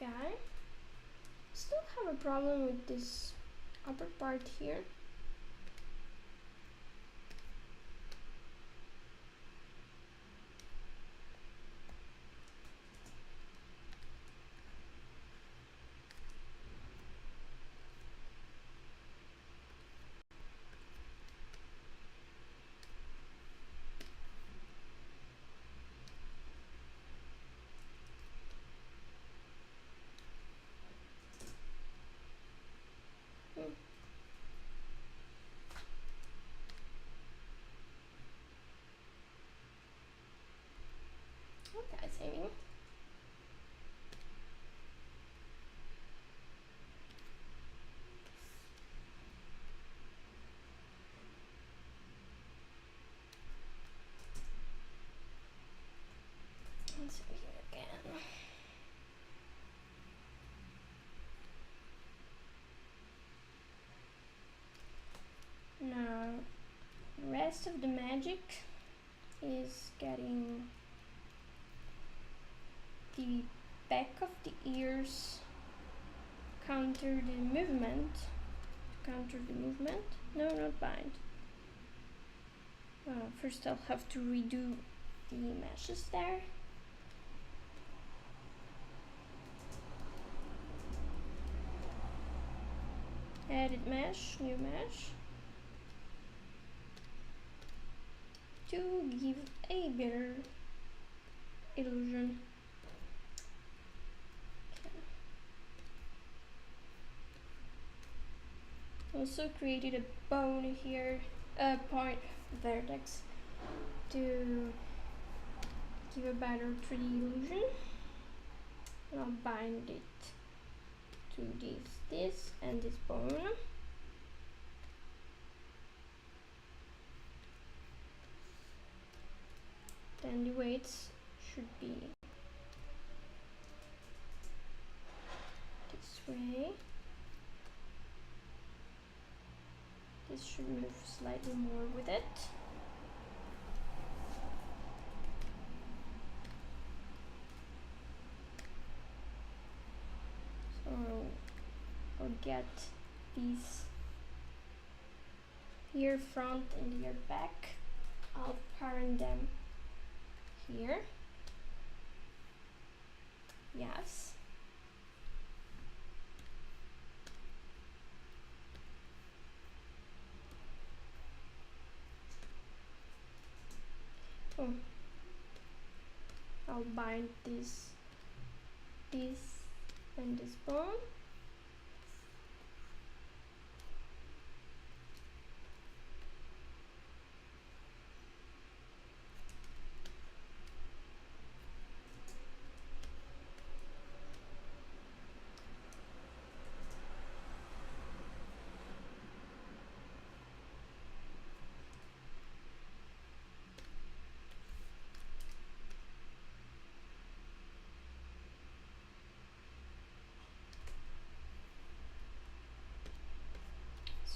Okay. Still have a problem with this upper part here. rest of the magic is getting the back of the ears counter the movement. No, not bind. First I'll have to redo the meshes there. Edit mesh, new mesh, to give a better illusion. Okay. Also created a bone here, a point vertex to give a better 3D illusion. And I'll bind it to this and this bone. Then the weights should be this way. This should move slightly more with it. So I'll get these ear front and ear back. I'll parent them here. Yes. Oh. I'll bind this and this bone.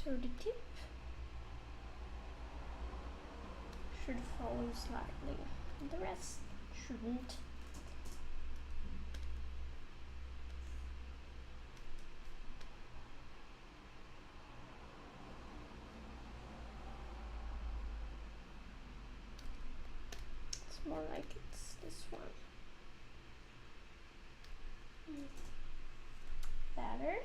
So the tip should follow slightly, the rest shouldn't. It's more like it's this one. Better.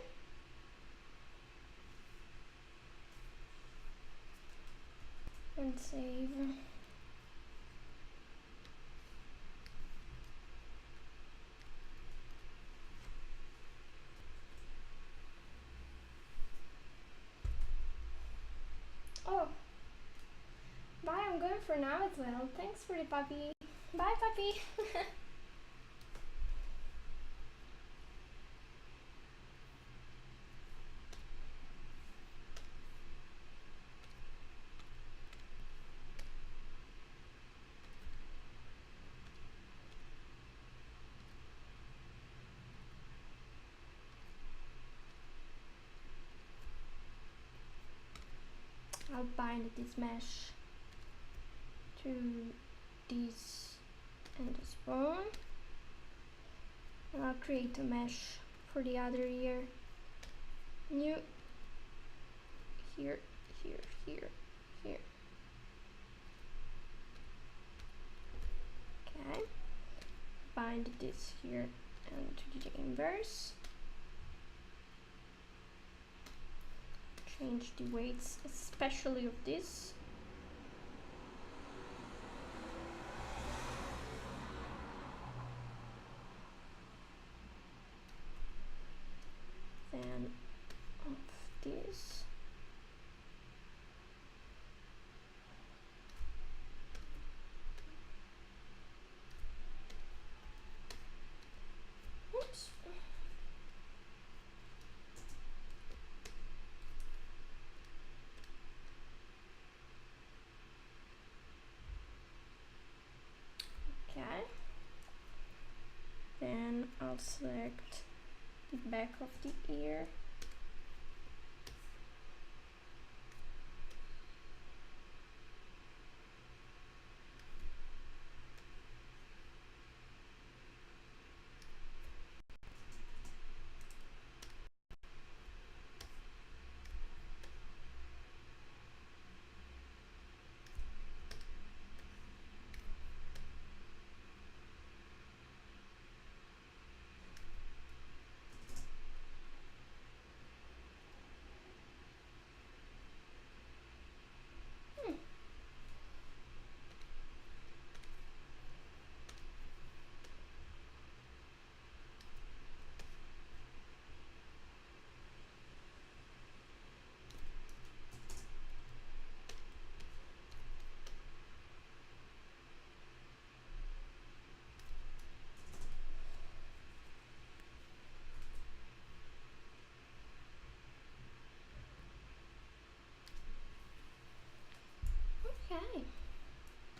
And save. Oh, bye, I'm going for now as well. Thanks for the puppy. Bye, puppy. I'll bind this mesh to this and this bone, and I'll create a mesh for the other ear. New, here, here, here, here. Okay, bind this here and to the inverse. Change the weights, especially of this. Then of this. Oops. Okay. Then I'll select the back of the ear.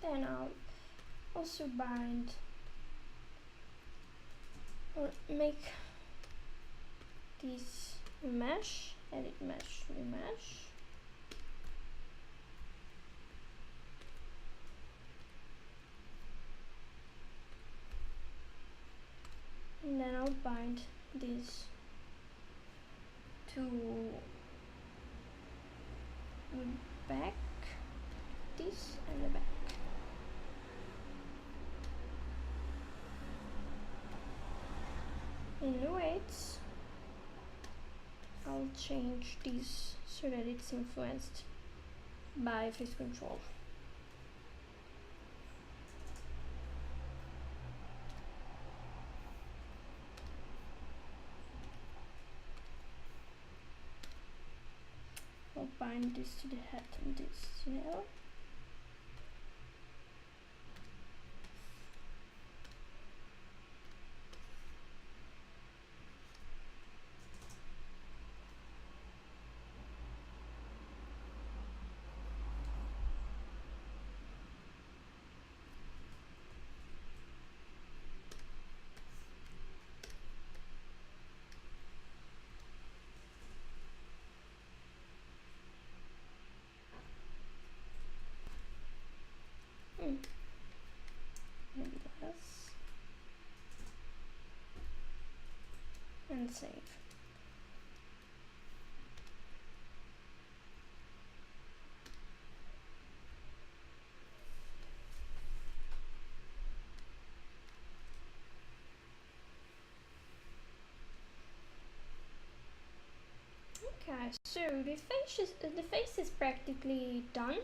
Then I'll also bind or make this mesh, edit mesh, new mesh. And then I'll bind this to the back, this and the back. In the weights, I'll change this so that it's influenced by face control. I'll bind this to the head and this to the L. Maybe less. And save. Okay, so the face is practically done.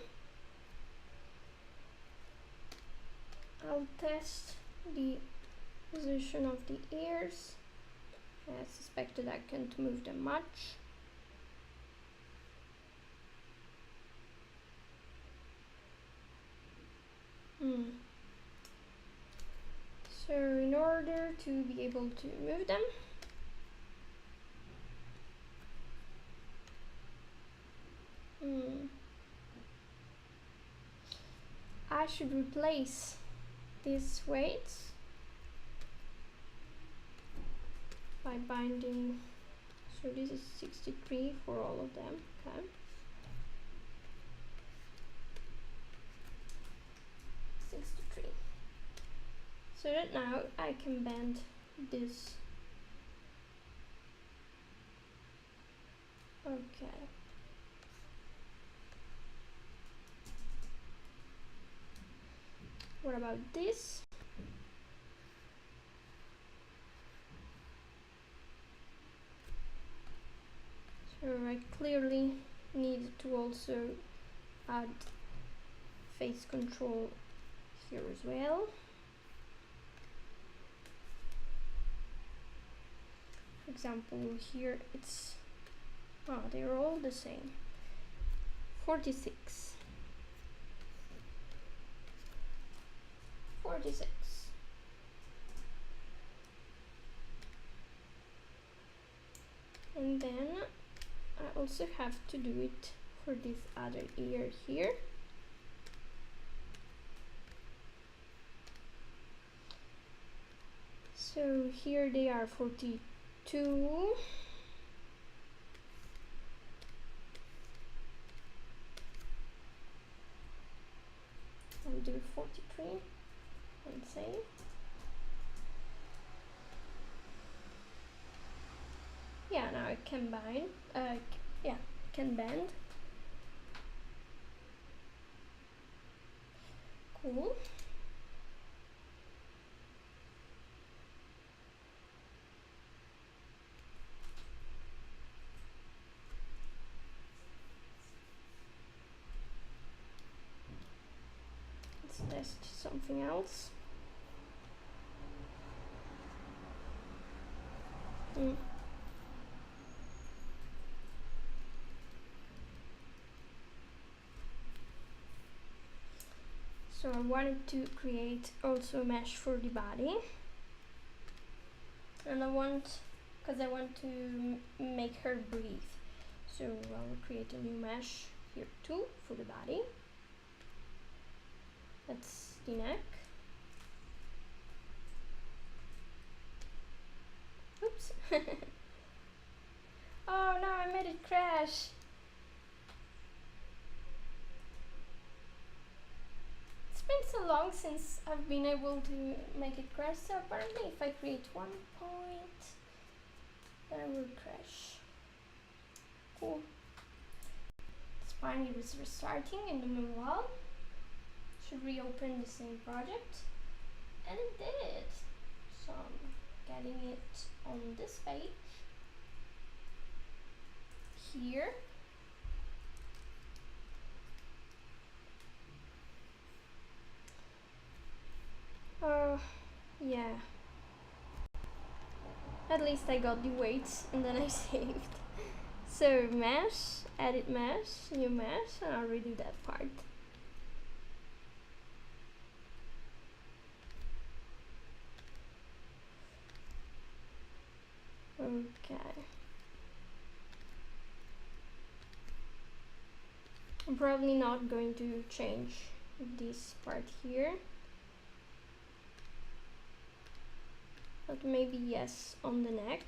I'll test the position of the ears. I suspected I can't move them much. So in order to be able to move them, I should replace these weights by binding. So this is 63 for all of them. Okay. 63. So that now I can bend this. Okay. What about this? So I clearly need to also add face control here as well. For example, here it's, they're all the same. 46. 46. And then I also have to do it for this other ear here. So here they are 42. I'll do 43 and save. Yeah, now I can bind. Can bend. Cool. Let's test something else. So I wanted to create also a mesh for the body, and because I want to make her breathe, so I'll create a new mesh here too for the body. That's the neck. Oops. Oh no, I made it crash. It's been so long since I've been able to make it crash, so apparently if I create 1 point, then it will crash. Cool. It's fine, it was restarting in the meanwhile. Should reopen the same project. And it did. So I'm getting it on this page. Here. Yeah. At least I got the weights and then I saved. So mesh, edit mesh, new mesh, and I'll redo that part. Okay. I'm probably not going to change this part here. But maybe yes on the neck.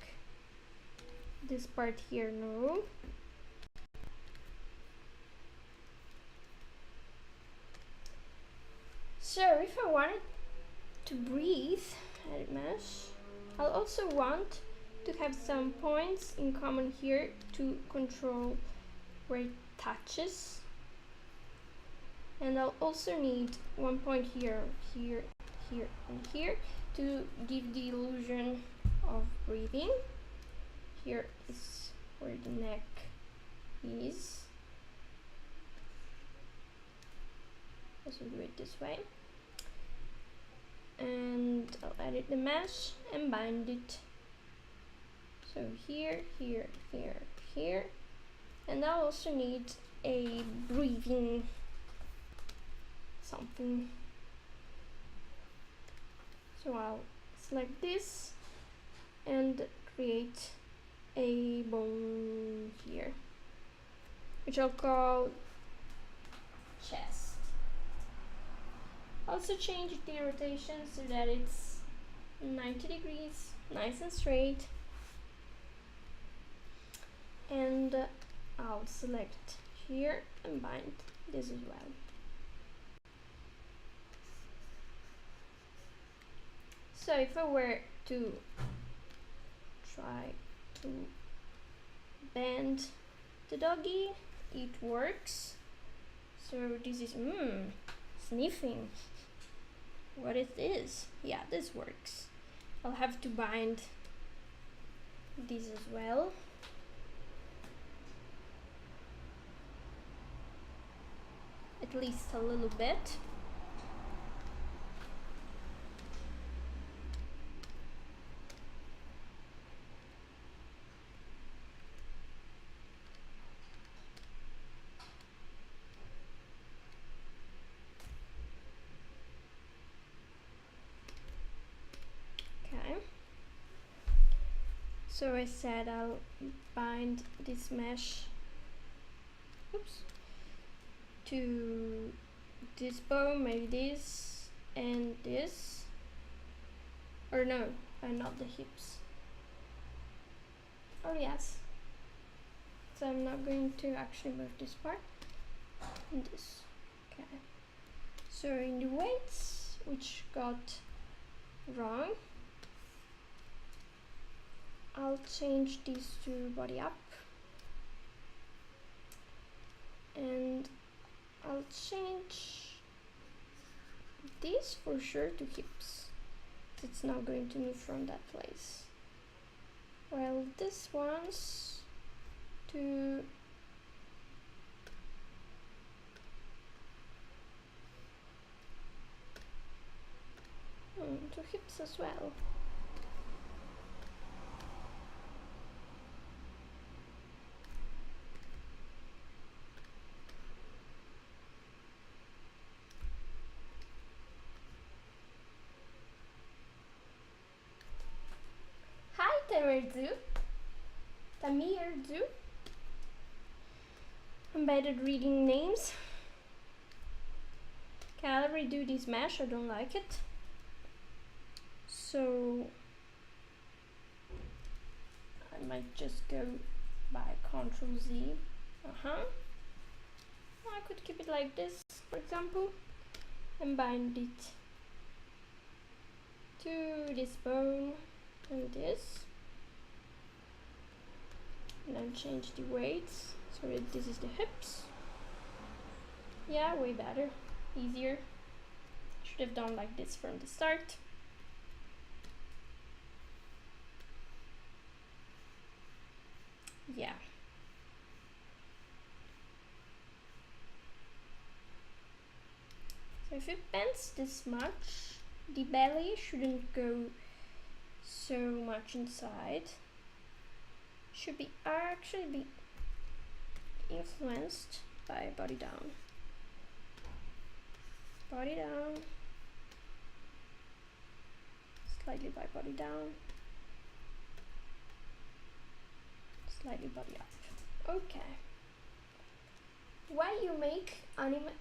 This part here, no. So if I wanted to breathe, edit mesh, I'll also want to have some points in common here to control where it touches. And I'll also need 1 point here, here, here, and here to give the illusion of breathing. Here is where the neck is. Also do it this way. And I'll edit the mesh and bind it. So here, here, here, here. And I'll also need a breathing something. So I'll select this and create a bone here, which I'll call chest. Also change the rotation so that it's 90 degrees, nice and straight. And I'll select here and bind this as well. So if I were to try to bend the doggy, it works. So this is sniffing. What is this? Yeah, this works. I'll have to bind this as well. At least a little bit. So I said I'll bind this mesh to this bone, maybe this and this, or no, not the hips. Oh yes. So I'm not going to actually move this part and this. Okay. So in the weights, which got wrong, I'll change these to body up, and I'll change this for sure to hips. It's not going to move from that place. While this one's to hips as well. Tamirzu. Embedded reading names. Okay, I'll redo this mesh, I don't like it. So I might just go by Ctrl Z. I could keep it like this, for example, and bind it to this bone and this, and then change the weights so that this is the hips. Yeah, way better, easier. Should have done like this from the start. Yeah. So if it bends this much, the belly shouldn't go so much inside. Should be actually be influenced by body down. Body down. Slightly by body down. Slightly body up. Okay. Why you make animate?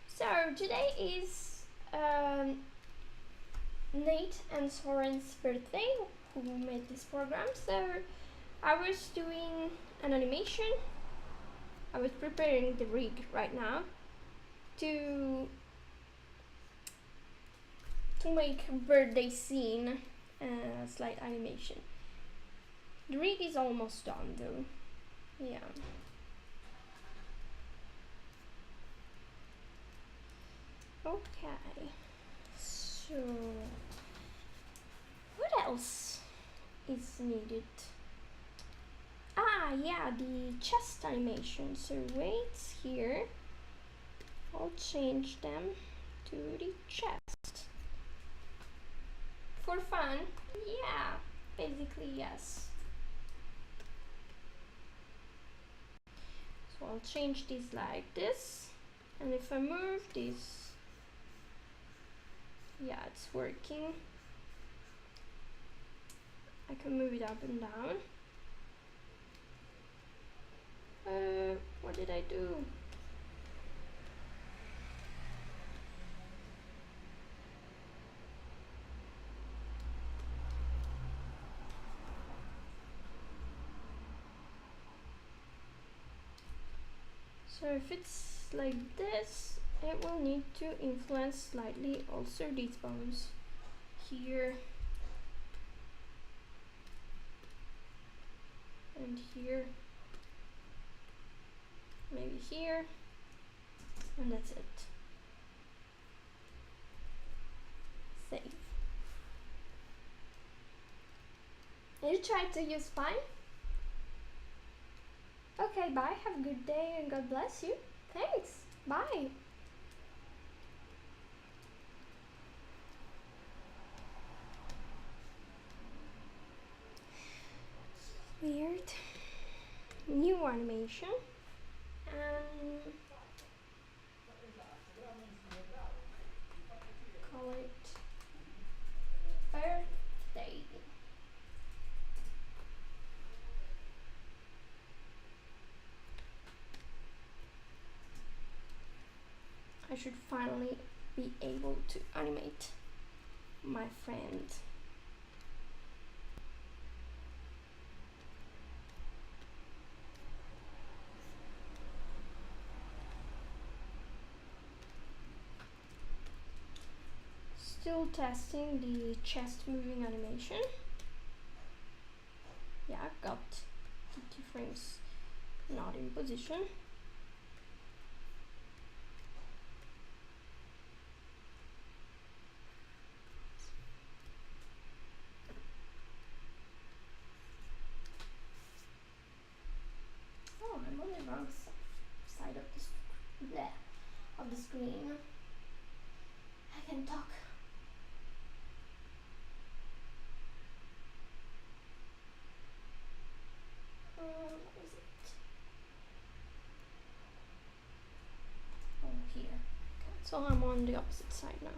So today is Nate and Soren's birthday, who made this program. So I was doing an animation. I was preparing the rig right now to make a birthday scene, slight animation. The rig is almost done though. Yeah. Okay. So what else is needed? Ah, yeah, the chest animation. So weights here. I'll change them to the chest. For fun? Yeah, basically yes. So I'll change this like this. And if I move this, yeah, it's working. I can move it up and down. What did I do? So if it's like this, it will need to influence slightly also these bones here and here, maybe here, and that's it. Save. You tried to use fine? Okay, bye, have a good day and God bless you. Thanks, bye. Weird. New animation. Call it birthday. I should finally be able to animate my friend. Still testing the chest moving animation. Yeah, I've got the keyframes not in position. Oh, I'm on the wrong side of the screen. I can talk. What is it? Oh, here. Okay, so I'm on the opposite side now.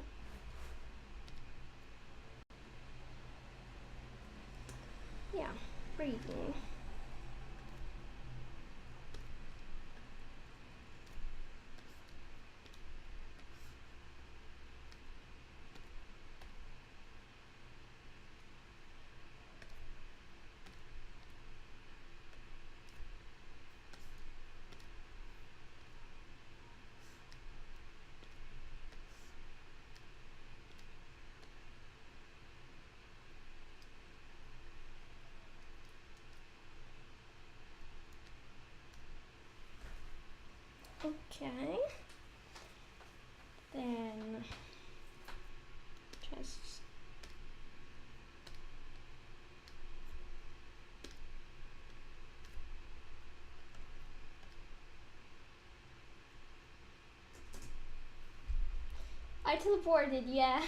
Yeah, breathing. Okay. Then just I teleported, yeah.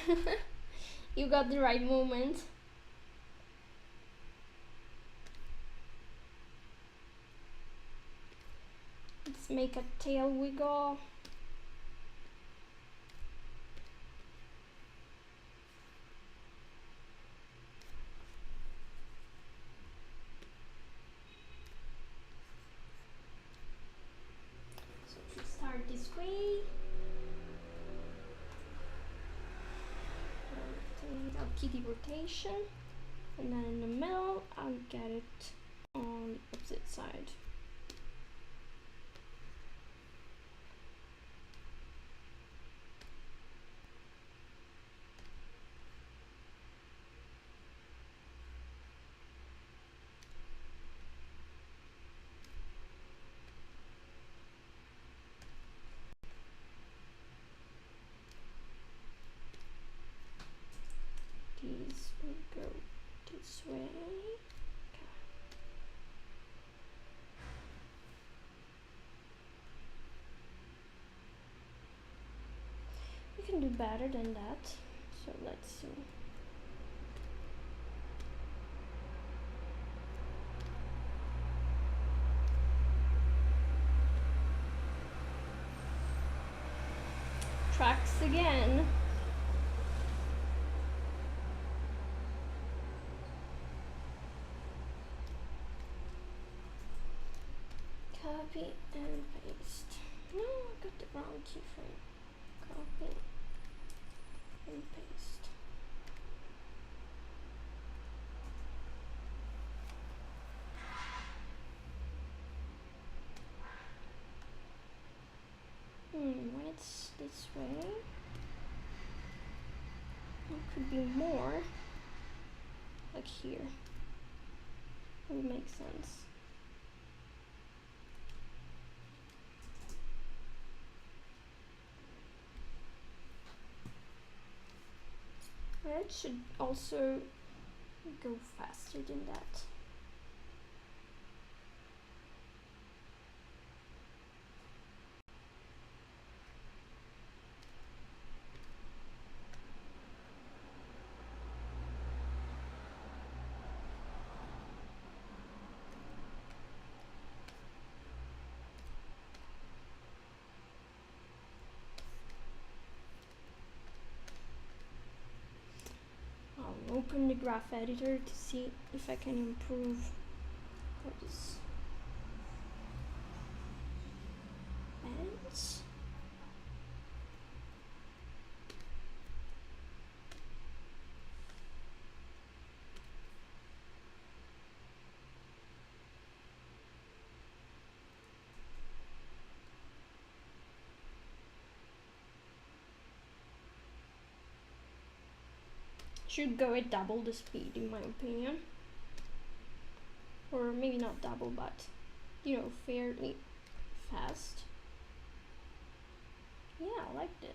You got the right moment. Let's make a tail wiggle. So we should start this way. Rotate our kitty rotation. And then in the middle, I'll get it on the opposite side. These will go this way. We can do better than that. So let's see. Tracks again. Copy and paste. No, I got the wrong keyframe. Copy and paste. When it's this way, it could be more like here. It would make sense. It should also go faster than that. I'll open the graph editor to see if I can improve this ends. Should go at double the speed in my opinion, or maybe not double, but you know, fairly fast. Yeah, I like this.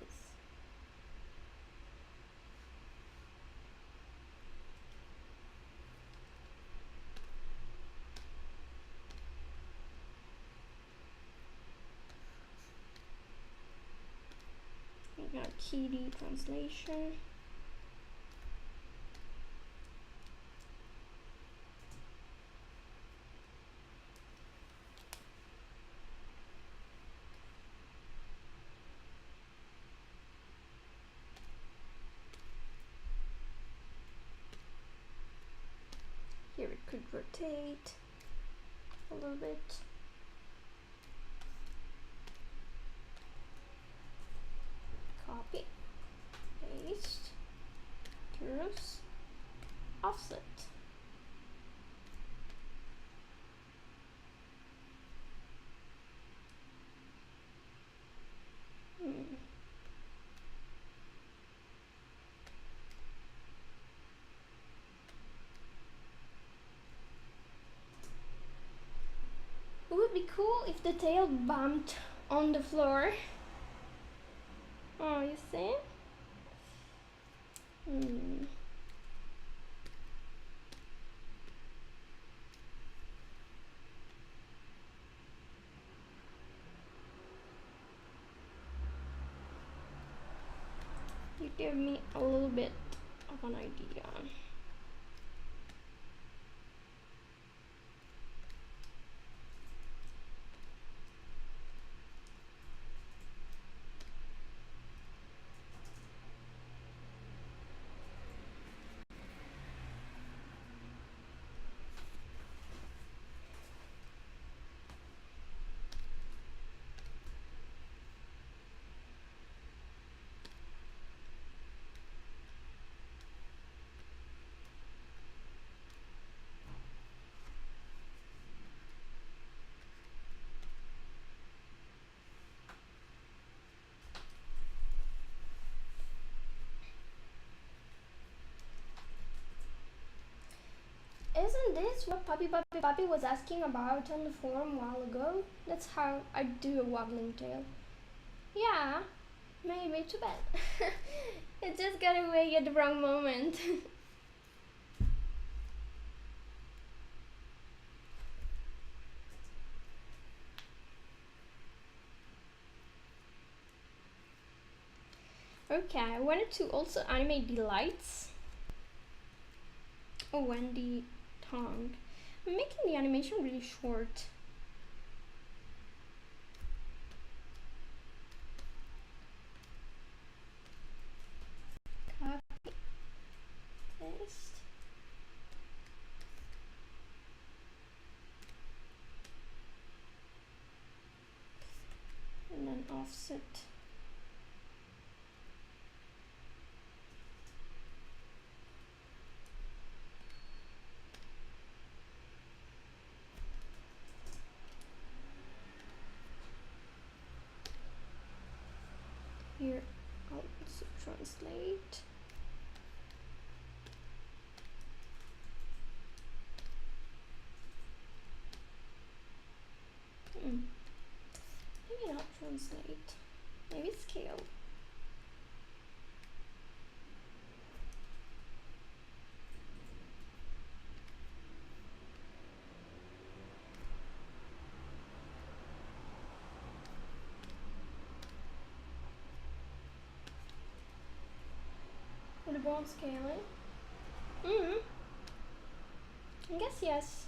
We got kitty translation. Here it could rotate a little bit. Copy, paste, curves, offset. It would be cool if the tail bumped on the floor. Oh, you see? You give me a little bit of an idea. Isn't this what Puppy was asking about on the forum a while ago? That's how I do a waggling tail. Yeah, maybe, too bad. It just got away at the wrong moment. Okay, I wanted to also animate the lights. Oh, and the tongue. I'm making the animation really short. Copy, paste. And then offset. Here, I'll also translate. Maybe not translate. Maybe scale. Would it go on scaling? I guess yes.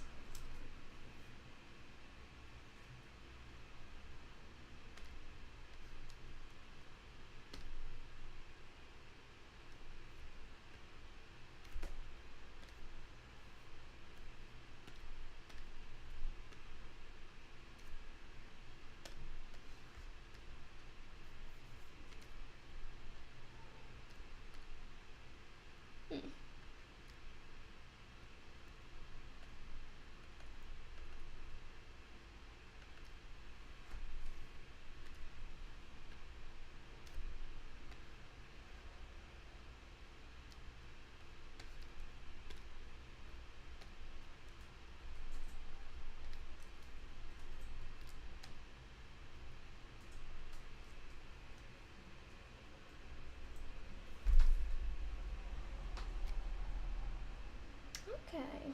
Okay.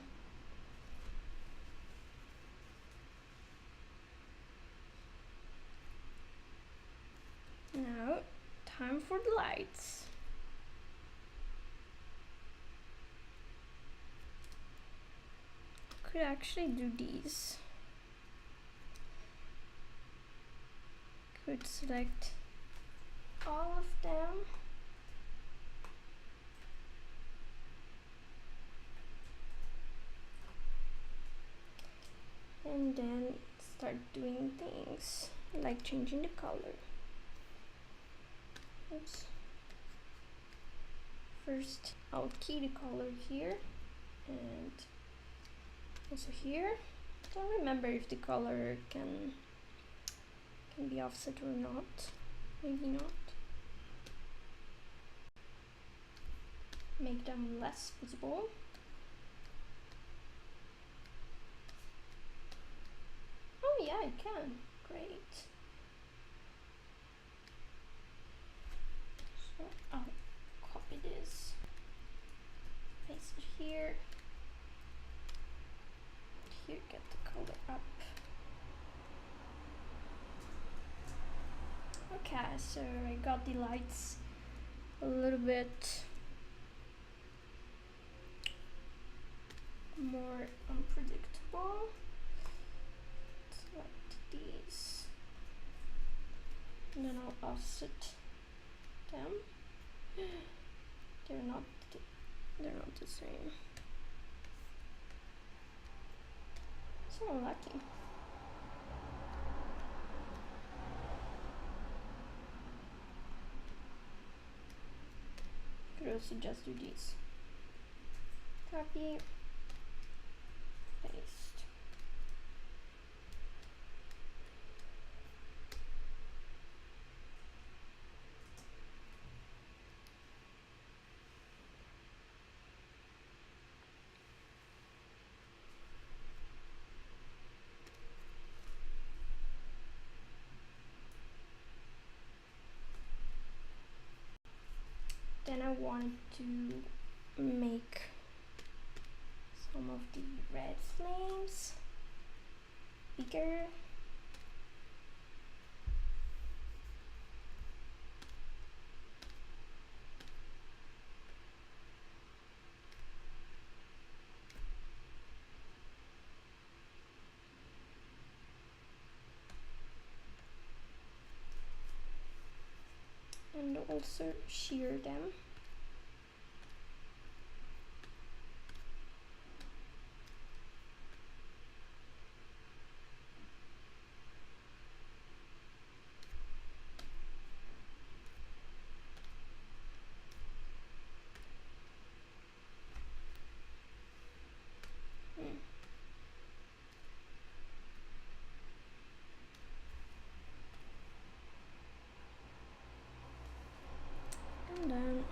Now, time for the lights. Could actually do these. Could select all of them. And then start doing things like changing the color. Oops. First, I'll key the color here and also here. Don't remember if the color can be offset or not. Maybe not. Make them less visible. Oh yeah, I can. Great. So I'll copy this, paste it here. Here, get the color up. Okay, so I got the lights a little bit more unpredictable. Select these, and then I'll offset them. They're not the same. So lucky. Could also just do these. Copy, paste. Then I want to make some of the red flames bigger. And also shear them. And then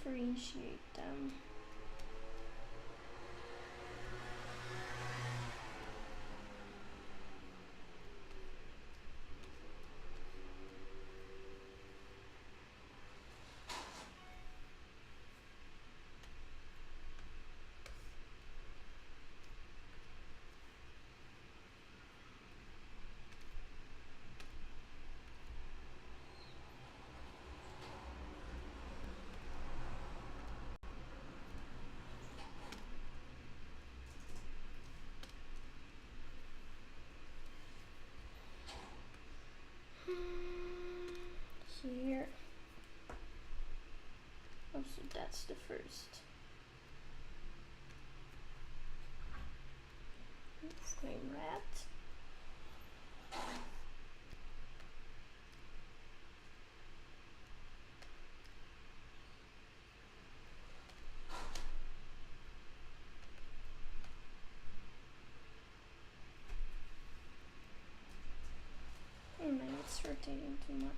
differentiate them. Here. Oh, so that's the first. Flame red. Oh man, it's rotating too much.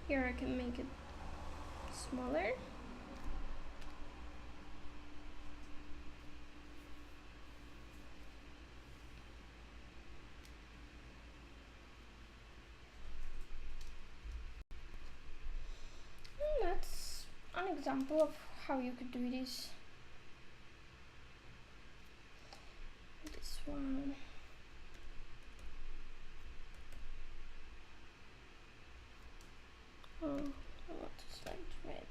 Here I can make it smaller. And that's an example of how you could do this. one. Oh, I want to select red.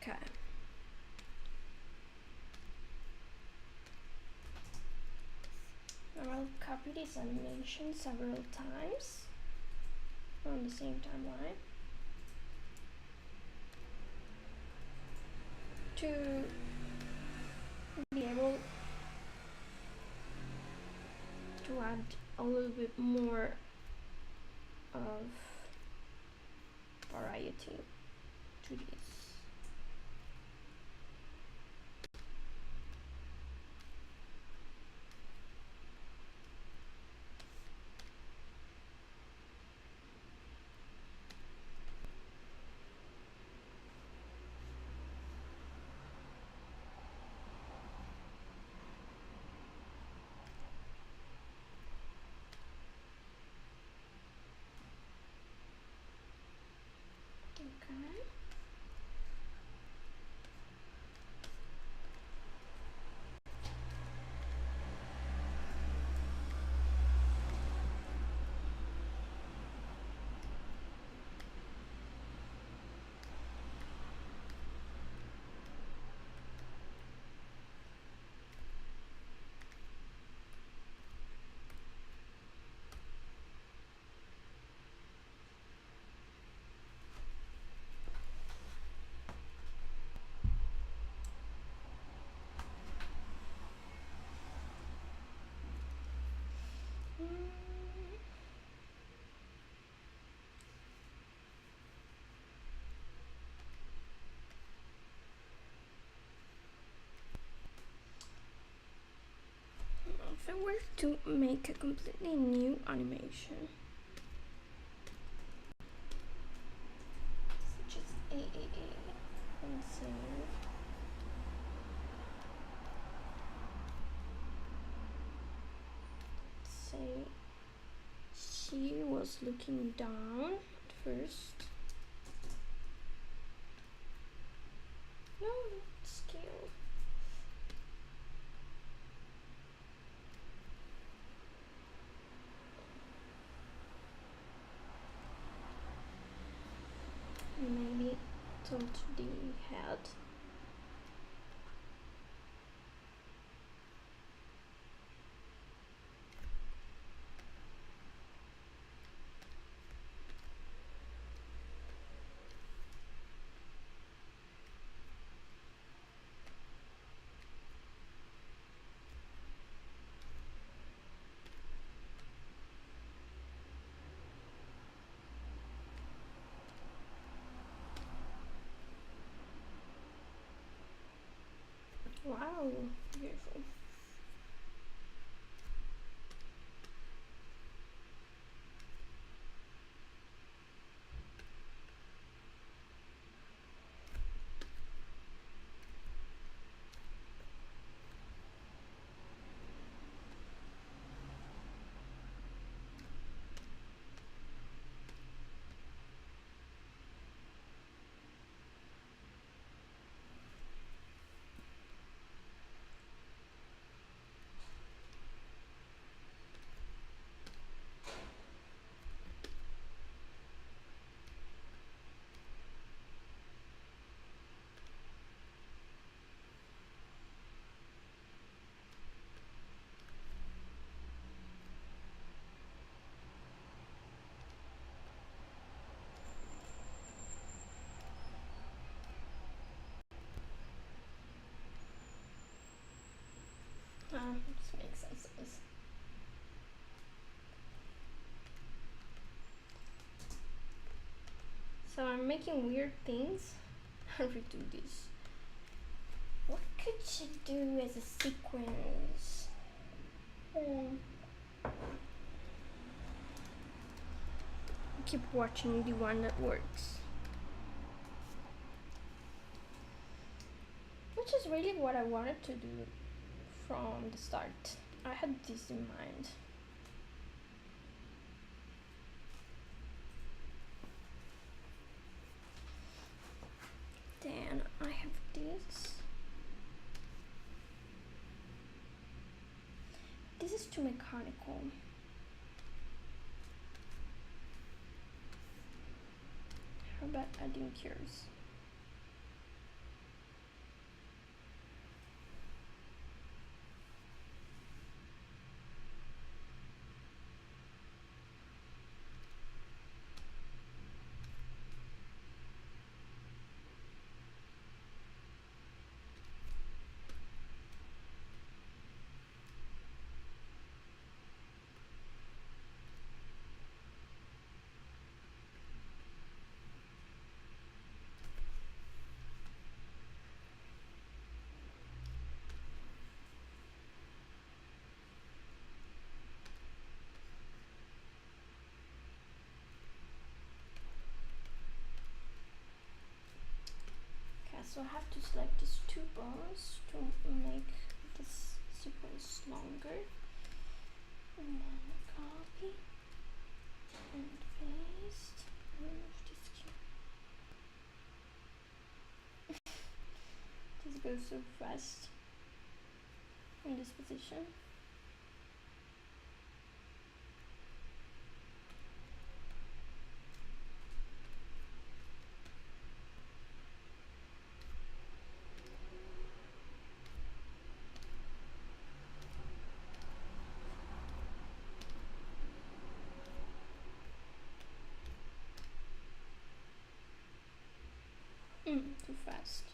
Okay. I'll copy this animation several times on the same timeline to be able to add a little bit more of variety to this. Okay. If I were to make a completely new animation, such as AAA, and save. Say she was looking down at first. No, scale. Maybe tilt the head. So I'm making weird things. I'll redo this. What could you do as a sequence? Keep watching the one that works. Which is really what I wanted to do from the start. I had this in mind. Then I have this. This is too mechanical. How about adding curves? So I have to select these two bars to make this sequence longer. And then copy and paste. Remove this key. This goes so fast in this position. Too fast.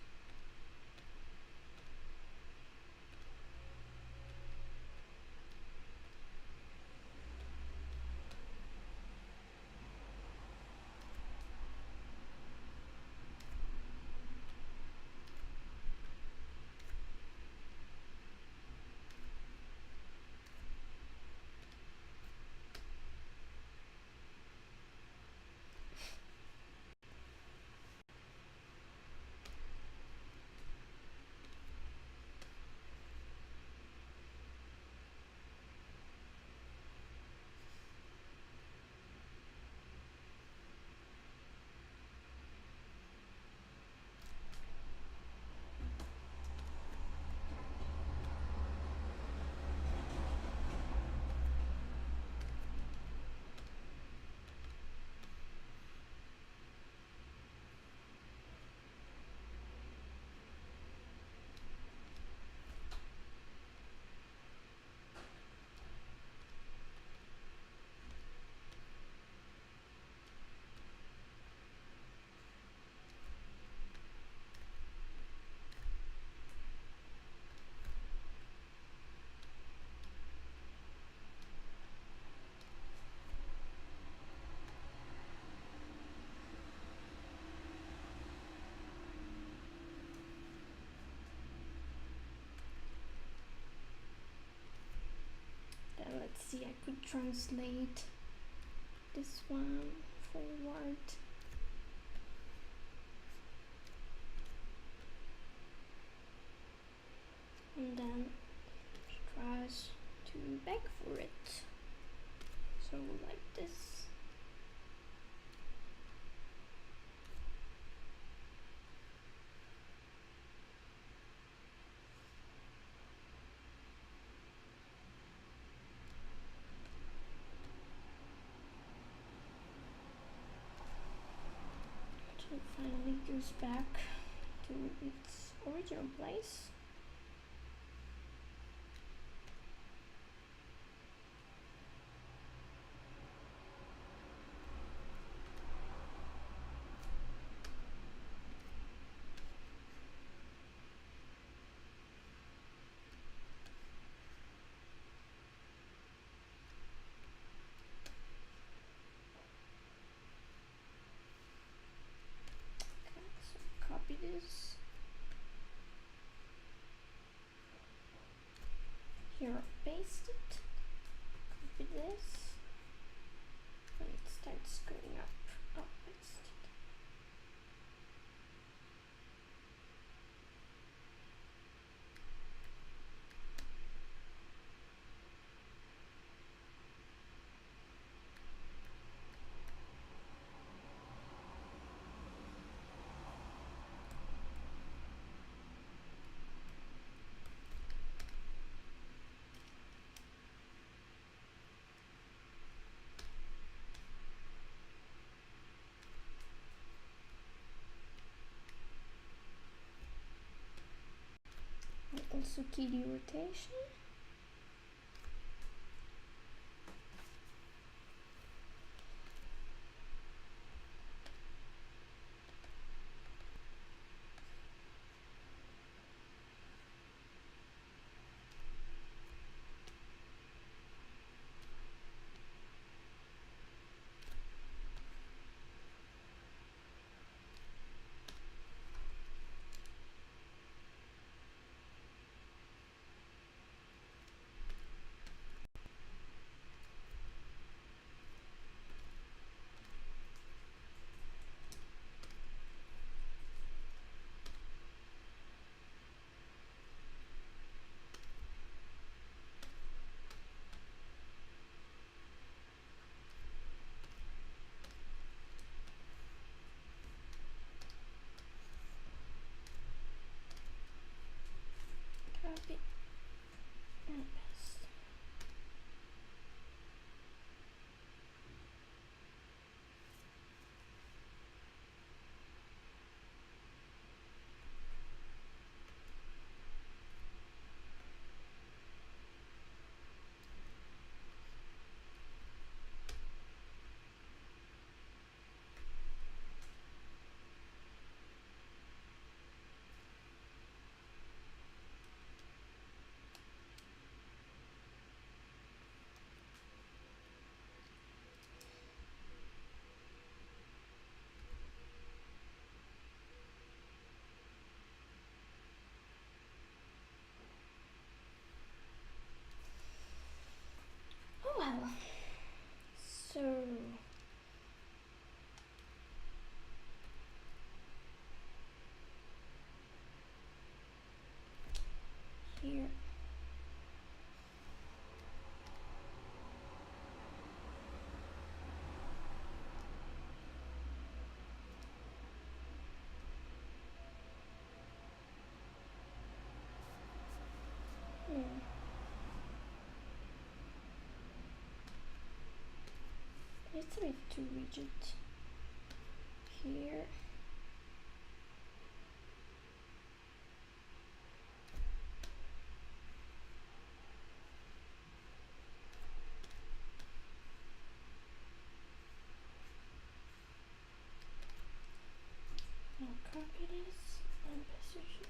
Let's see, I could translate this one forward. And then tries to beg for it. So like this. It finally goes back to its original place. is. Here, paste it. Copy this. And it starts going up. Oh, paste it. Also key the rotation. Copy and paste. Oh well. So here. It's a bit too rigid here. I'll copy this and paste it here.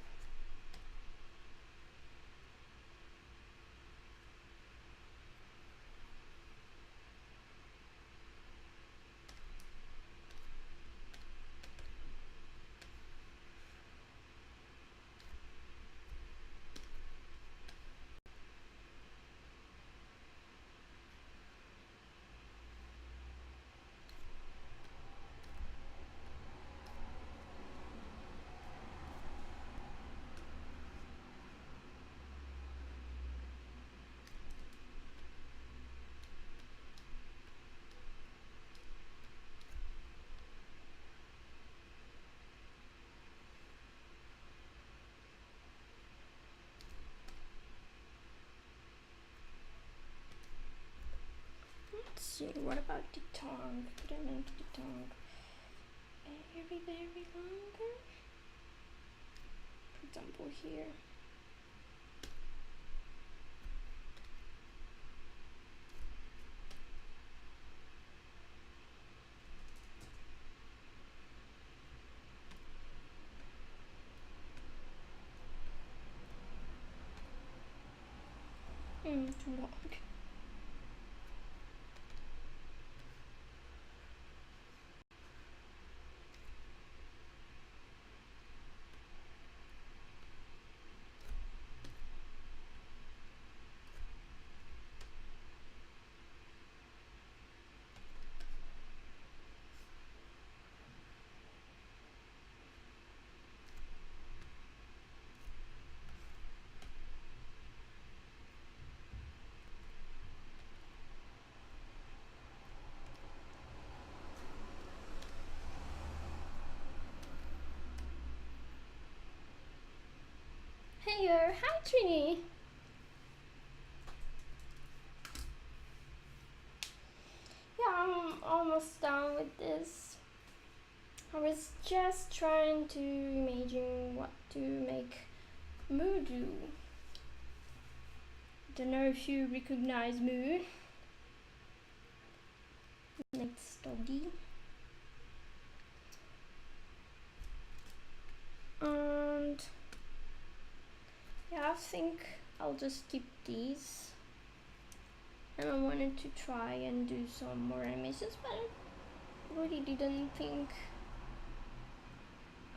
Let's see, what about the tongue? Could I make the tongue very longer? For example, here. Too long. hi Trini. Yeah, I'm almost done with this. I was just trying to imagine what to make Moo do. Don't know if you recognize Moo. Next study. And yeah, I think I'll just keep these. And I wanted to try and do some more animations, but I really didn't think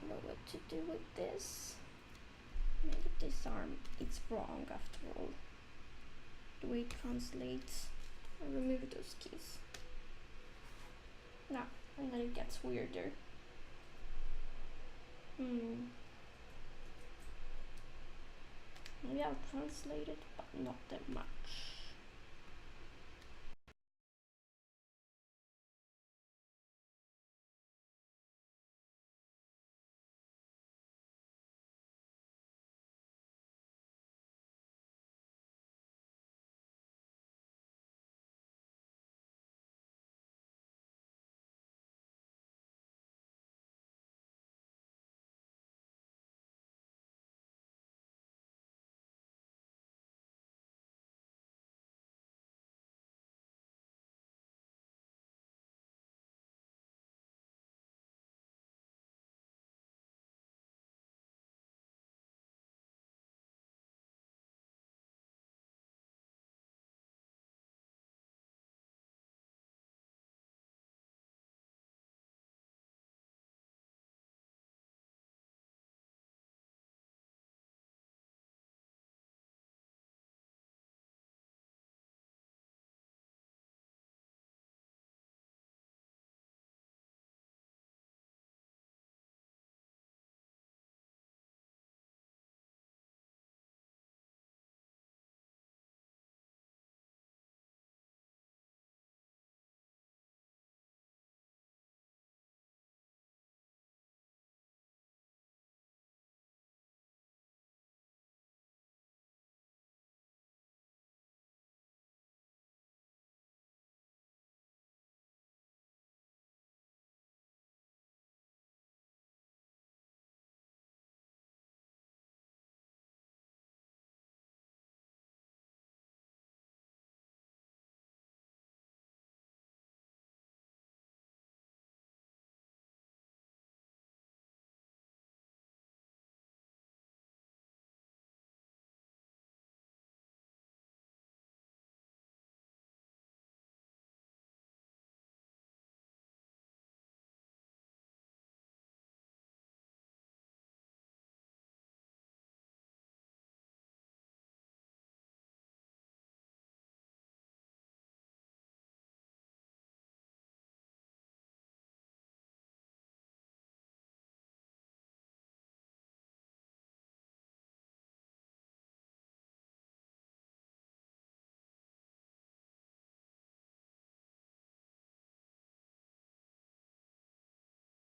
about what to do with this. Maybe this arm, it's wrong after all. The way it translates. I remove those keys. No, and then it gets weirder. Maybe I'll translate it, but not that much.